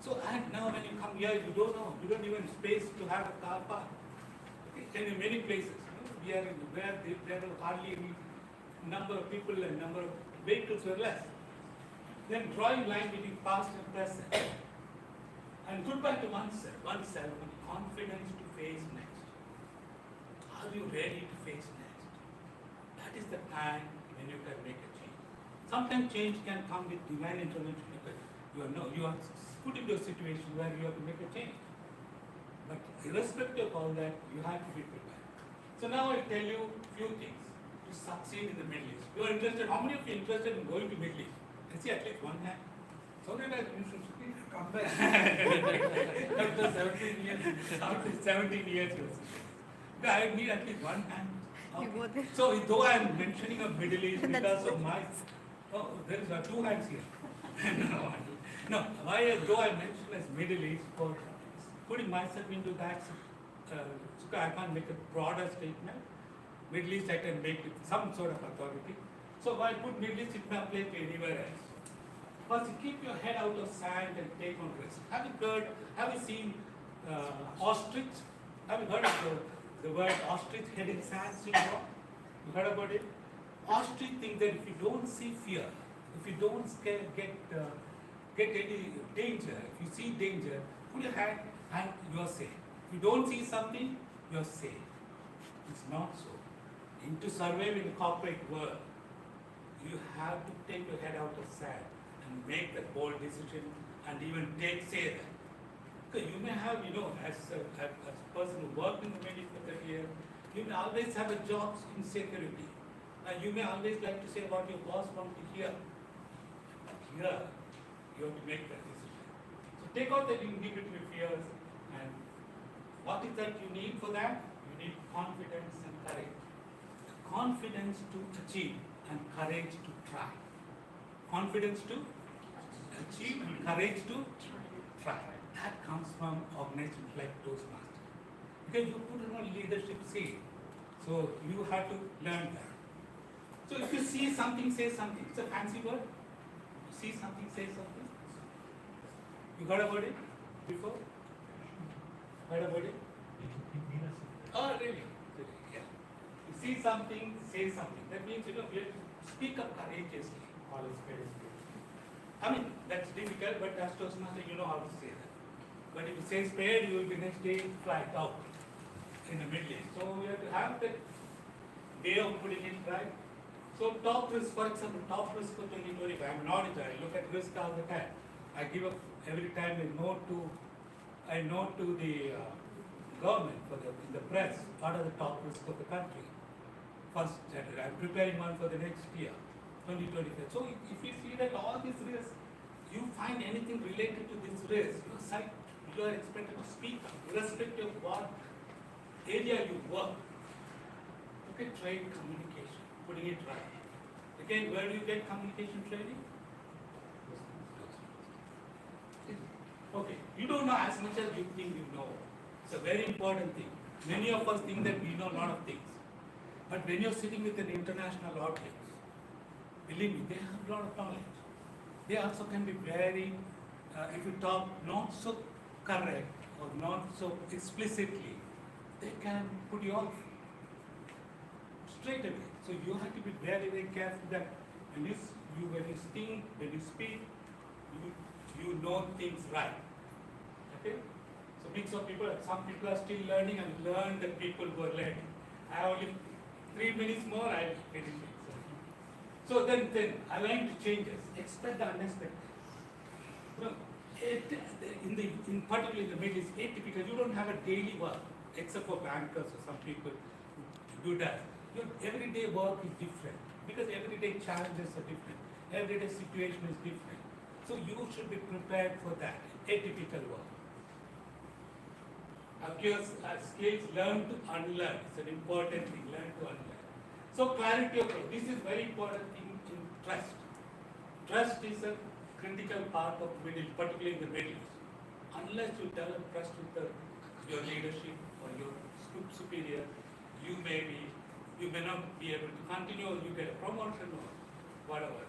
So, and now when you come here, you don't know. You don't even space to have a car park. Okay? And in many places, we are in where there are hardly any number of people and number of vehicles were less. Then drawing line between past and present. And goodbye to oneself and confidence to face next. Are you ready to face next? That is the time when you can make a change. Sometimes change can come with divine intervention because you are put into a situation where you have to make a change. But irrespective of all that, you have to be prepared. So now I'll tell you a few things to succeed in the Middle East. You are interested, how many of you are interested in going to Middle East? I see at least one hand. So did I come back. After 17 years, I need at least one hand. Okay. So though I am mentioning a Middle East because of my, there is 2 hands here. No, why though I mention as Middle East for putting myself into that, I can't make a broader statement. Middle East I can make it some sort of authority. So why put Middle East, it may apply to anywhere else. First, keep your head out of sand and take on risk. Have you seen ostrich? Have you heard of the word ostrich head in sand syndrome? You heard about it? Ostrich think that if you don't see fear, if you don't get any danger, if you see danger, put your hand and you are safe. If you don't see something, you are safe. It's not so. To survive in the corporate world, you have to take your head out of sand and make that bold decision and even say that. Because you may have, as a person who worked in the medical for 30 years, you may always have a job insecurity. And you may always like to say what your boss wants to hear. But here, you have to make that decision. So take out the inhibitory fears, and what is that you need for that? You need confidence and courage. Confidence to achieve and courage to try. Confidence to achieve and courage to try. That comes from organizations like Toastmasters. Because you put on a leadership seat. So you have to learn that. So if you see something, say something. It's a fancy word. You see something, say something. You heard about it before? Heard about it? Oh, really? Yeah. You see something, say something. That means, we have to speak up courageously. All is fair. I mean, that's difficult, but as Toastmaster, you know how to say that. But if you say spared, you will be next day flight out in the Middle East. So we have to have that way of putting it right. So top risk, for example, top risk for 2020, I'm an auditor, I look at risk all the time. I give up every time I note to the government in the press, what are the top risks of the country. First, I'm preparing one for the next year, 2025. So if you see that all these risks, you find anything related to this risk, you are expected to speak up, irrespective of what area you work. Look at trade communication, putting it right. Again, where do you get communication training? Okay, you don't know as much as you think you know. It's a very important thing. Many of us think that we know a lot of things. But when you're sitting with an international audience, believe me, they have a lot of knowledge. They also can be very, if you talk not so correct or not so explicitly, they can put you off straight away. So you have to be very, very careful that when you think, when you speak, you know things right. Okay? So mix of people, some people are still learning and learn the people who are learning. I only 3 minutes more, I'll get it. So then align to changes, expect the unexpected. You know, in particularly in the Middle East, atypical, you don't have a daily work, except for bankers or some people who do that. Your everyday work is different, because everyday challenges are different, everyday situation is different. So you should be prepared for that, atypical work. Skills, learn to unlearn. It's an important thing, learn to unlearn. So clarity of role. This is very important thing in trust. Trust is a critical part of particularly in the Middle East. Unless you develop trust with your leadership or your superior, you may not be able to continue, or you get a promotion or whatever.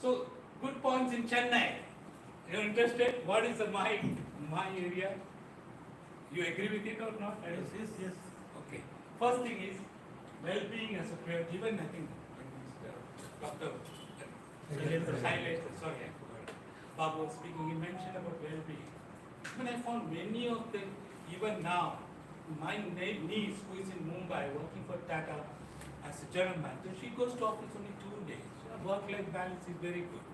So good points in Chennai. You're interested? What is my area? You agree with it or not? Yes. Okay. First thing is well-being as a priority. Even I think Dr. Highlighted, sorry, I forgot. Bob was speaking, he mentioned about well-being. When I found many of them, even now, my niece who is in Mumbai working for Tata as a general manager, she goes to office only 2 days. Her work-life balance is very good.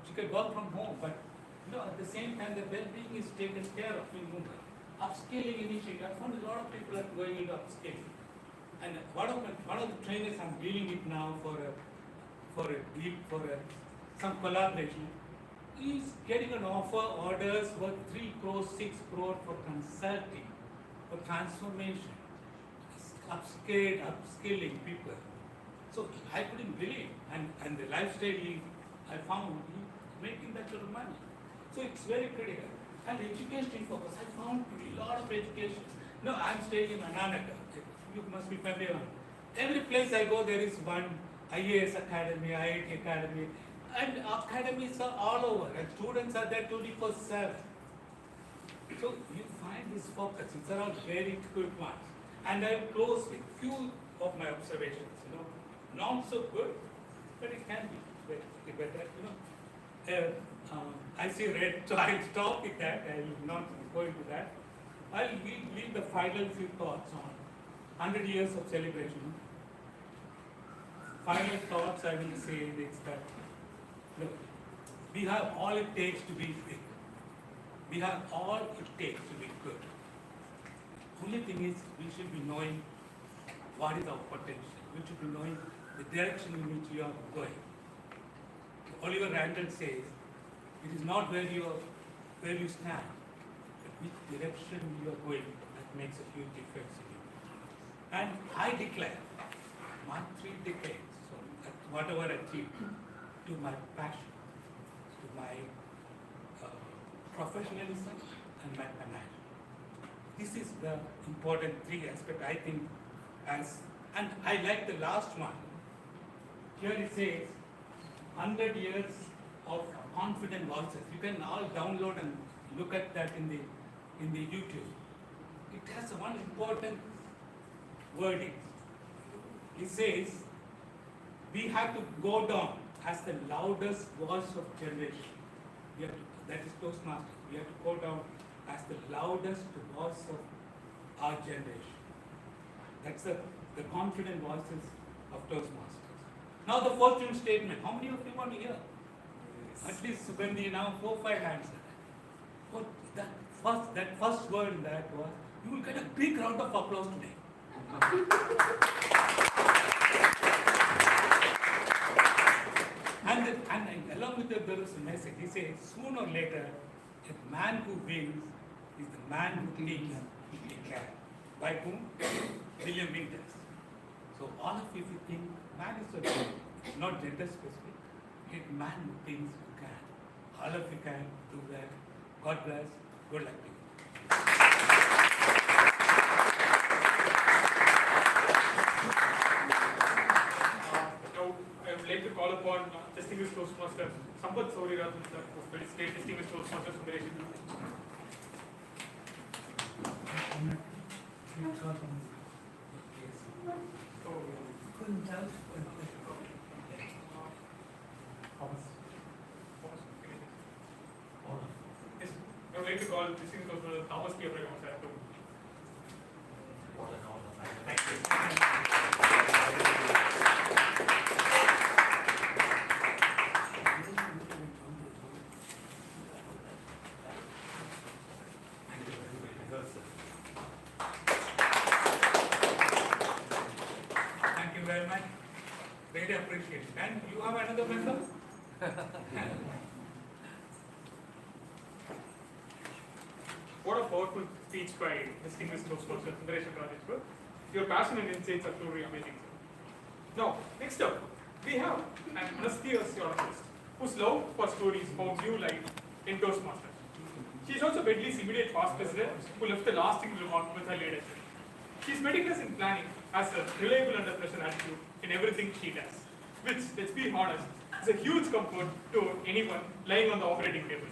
She can work from home, but at the same time, the well-being is taken care of in Mumbai. Upscaling initiative, I found a lot of people are going into upscaling. And one of the trainers I'm dealing with now for some collaboration, is getting an offer, orders worth 3 crores, 6 crores for consulting, for transformation, upskilling people. So I couldn't believe, and the lifestyle I found making that sort of money. So it's very critical. And education focus, I found a lot of education. No, I'm staying in Ananaka. You must be familiar. Every place I go, there is one IAS academy, IIT academy, and academies are all over, and students are there 24/7. So you find this focus, it's around very good ones. And I'm close with few of my observations, not so good, but it can be better, I see red, so I'll stop with that, I will not go into that. I'll leave the final few thoughts on 100 years of celebration. Final thoughts I will say is that, look, we have all it takes to be big. We have all it takes to be good. Only thing is, we should be knowing what is our potential. We should be knowing the direction in which we are going. Oliver Randall says, it is not where you stand, but which direction you are going that makes a huge difference in you. And I declare my 3 decades, so whatever I achieved, to my passion, to my professionalism and my management. This is the important 3 aspects I think and I like the last one. Here it says, 100 years of confident voices. You can all download and look at that in the YouTube. It has one important wording. It says, we have to go down as the loudest voice of generation. That is Toastmasters. We have to go down as the loudest voice of our generation. That's the confident voices of Toastmasters. Now the fortune statement. How many of you want to hear? At least Sugandhi now 4-5 hands. What that first word in that was, you will get a big round of applause today. and along with that there is a message. He says, sooner or later, a man who wins is the man who thinks he can. By whom? William Winters. So all of you, if you think man is a good, it's not gender specific, a man who thinks you can. All of you can do that. God bless. Good luck to you. Now, I would like to call upon distinguished Toastmaster Sambat Saurirathan sir, who is state distinguished Toastmaster Sumesh. Yes, I would like to call distinguished Toastmaster Thomas K. Abraham sir to. Thank you. Thank you very much. Really appreciate it. And you have another member? What a powerful speech by distinguished Toastmaster Sundaresh Rajeshwar. Your passion and insights are truly amazing, sir. Now, next up, we have an illustrious geologist whose love for stories found new life in Toastmasters. She is also Medley's immediate past president who left a lasting remark with her leadership. She is meticulous in planning, has a reliable under pressure attitude in everything she does, which, let's be honest, is a huge comfort to anyone lying on the operating table.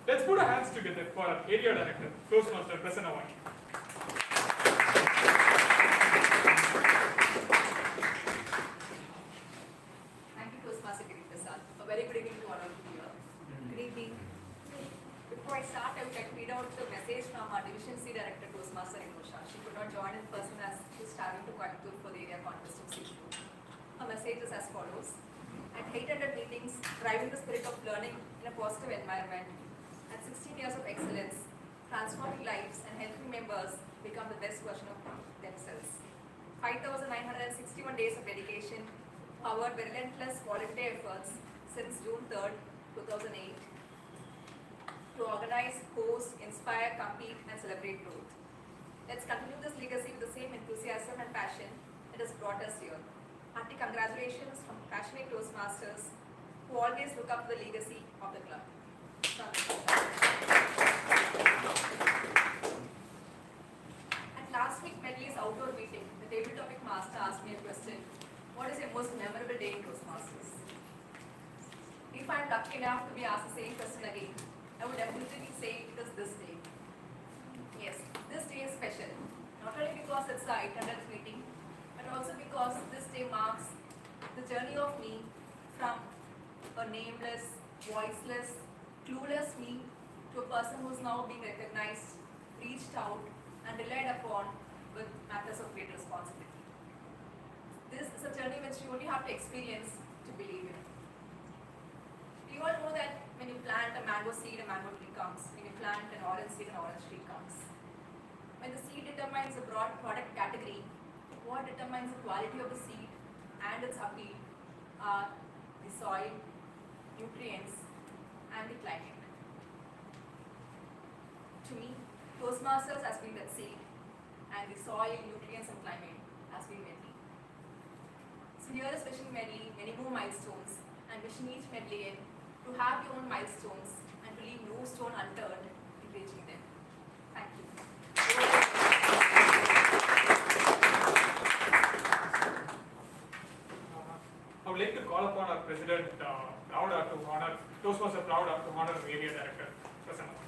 Let's put our hands together for our area director, Toastmaster Prasanna Vani. Thank you, Toastmaster Giri Prasad. A very good evening to all of you here. Good evening. Before I start, I would like to read out the message from our Division C Director, Toastmaster Reco. She could not join in person as she is traveling to Coimbatore for the area contest of C2. Her message is as follows. At 800 meetings, driving the spirit of learning in a positive environment, at 16 years of excellence, transforming lives and helping members become the best version of themselves. 5,961 days of dedication, powered by relentless volunteer efforts since June 3rd, 2008, to organize, host, inspire, compete, and celebrate growth. Let's continue this legacy with the same enthusiasm and passion that has brought us here. Hearty congratulations from passionate Toastmasters who always look up to the legacy of the club. At last week Medley's outdoor meeting, the table topic master asked me a question: what is your most memorable day in Toastmasters? If I am lucky enough to be asked the same question again, I would definitely say it is this day. Yes, this day is special, not only because it's the 800th meeting, but also because this day marks the journey of me from a nameless, voiceless, clueless me to a person who is now being recognized, reached out, and relied upon with matters of great responsibility. This is a journey which you only have to experience to believe in. We all know that when you plant a mango seed, a mango tree comes. When you plant an orange seed, an orange tree comes. When the seed determines a broad product category, what determines the quality of the seed and its appeal are the soil, nutrients, and the climate. To me, Toastmasters has been that seed, and the soil, nutrients, and climate has been Medley. So here is wishing Medley many more milestones, and wishing each Medleyan to have your own milestones and to leave no stone unturned in reaching them. Thank you. I would like to call upon our President, Prouda, to honor, Toastmaster Prouda, to honor the area director, Prasanna.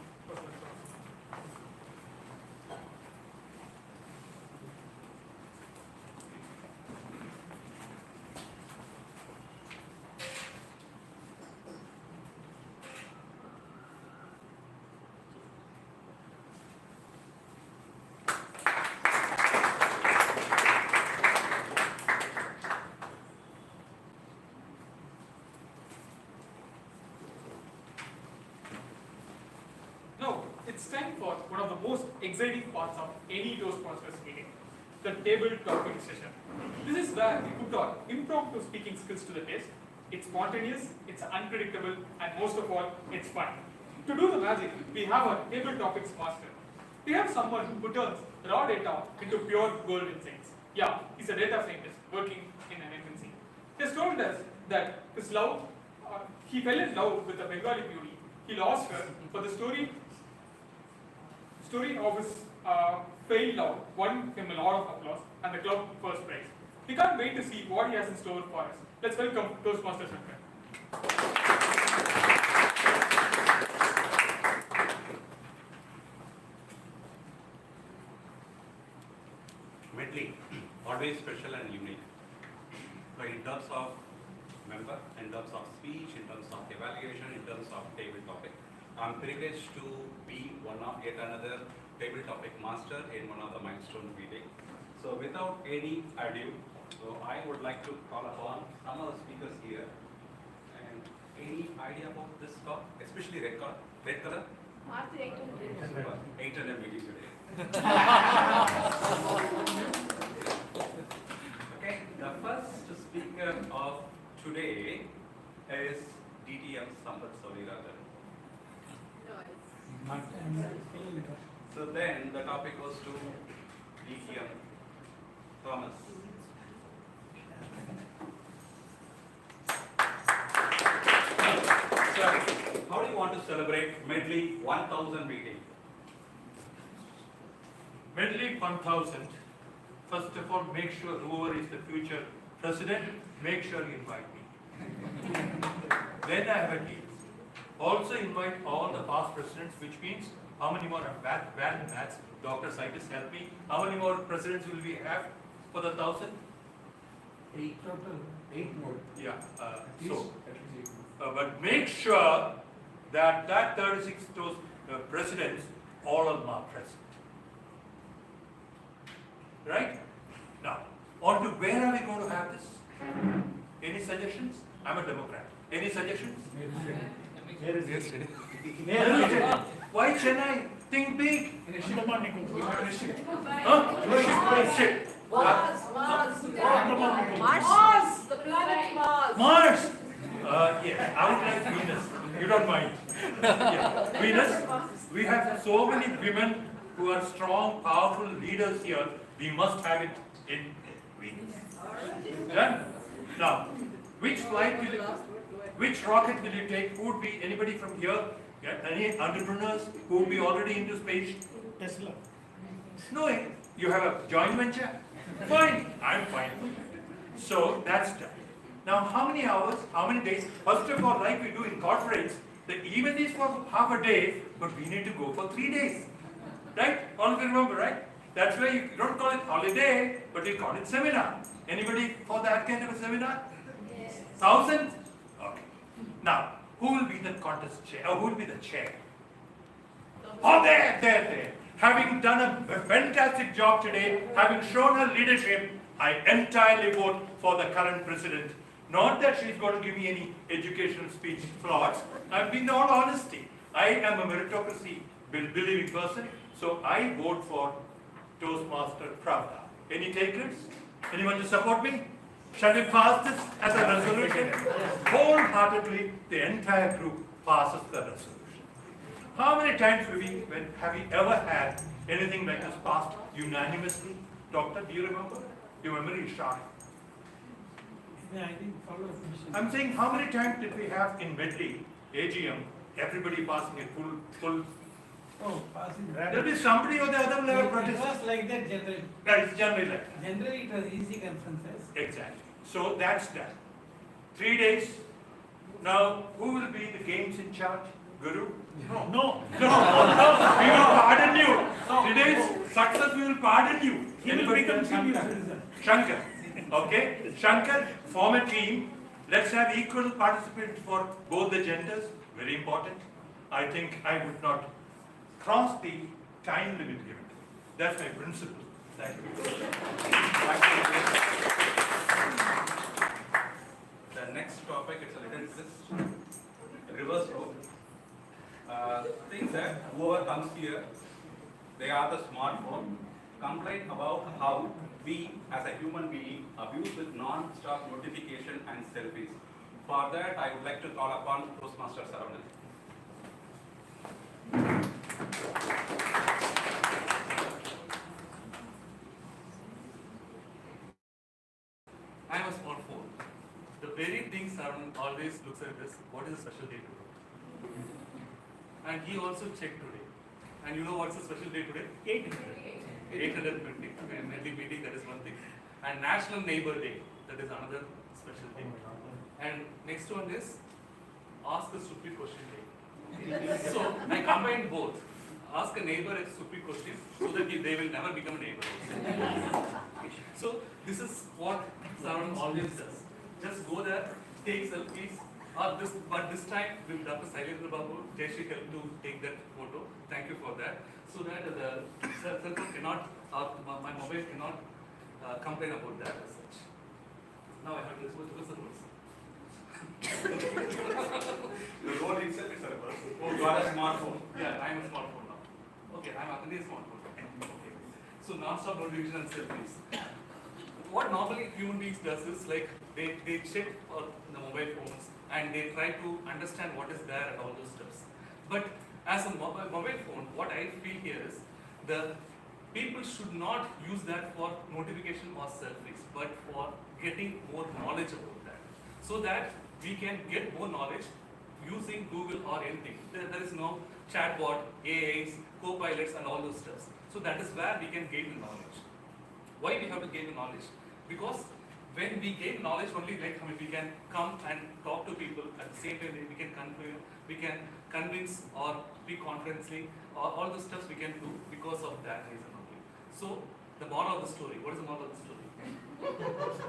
time for one of the most exciting parts of any Toastmasters meeting, the table topic session. This is where we put our impromptu speaking skills to the test. It's spontaneous, it's unpredictable, and most of all, it's fun. To do the magic, we have our table topics master. We have someone who turns raw data into pure gold insights. Yeah, he's a data scientist working in an MNC. He has told us that his love, he fell in love with a Bengali beauty. He lost her, but the story of his failed love won him a lot of applause and the club first prize. We can't wait to see what he has in store for us. Let's welcome Toastmasters Shankar. Medley, always special and unique. So in terms of member, in terms of speech, in terms of evaluation, in terms of table topic, I'm privileged to be yet another table topic master in one of the Milestone meetings. So without any ado, so I would like to call upon some of the speakers here. And any idea about this talk, especially red color? 800 meeting today. Okay, the first speaker of today is DTM Sampath Saurirajan. So then the topic goes to DTM Thomas. So, how do you want to celebrate Medley 1000 meeting? Medley 1000, first of all, make sure whoever is the future president, make sure you invite me. Then I have a deal. Also invite all the past presidents, which means how many more bad maths, Dr. Scientists help me, how many more presidents will we have for the 1000? 8 total, 8 more. Yeah, but make sure that 36 presidents, all of them are present. Right? Now, on to where are we going to have this? Any suggestions? I'm a Democrat. Any suggestions? Why Chennai? Think big. Mars. The planet Mars. Mars. Yeah, I would like Venus. You don't mind? Yeah. Venus. We have so many women who are strong, powerful leaders here. We must have it in Venus. Done? Now, which rocket will you take? Who would be anybody from here? Yeah, any entrepreneurs who would be already into space? Tesla. No, you have a joint venture? Fine, I'm fine. So that's done. Now, how many hours, how many days? First of all, like we do in corporates, the event is for half a day, but we need to go for 3 days. Right? All of you remember, right? That's why you don't call it holiday, but you call it seminar. Anybody for that kind of a seminar? Yes. 1000? Okay. Now, who will be the contest chair? Or who will be the chair? Oh, there. Having done a fantastic job today, having shown her leadership, I entirely vote for the current president. Not that she's going to give me any educational speech flaws. I'm being all honesty. I am a meritocracy believing person, so I vote for Toastmaster Pravda. Any takers? Anyone to support me? Shall we pass this as a resolution? Wholeheartedly, the entire group passes the resolution. How many times have we ever had anything like this passed unanimously? Doctor, do you remember? Your memory is sharp. Yeah, I think follow the mission. I'm saying how many times did we have in Medley, AGM, everybody passing a full Oh, passing. There will be somebody or the other level protest. It was like that generally. That is generally like that. Generally it was easy conferences. Exactly. So that's that. 3 days. Now, who will be the games in charge? Guru? No. We will pardon you. 3 days success, we will pardon you. He will become senior citizen. Shankar. Okay? Shankar, form a team. Let's have equal participants for both the genders. Very important. I think I would not cross the time limit given. That's my principle. Thank you. The next topic is a little twist. Reverse role. Think that whoever comes here, they are the smartphone, complain about how we as a human being abuse with non-stop notification and selfies. For that, I would like to call upon Toastmaster Saravana. I am a smartphone. The very thing Saravana always looks at is, what is a special day today? And he also checked today. And you know what's a special day today? 820. Medley meeting, that is one thing. And National Neighbor Day, that is another special day. And next one is Ask a Stupid Question Day. So I combined both. Ask a neighbor a stupid question so that they will never become a neighbor. So this is what Saravana always does. Just go there, take selfies. But this time with Dr. Sailendra Babu, Jayashree helped to take that photo. Thank you for that. So that the cell phone cannot, my mobile cannot complain about that as such. Now I have to what's the rules? The role itself is a reverse. Oh, you are a smartphone. Yeah, I am a smartphone now. Okay, I am a smartphone. Okay. So non-stop notification and selfies. What normally human beings does is like they check the mobile phones and they try to understand what is there and all those stuff. But as a mobile phone, what I feel here is the people should not use that for notification or selfies, but for getting more knowledge about that. So that we can get more knowledge using Google or anything. There is no chatbot, AIs, co-pilots and all those stuff. So that is where we can gain the knowledge. Why we have to gain the knowledge? Because when we gain knowledge only, like we can come and talk to people at the same time, we can convince or speak confidently, or all the stuff we can do because of that reason only. So the moral of the story, what is the moral of the story?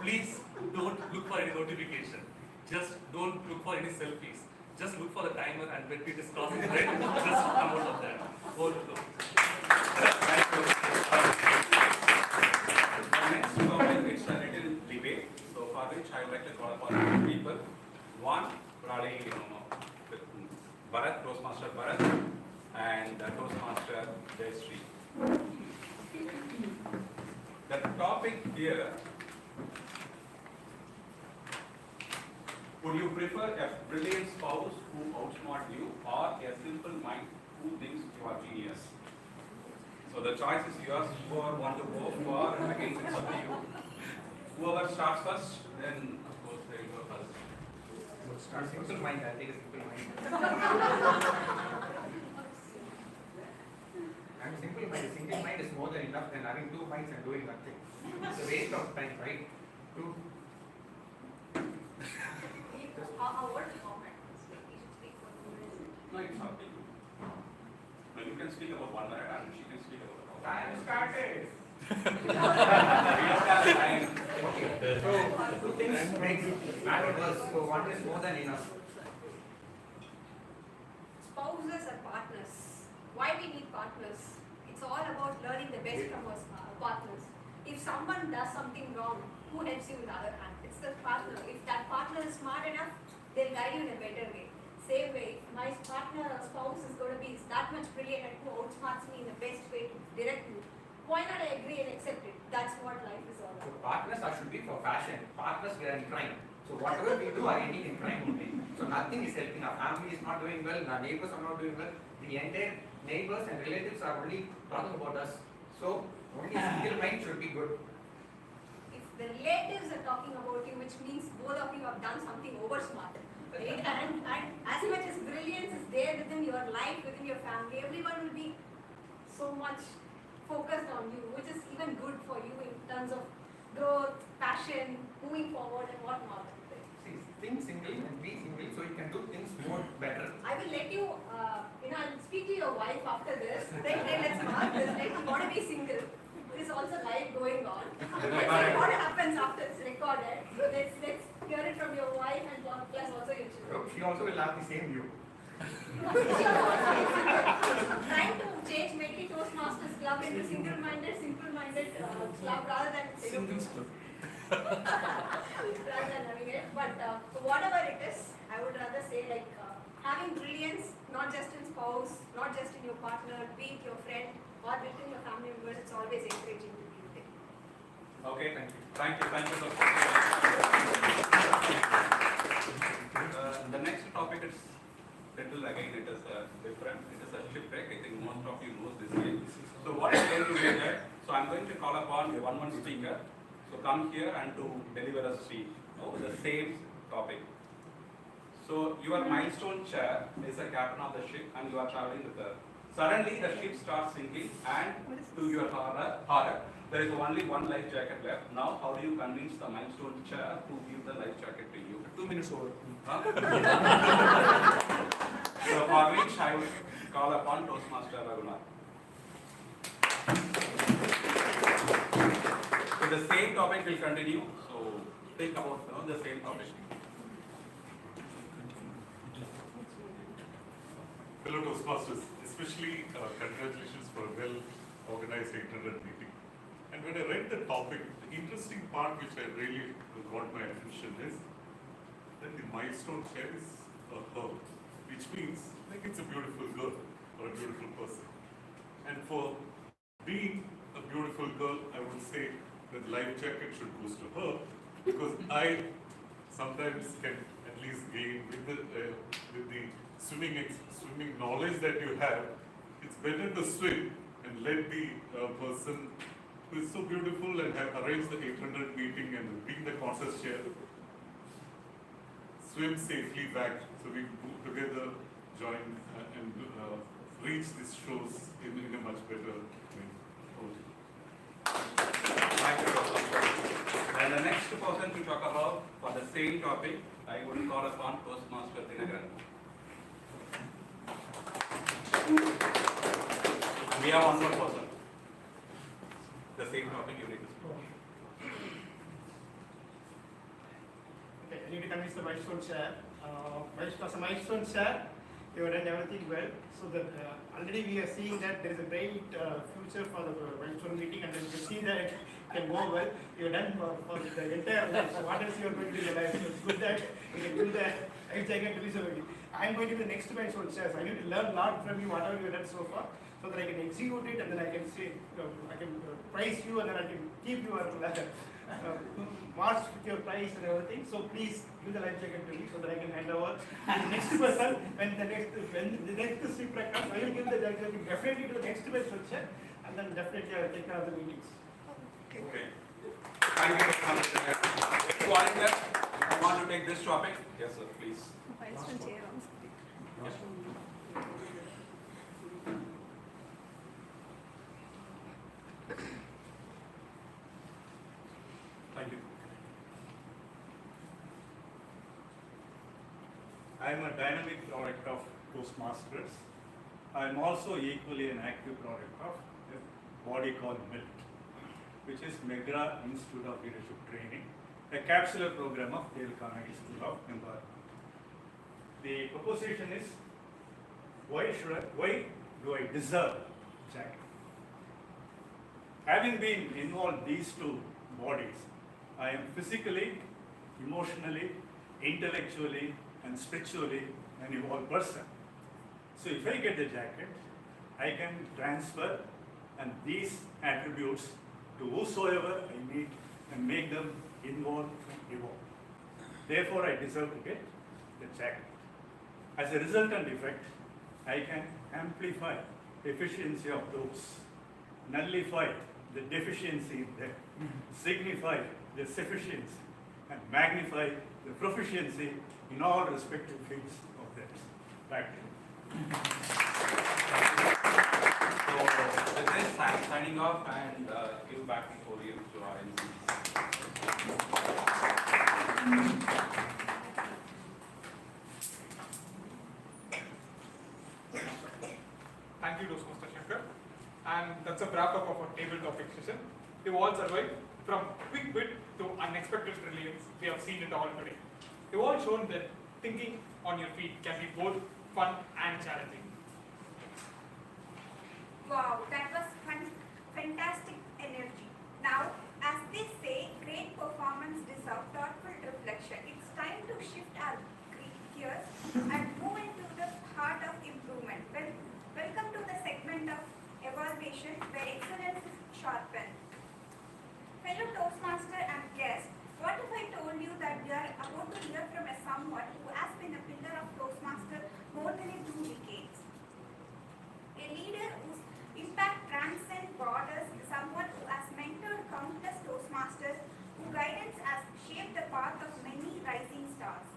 Please don't look for any notification. Just don't look for any selfies. Just look for the timer and when it is crossing the red, just come out of that. Go to flow. Next topic is a little debate. So for which I would like to call upon two people. One, probably Bharat, Toastmaster Bharat, and Toastmaster Jayashree. The topic here, would you prefer a brilliant spouse who outsmarts you or a simple mind who thinks you are genius? So the choice is yours. Whoever want to go for and against, it's up to you. Whoever starts first, then of course they will go first. Start simple mind, I'll take a simple mind. And simple mind, single mind is more than enough than having two minds and doing nothing. It's a waste of time, right? Two. What comment? You should speak for 2 minutes. No, it's not big. No, you can speak about 1 minute and she can speak about a Time started. We don't have time. Okay, so two things make matter worse. So one is more than enough. Spouses are partners. Why we need partners? It's all about learning the best from our partners. If someone does something wrong, who helps you in the other hand? It's the partner. If that partner is smart enough, they'll guide you in a better way. Same way, if my partner or spouse is going to be that much brilliant and who outsmarts me in the best way to direct me, why not I agree and accept it? That's what life is all So about. partners should be for passion. Partners we are in crime. So whatever we do are ending in crime only. So nothing is helping. Our family is not doing well. Our neighbors are not doing well. The entire neighbors and relatives are only talking about us. So only single mind should be good. If the relatives are talking about you, which means both of you have done something over smart, right? And as much as brilliance is there within your life, within your family, everyone will be so much focused on you, which is even good for you in terms of growth, passion, moving forward and whatnot. See, think single and be single so you can do things more better. I will let you, I'll speak to your wife after this. Then let's mark this. Like, you want to be single. There is also life going on. Let's see what happens after it's recorded. So let's hear it from your wife and plus also your children. She also will have the same view. Trying to change Medley Toastmasters Club into simple-minded club rather than Singles club. rather than having it. But whatever it is, I would rather say like having brilliance not just in spouse, not just in your partner, be it your friend or within your family members, it's always encouraging to be there. Okay, thank you so much. The next topic is little again, it is different. It is a shipwreck. I think most of you know this game. So what I'm going to do here, so I'm going to call upon one speaker. So come here and to deliver a speech with the same topic. So your milestone chair is the captain of the ship and you are traveling with her. Suddenly the ship starts sinking and to your horror, there is only one life jacket left. Now how do you convince the milestone chair to give the life jacket to you? 2 minutes over. Huh? So for which I will call upon Toastmaster Raghunath. So the same topic will continue. So think about the same topic. Hello Toastmasters, especially congratulations for a well-organized 800 meeting. And when I read the topic, the interesting part which I really got my attention is that the milestone chair is a herb, which means like it's a beautiful girl or a beautiful person. And for being a beautiful girl, I would say that the life jacket should go to her, because I sometimes can at least gain with the swimming knowledge that you have. It's better to swim and let the person who is so beautiful and have arranged the 800 meeting and being the concert chair swim safely back, so we move together, join and reach these shows in a much better way. Thank you. And the next person to talk about for the same topic, I would call upon Toastmaster Dinagaran. We have one more person. The same topic you need to speak. Okay, I need to convince the milestone chair. As a milestone chair, you have done everything well. So that already we are seeing that there is a great future for the milestone meeting, and then you see that it can go well. You have done for the entire life. So what else you are going to do in your life? So it's good that you can do that. I am going to be the next milestone chair. So I need to learn a lot from you, whatever you have done so far, so that I can execute it, and then I can say, I can praise you, and then I can keep you march with your prize and everything. So please give the life jacket to me so that I can hand over to the next person. When the next speaker comes, I will give the life jacket definitely to the next milestone chair, and then definitely I will take care of the meetings. Okay. Thank you for coming. If you want to take this topic, yes sir, please. Yes. Thank you. I am a dynamic product of Toastmasters. I am also equally an active product of a body called MILT, which is McGraw Institute of Leadership Training, a capsular program of Dale Carnegie School of Employment. The proposition is, why do I deserve jacket? Having been involved in these two bodies, I am physically, emotionally, intellectually, and spiritually an evolved person. So if I get the jacket, I can transfer and these attributes to whosoever I meet and make them involved and evolve. Therefore, I deserve to get the jacket. As a resultant effect, I can amplify the efficiency of those, nullify the deficiency in them, signify the sufficiency, and magnify the proficiency in all respective fields of theirs. Back to you. So with this, I'm signing off and give back the podium to our MCs. Thank you, Toastmaster Shankar. And that's a wrap up of our table topic session. You've all survived from quick wit to unexpected brilliance. We have seen it all today. You've all shown that thinking on your feet can be both fun and challenging. Wow, that was fantastic energy. Now, as they say, great performance deserves thoughtful reflection. It's time to shift our gears and move into the heart of sharpen. Fellow Toastmaster and guest, what if I told you that we are about to hear from someone who has been a pillar of Toastmaster more than 2 decades? A leader whose impact transcends borders, someone who has mentored countless Toastmasters, whose guidance has shaped the path of many rising stars.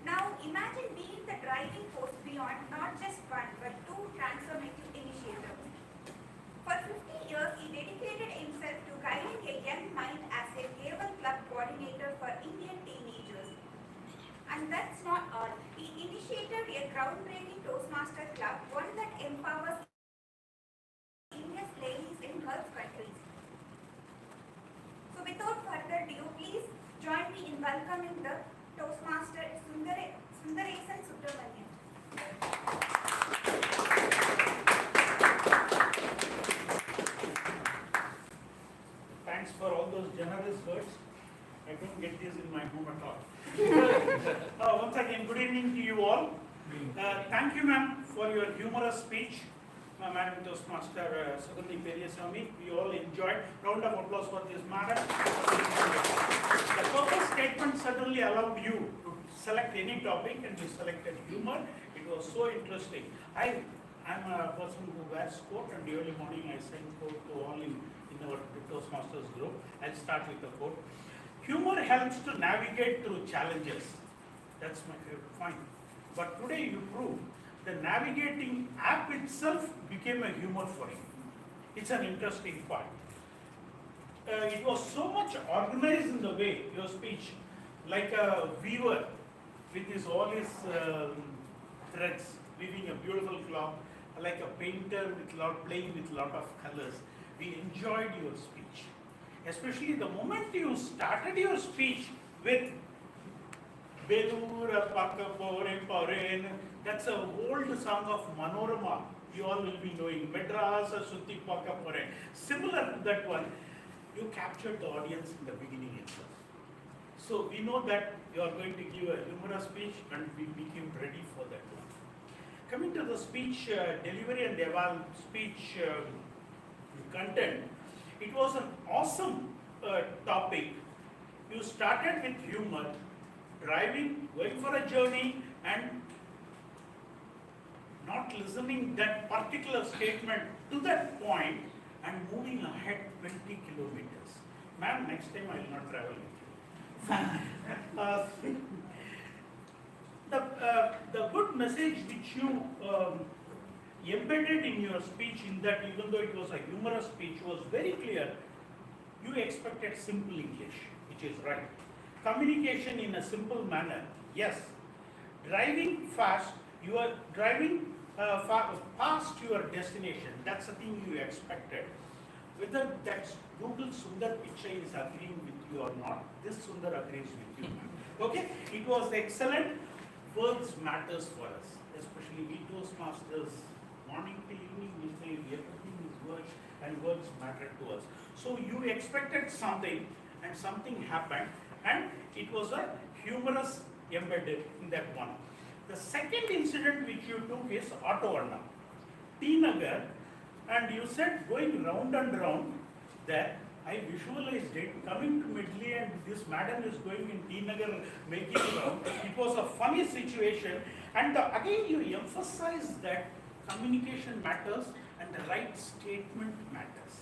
Now imagine being the driving force beyond not just one but 2 transformative initiatives. For 50 years, he dedicated himself to guiding a young mind as a naval club coordinator for Indian teenagers. And that's not all. He initiated a groundbreaking Toastmaster club, one that empowers India's ladies in Gulf countries. So without further ado, please join me in welcoming the Toastmaster Sundaresan Subramanian. Thanks for all those generous words. I don't get this in my home at all. Once again, good evening to you all. Thank you, ma'am, for your humorous speech. Madam Toastmaster Sugandhi Periaswamy, we all enjoyed. Round of applause for this madam. The purpose statement certainly allowed you to select any topic and you selected humor. It was so interesting. I'm a person who wears coat and early morning I send coat to all in our Toastmasters group. I'll start with the quote. Humor helps to navigate through challenges. That's my favorite point. But today you proved the navigating app itself became a humor for you. It's an interesting point. It was so much organized in the way, your speech, like a weaver with all his threads, weaving a beautiful cloth, like a painter playing with a lot of colors. We enjoyed your speech. Especially the moment you started your speech with Belura Paka Pore Paren, that's an old song of Manorama. You all will be knowing Madras Sutti Paka Pore. Similar to that one, you captured the audience in the beginning itself. So we know that you are going to give a humorous speech and we became ready for that one. Coming to the speech delivery and speech content, it was an awesome topic. You started with humor, driving, going for a journey and not listening that particular statement to that point and moving ahead 20 kilometers. Ma'am, next time I will not travel with you. The good message which you embedded in your speech, in that even though it was a humorous speech, was very clear. You expected simple English, which is right. Communication in a simple manner, yes. Driving fast, you are driving past your destination. That's the thing you expected. Whether that Google Sundar Pichai is agreeing with you or not, this Sundar agrees with you. Okay, it was excellent. Words matters for us, especially we Toastmasters. Morning to evening, we say everything is words and words matter to us. So you expected something and something happened and it was a humorous embedded in that one. The second incident which you took is Auto Anna, T Nagar, and you said going round and round there. I visualized it coming to Medley and this madam is going in T Nagar making round. It was a funny situation and again you emphasized that communication matters and the right statement matters.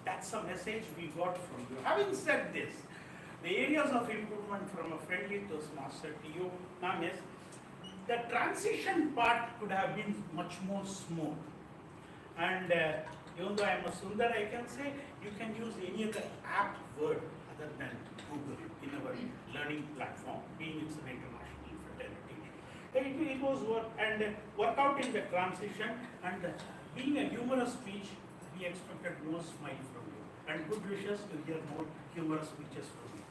That's a message we got from you. Having said this, the areas of improvement from a friendly Toastmaster to you, ma'am, is the transition part could have been much more smooth. And even though I am a Sundar, I can say you can use any other apt word other than Google in our learning platform, being it's an international fraternity. It was work out in the transition and being a humorous speech, we expected more smile from you and good wishes to hear more humorous speeches from you.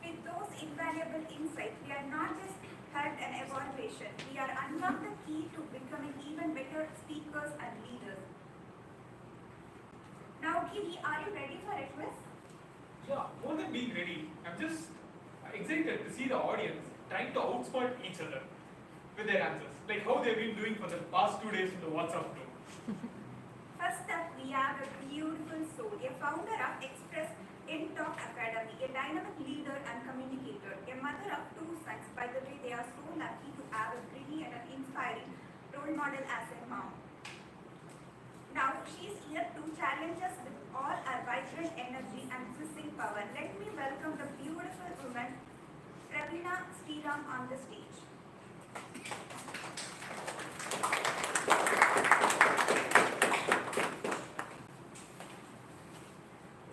With those invaluable insights, we are not just had an evaluation, we are unlocked the key to becoming even better speakers and leaders. Now, Giri, are you ready for a quiz? Yeah, more than being ready, I'm just excited to see the audience trying to outsmart each other. with their answers, like how they've been doing for the past 2 days in the WhatsApp group. First up, we have a beautiful soul, a founder of Express in Talk Academy, a dynamic leader and communicator, a mother of 2 sons. By the way, they are so lucky to have a brilliant and inspiring role model as a mom. Now, she is here to challenge us with all her vibrant energy and sizzling power. Let me welcome the beautiful woman, Pravina Sriram, on the stage.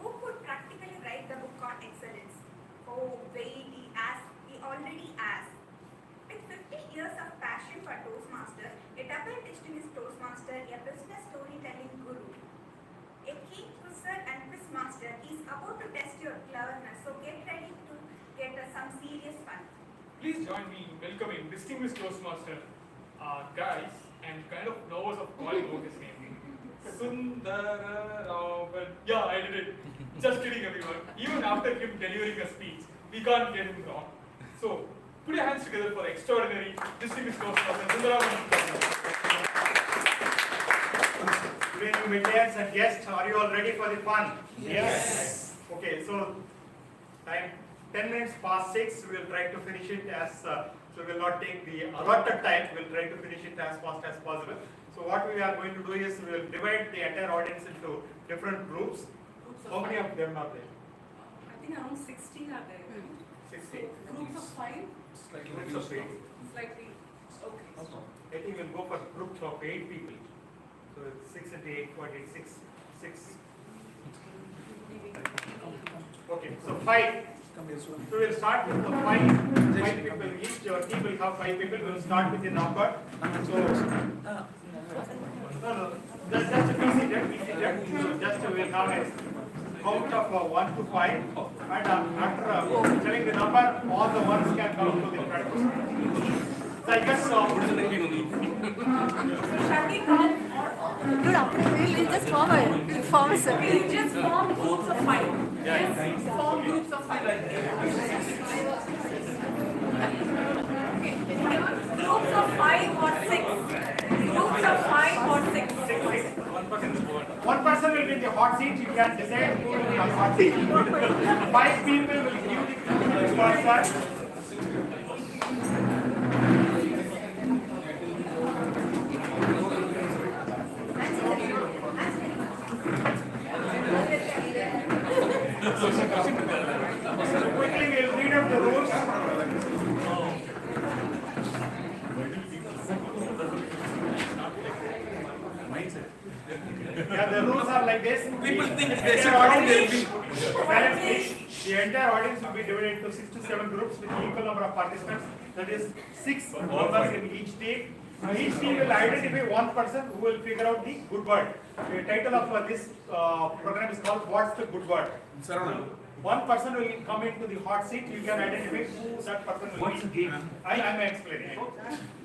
Who could practically write the book on excellence? Oh, wait, he already asked. With 50 years of passion for Toastmasters, a double distinguished Toastmaster, a business storytelling guru, a key quizzer and quiz master is about to test your cleverness, so get ready to get some serious fun. Please join me in welcoming distinguished Toastmaster, guys, and kind of nervous of calling out his name. Sundara Ravan. Yeah, I did it. Just kidding, everyone. Even after him delivering a speech, we can't get him wrong. So, put your hands together for extraordinary distinguished Toastmaster, Sundara Ravan. Good evening, Midlands and guests. Are you all ready for the fun? Yes. Okay, so time 10 minutes past 6. We will try to finish it as so we will not take the allotted time. We will try to finish it as fast as possible. So what we are going to do is we will divide the entire audience into different groups. How many of them are there? I think around 16 are there. 16. Groups of 5? Groups of 8. Slightly. Okay. I think we'll go for groups of 8 people. So 6 into 8, what is 6? 6. Okay, so 5. So we'll start with the 5 people each. Your team will have 5 people. We'll start with the number. So no, just be seated. So just we'll have a count of 1 to 5, and after telling the number, all the ones can come to the front. So I guess Shall we call? We'll just form a circle. We'll just form groups of 5. Yes, form groups of 5. Groups of 5 or 6. Groups of 5 or 6. 1 person will be in the hot seat. You can decide who will be on the hot seat. 5 people will give the person. So quickly we'll read up the rules. Yeah, the rules are like this. People think they should count their feet. The entire audience will be divided into 6 to 7 groups with equal number of participants. That is 6 members in each team. Each team will identify 1 person who will figure out the good word. The title of this program is called What's the Good Word? 1 person will come into the hot seat. You can identify who that person will be. What's the game? I am explaining.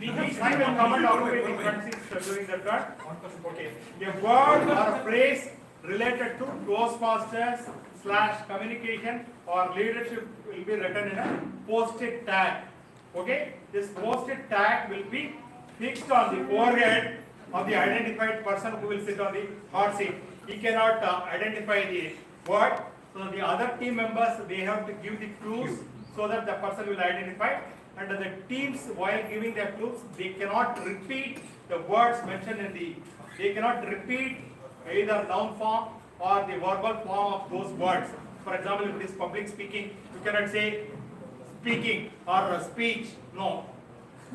Each time will come and occupy the front seats during the turn. Okay. A word or a phrase related to Toastmasters / communication or leadership will be written in a post-it tag. Okay. This post-it tag will be fixed on the forehead of the identified person who will sit on the hot seat. He cannot identify the word. So the other team members, they have to give the clues so that the person will identify. And the teams, while giving their clues, they cannot repeat the words mentioned in the. They cannot repeat either noun form or the verbal form of those words. For example, if it is public speaking, you cannot say speaking or speech. No.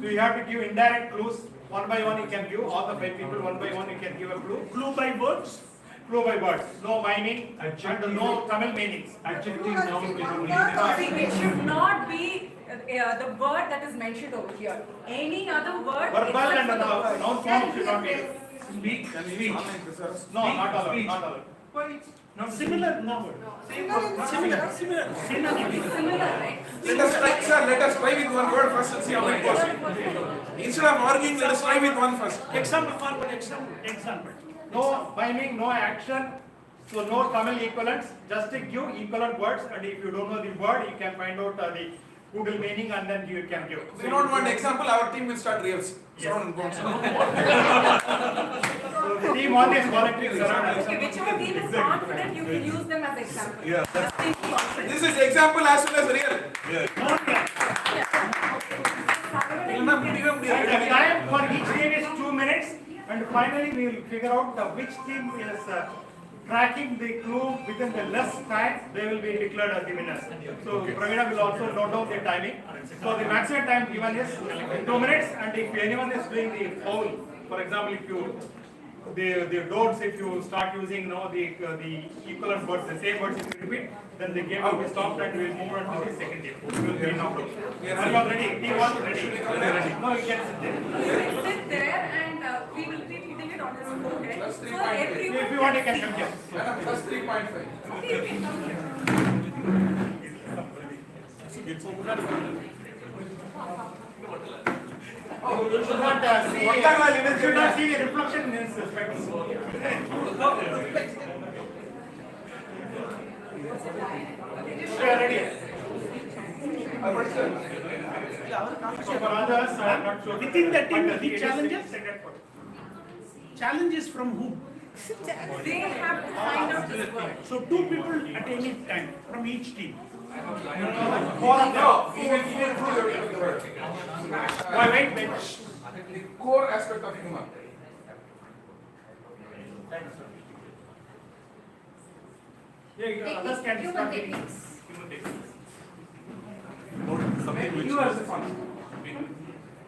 So you have to give indirect clues. 1 by 1 you can give. All the 5 people 1 by 1 you can give a clue. Clue by words? Clue by words. No miming and no Tamil meanings. Adjective, It should not be the word that is mentioned over here. Any other word. Verbal and noun form should not be. Speak. No, not allowed. Not allowed. No, similar number. Similar, right? Let us try, sir. Let us try with 1 word first and see how it goes. Instead of arguing, let us try with 1 first. Example. No miming, no action. So no Tamil equivalents. Just give equivalent words, and if you don't know the word, you can find out the Google meaning and then you can give. If you don't want example, our team will start reels. Surround and bounce. So the team always volunteers around. Okay, whichever team is confident, you can use them as example. Yeah. This is example as well as real. And the time for each team is 2 minutes, and finally we will figure out which team is tracking the clue within the less time. They will be declared as the winners. So Pravina will also note down the timing. So the maximum time given is 2 minutes, and if anyone is doing the foul, for example, if you the dots, if you start using the equivalent words, the same words, if you repeat, then the game will be stopped and we will move on to the second game. We will be knocked out. Are you all ready? Team 1 ready? No, you can sit there. Sit there and we will be putting it on the forehead. Plus 3.5. So everyone If you want, you can come here. Plus 3.5. Okay, you can come here. Oh, you should not see the reflection in his specs. We are ready. For others, I am not sure. Within the team, the challenges? Challenges from whom? They have to find out this word. So 2 people at any time from each team. Wait. The core aspect of humor. Others can Human start techniques. Something which You are the fun.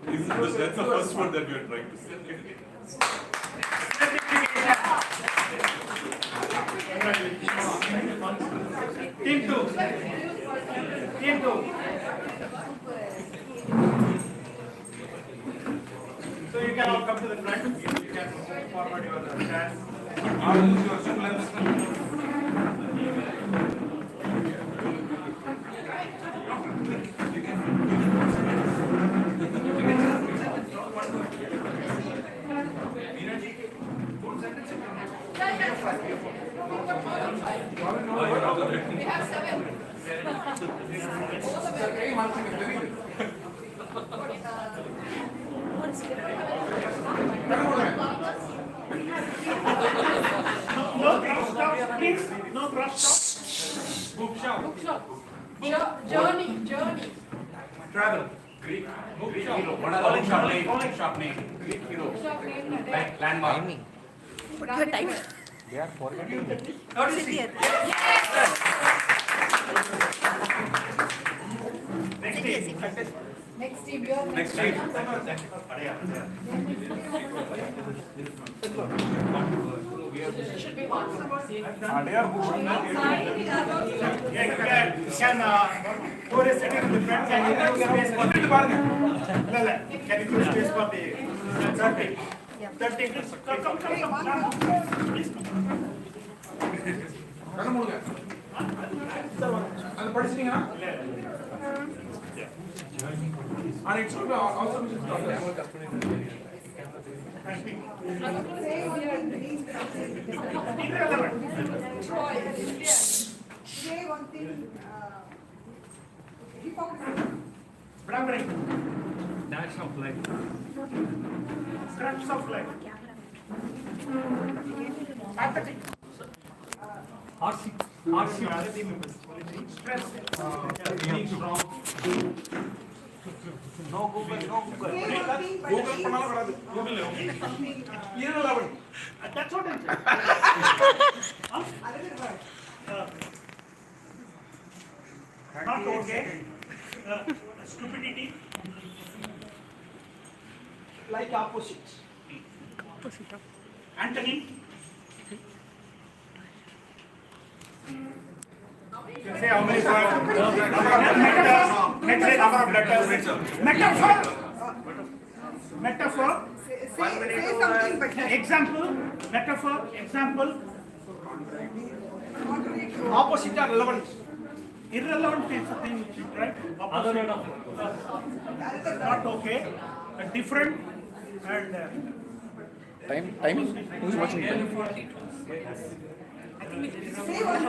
that's the first word that we are trying to say. Team 2. Team 2. So you can all come to the front. You can forward your hands. We have 7. No cross talk, please. No cross Journey. Travel. Greek hero. What are the shop name? Greek hero. Like landmark. Put your time. They are forgetting. Sit here. Next team, you are next team. Should be one. Who is sitting in the front? Can you give space for the Can you give space for the 30? 30. Come. Please come. அது படிச்சிட்டீங்களா? And it should also be Say one thing. Dash of life. Scraps of life. Apathy. Hardship. Stress. Being strong. No Google. Google பண்ணாலும் வராது. Google That's what I'm saying. Not okay. Stupidity. like opposites. Anthony. You can say how many words? Let's say number of letters. Metaphor. Example. Metaphor. Example. Opposite are relevant. Irrelevant is something which is right. Opposite. Not okay. Different and. Timing? Who's watching time? Say one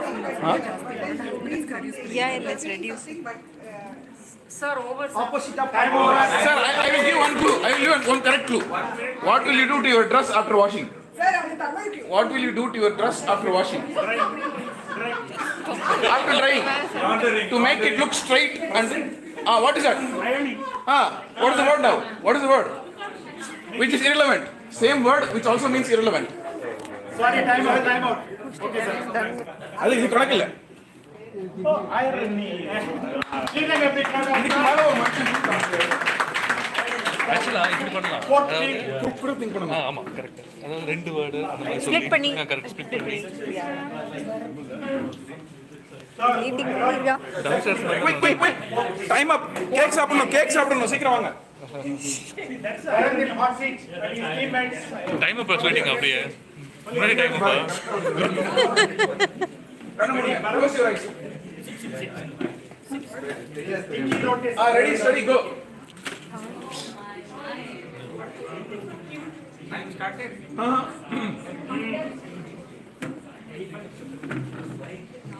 thing. Yeah, let's reduce. Sir, over. Opposite of Sir, I will give one clue. I will give one correct clue. What will you do to your dress after washing? What will you do to your dress after washing? After drying. To make it look straight and... what is that? What is the word now? What is the word? Which is irrelevant. Same word which also means irrelevant. Sorry, time out. Okay, sir. I think it's correct. Oh, irony. ஆக்சுவலா இப்படி பண்ணலாம் ஆமா correct அதாவது ரெண்டு word அந்த மாதிரி சொல்லி correct split பண்ணி Quick. Time up. Cake சாப்பிடணும் சீக்கிரம் வாங்க. டைம் அப் வெயிட்டிங் அப்படியே முன்னாடி டைம் அப்பா Close your eyes. Ready, steady, go. Time started.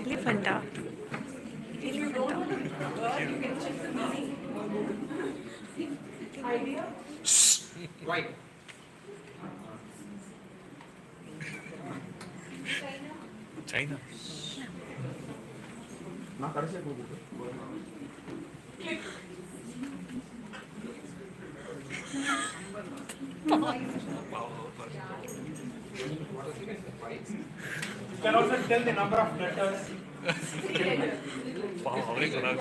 Elephanta. Right. China. நான் கடைசியா கூப்பிட்டு You can also tell the number of letters. அவரே சொன்னார்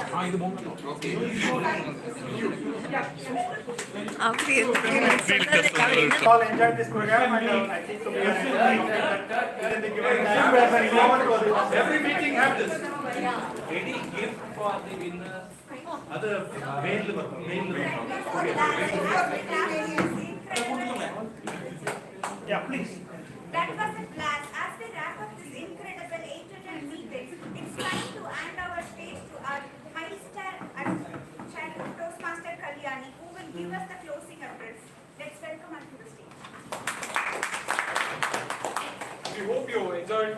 All enjoyed this program and I think we are within the given time. Every meeting have this. Any gift for the winners? Other Yeah, please. That was a blast. As we wrap up this incredible 800 meetings, it's time to hand our stage to our Milestone Toastmaster Kalyani, who will give us the closing address. Let's welcome her to the stage. We hope you enjoyed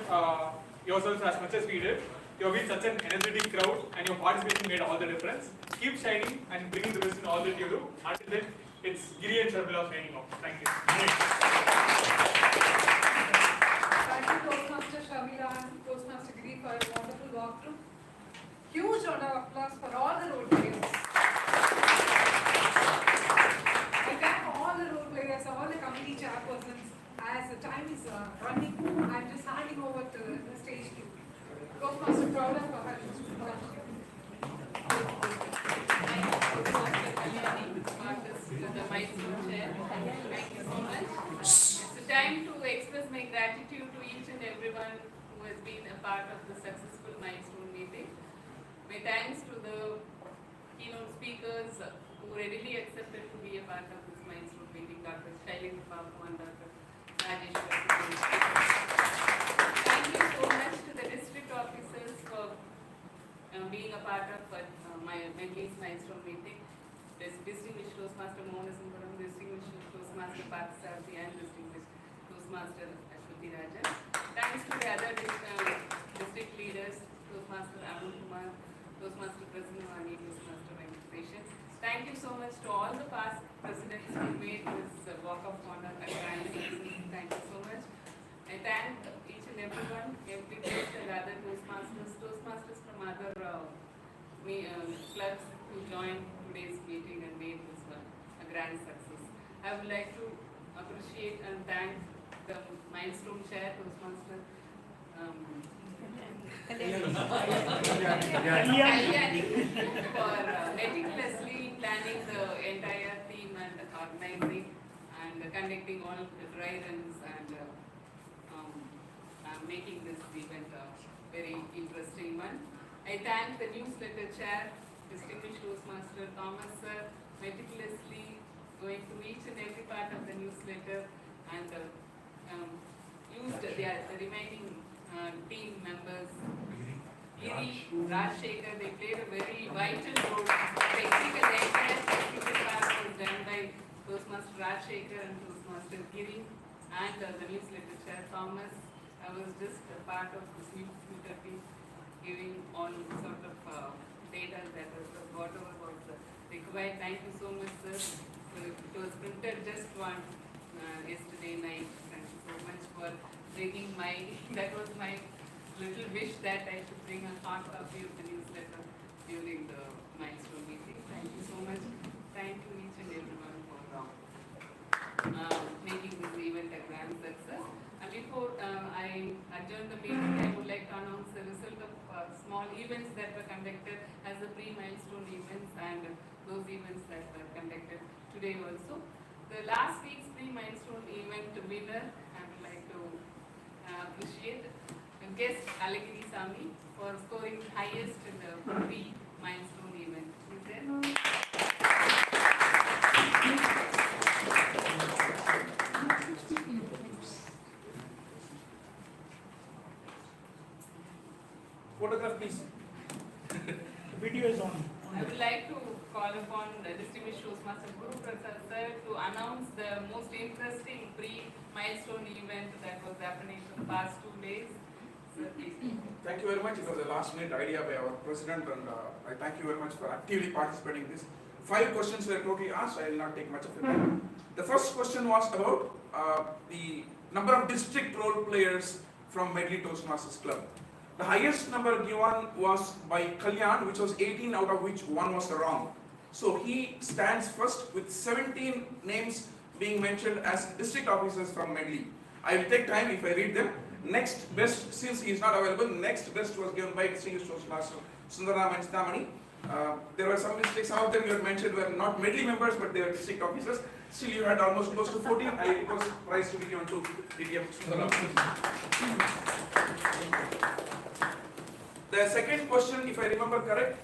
yourselves as much as we did. You have been such an energetic crowd and your participation made all the difference. Keep shining and bringing the best in all that you do. Until then, it's Giri and Sharmila signing off. Thank you. Thank you, Toastmaster Sharmila and Toastmaster Giri, for a wonderful walkthrough. Huge round of applause for all the role players. I thank all the role players, all the committee chairpersons. As the time is running, I'm just handing over to the stage to Toastmaster Crowder for her the Milestone chair. Thank you so much. It's a time to express my gratitude to each and everyone who has been a part of the successful Milestone meeting. My thanks to the keynote speakers who readily accepted to be a part of this Milestone meeting, Dr. Shailin Babu and Dr. Rajesh. Thank you so much to the district officers for being a part of my Medley's Milestone meeting. Distinguished Toastmaster Motivational, Distinguished Toastmaster Parthasarathy and Distinguished Toastmaster Ashwati Rajan. Thanks to the other district leaders, Toastmaster Arun Kumar, Toastmaster President Vani, Toastmaster Venkateshan. Thank you so much to all the past presidents who made this walk of honor a grand success. Thank you so much. I thank each and everyone, every guest and other Toastmasters from other clubs who joined today's meeting and made this one a grand success. I would like to appreciate and thank the Milestone Chair, Toastmaster Kalyani, for meticulously planning the entire team and organizing and conducting all the dry runs and making this event a very interesting one. I thank the newsletter chair, Distinguished Toastmaster Thomas sir, meticulously going through each and every part of the newsletter and used the remaining team members. Giri, Rajshekhar, they played a very vital role. The entire technical part was done by Toastmaster Rajshekhar and Toastmaster Giri and the newsletter chair Thomas. I was just a part of this newsletter team, giving all sort of data that was whatever was required. Thank you so much, sir. So it was printed just one yesterday night. Thank you so much for bringing that was my little wish that I should bring a hard copy of the newsletter during the Milestone meeting. Thank you so much. Thank you each and everyone for making this event a grand success. And before I adjourn the meeting, I would like to announce the result of small events that were conducted as the pre-milestone events and those events that were conducted today also. The last week's pre-milestone event winner, I would like to appreciate guest Alagiri Sami for scoring highest in the pre-milestone event. Is there? Photograph, please. Video is on. I would like to call upon the distinguished Toastmaster Guru Prasad sir to announce the most interesting pre-milestone event that was happening for the past 2 days. Sir, please. Thank you very much. It was a last minute idea by our president, and I thank you very much for actively participating in this. 5 questions were totally asked. I will not take much of your time. The first question was about the number of district role players from Medley Toastmasters Club. The highest number given was by Kalyan, which was 18, out of which 1 was wrong. So he stands first with 17 names being mentioned as district officers from Medley. I will take time if I read them. Next best, since he is not available, next best was given by distinguished Toastmaster Sundaram and Stamani. There were some mistakes. Some of them you had mentioned were not Medley members, but they were district officers. Still, you had almost close to 14. I request prize to be given to DTM Sundaram. The second question, if I remember correct,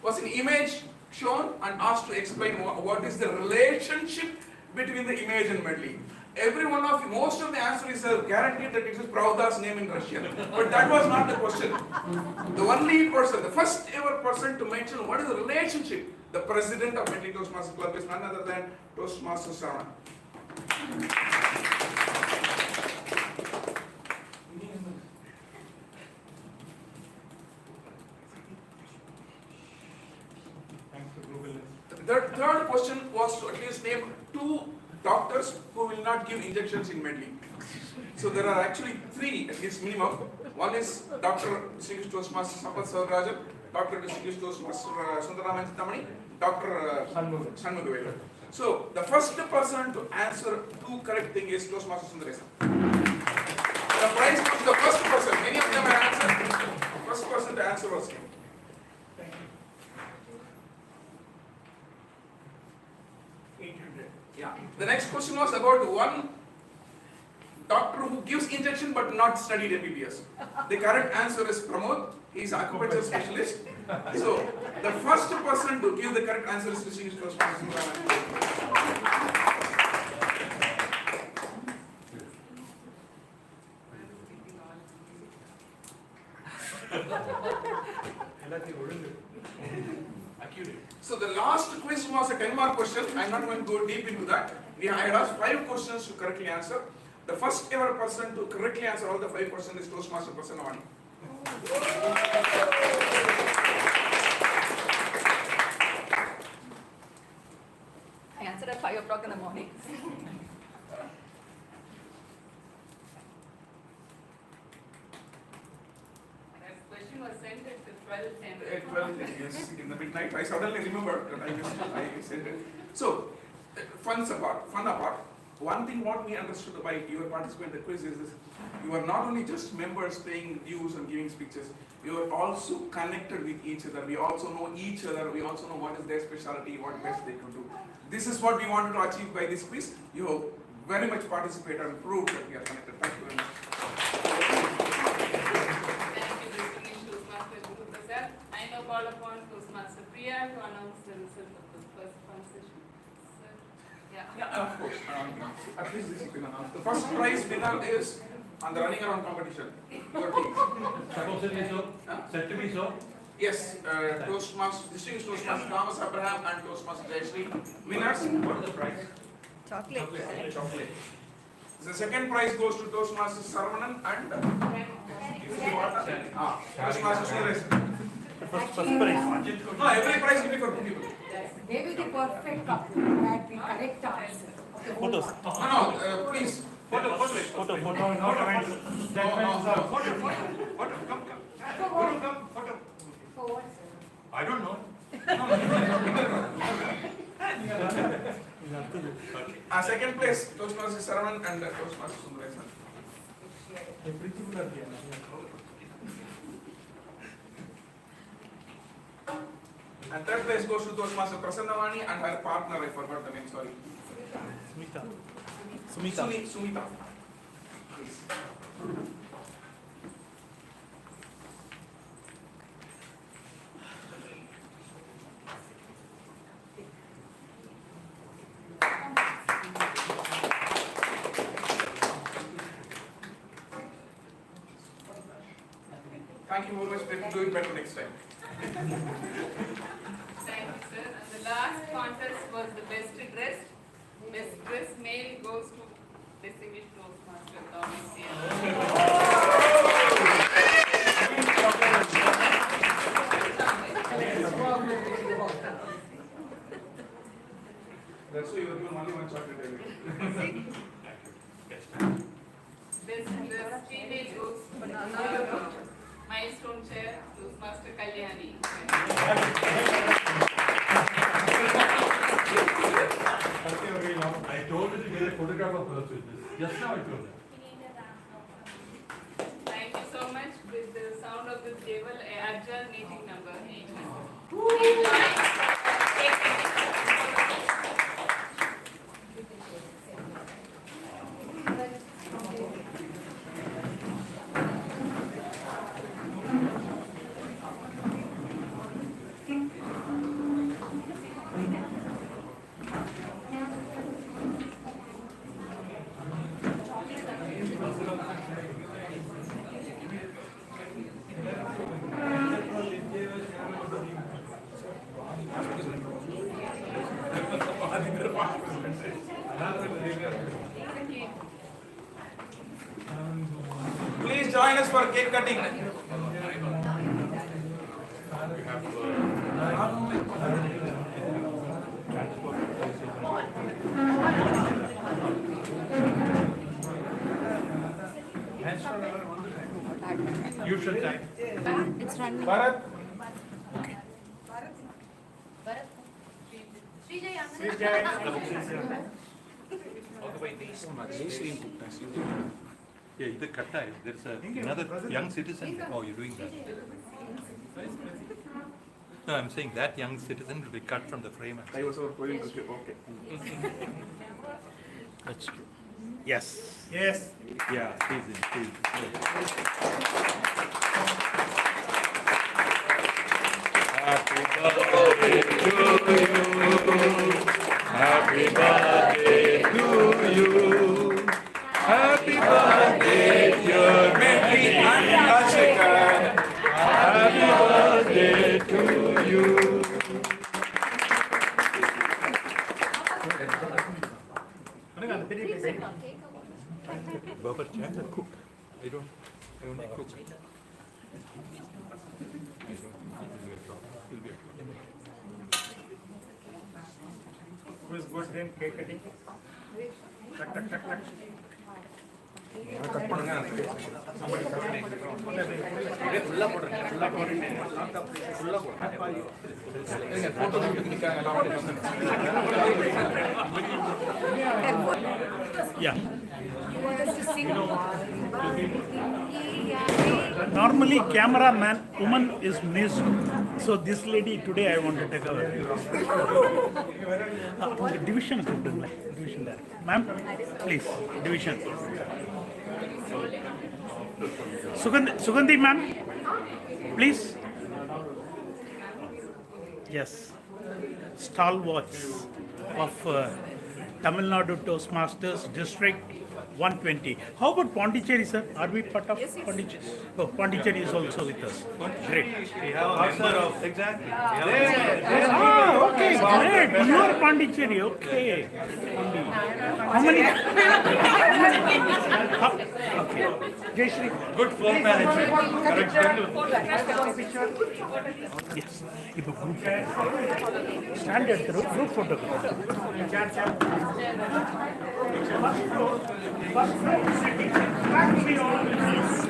was an image shown and asked to explain what is the relationship between the image and Medley. Every one of you, most of the answer is guaranteed that it is Prabhupada's name in Russian. But that was not the question. The only person, the first ever person to mention what is the relationship, the president of Medley Toastmasters Club is none other than Toastmaster Sarana. The third question was to at least name 2 doctors who will not give injections in Medley. So there are actually 3 at least minimum. One is Dr. Distinguished Toastmaster Sampath Savarajan, Dr. Distinguished Toastmaster Sundaram Tamani, Dr. Shanmugavelu. So the first person to answer 2 correct things is Toastmaster Sundaresan. The prize was the first person. Many of them have answered. The first person to answer was him. Yeah. The next question was about one doctor who gives injection but not studied MBBS. The correct answer is Pramod. He is acupuncture specialist. So the first person to give the correct answer is distinguished Toastmaster So the last quiz was a 10-mark question. I'm not going to go deep into that. I had asked 5 questions to correctly answer. The first ever person to correctly answer all the 5 questions is Toastmaster Prasanna. I answered at 5 o'clock in the morning. That question was sent at 12:10. At 12, yes, in the midnight. I suddenly remembered that I sent it. So, fun apart. One thing what we understood by your participant in the quiz is this: you are not only just members paying dues and giving speeches, you are also connected with each other. We also know each other. We also know what is their specialty, what best they could do. This is what we wanted to achieve by this quiz. You have very much participated and proved that we are connected. Thank you very much. I now call upon Toastmaster Priya to announce the result of the first fun session. Sir? Yeah, of course. At least this you can announce. The first prize winner is on the running around competition. Your team. Supposed to be so? Said to be so? Yes, Toastmaster, distinguished Toastmaster Thomas Abraham and Toastmaster Jayashree. Winners? What is the prize? Chocolate. Chocolate. The second prize goes to Toastmasters Saravanan and Toastmasters Suresh. No, every prize will be for 2 people. They will be perfect couple who had the correct answer. Photos. No, please. Photo. I don't know. Second place, Toastmasters Saravanan and Toastmasters Suresh. And third place goes to Toastmaster Prasannavani and her partner, I forgot the name, sorry. Sumita. Please. Thank you very much. Let me do it better next time. Thank you, sir. And the last contest was the best dressed. Best dressed male goes to distinguished Toastmaster Thomas here. That's why you are given only one chocolate every day. Best dressed female goes to Milestone chair, Toastmaster Kalyani. I told you to get a photograph of us with this. Just now I told them. Thank you so much. With the sound of this table, I adjourn meeting number 8. Please join us for cake cutting. Usual time. It's running. Bharat. Yeah, either Kattai, there's another young citizen. Oh, you're doing that. No, I'm saying that young citizen will be cut from the frame. I was going to okay. That's true. Yes. Yes. Yeah, he's in. Happy birthday to you. Happy birthday to you. Happy birthday, dear Medley and Ashika. Happy birthday to you. Baba, cook. I don't cook. Who is good then cake cutting? Tuck. Cut பண்ணுங்க. Somebody cut me. ஃபுல்லா போடுங்க. ஃபுல்லா போடுங்க. நீங்க photo எடுத்துக்கிட்டாங்க எல்லாம். Yeah. Normally, cameraman, woman is missed. So this lady today I want to take over. Division there. Ma'am, please, division. Sugandhi ma'am, please. Yes. Stalwarts of Tamil Nadu Toastmasters District 120. How about Pondicherry, sir? Are we part of Pondicherry? Oh, Pondicherry is also with us. Great. We have a member of exactly. Okay, great. You are Pondicherry. Okay. How many? Okay. Jay Shri. Good phone management. Yes. If a group standard group photograph. First floor, second.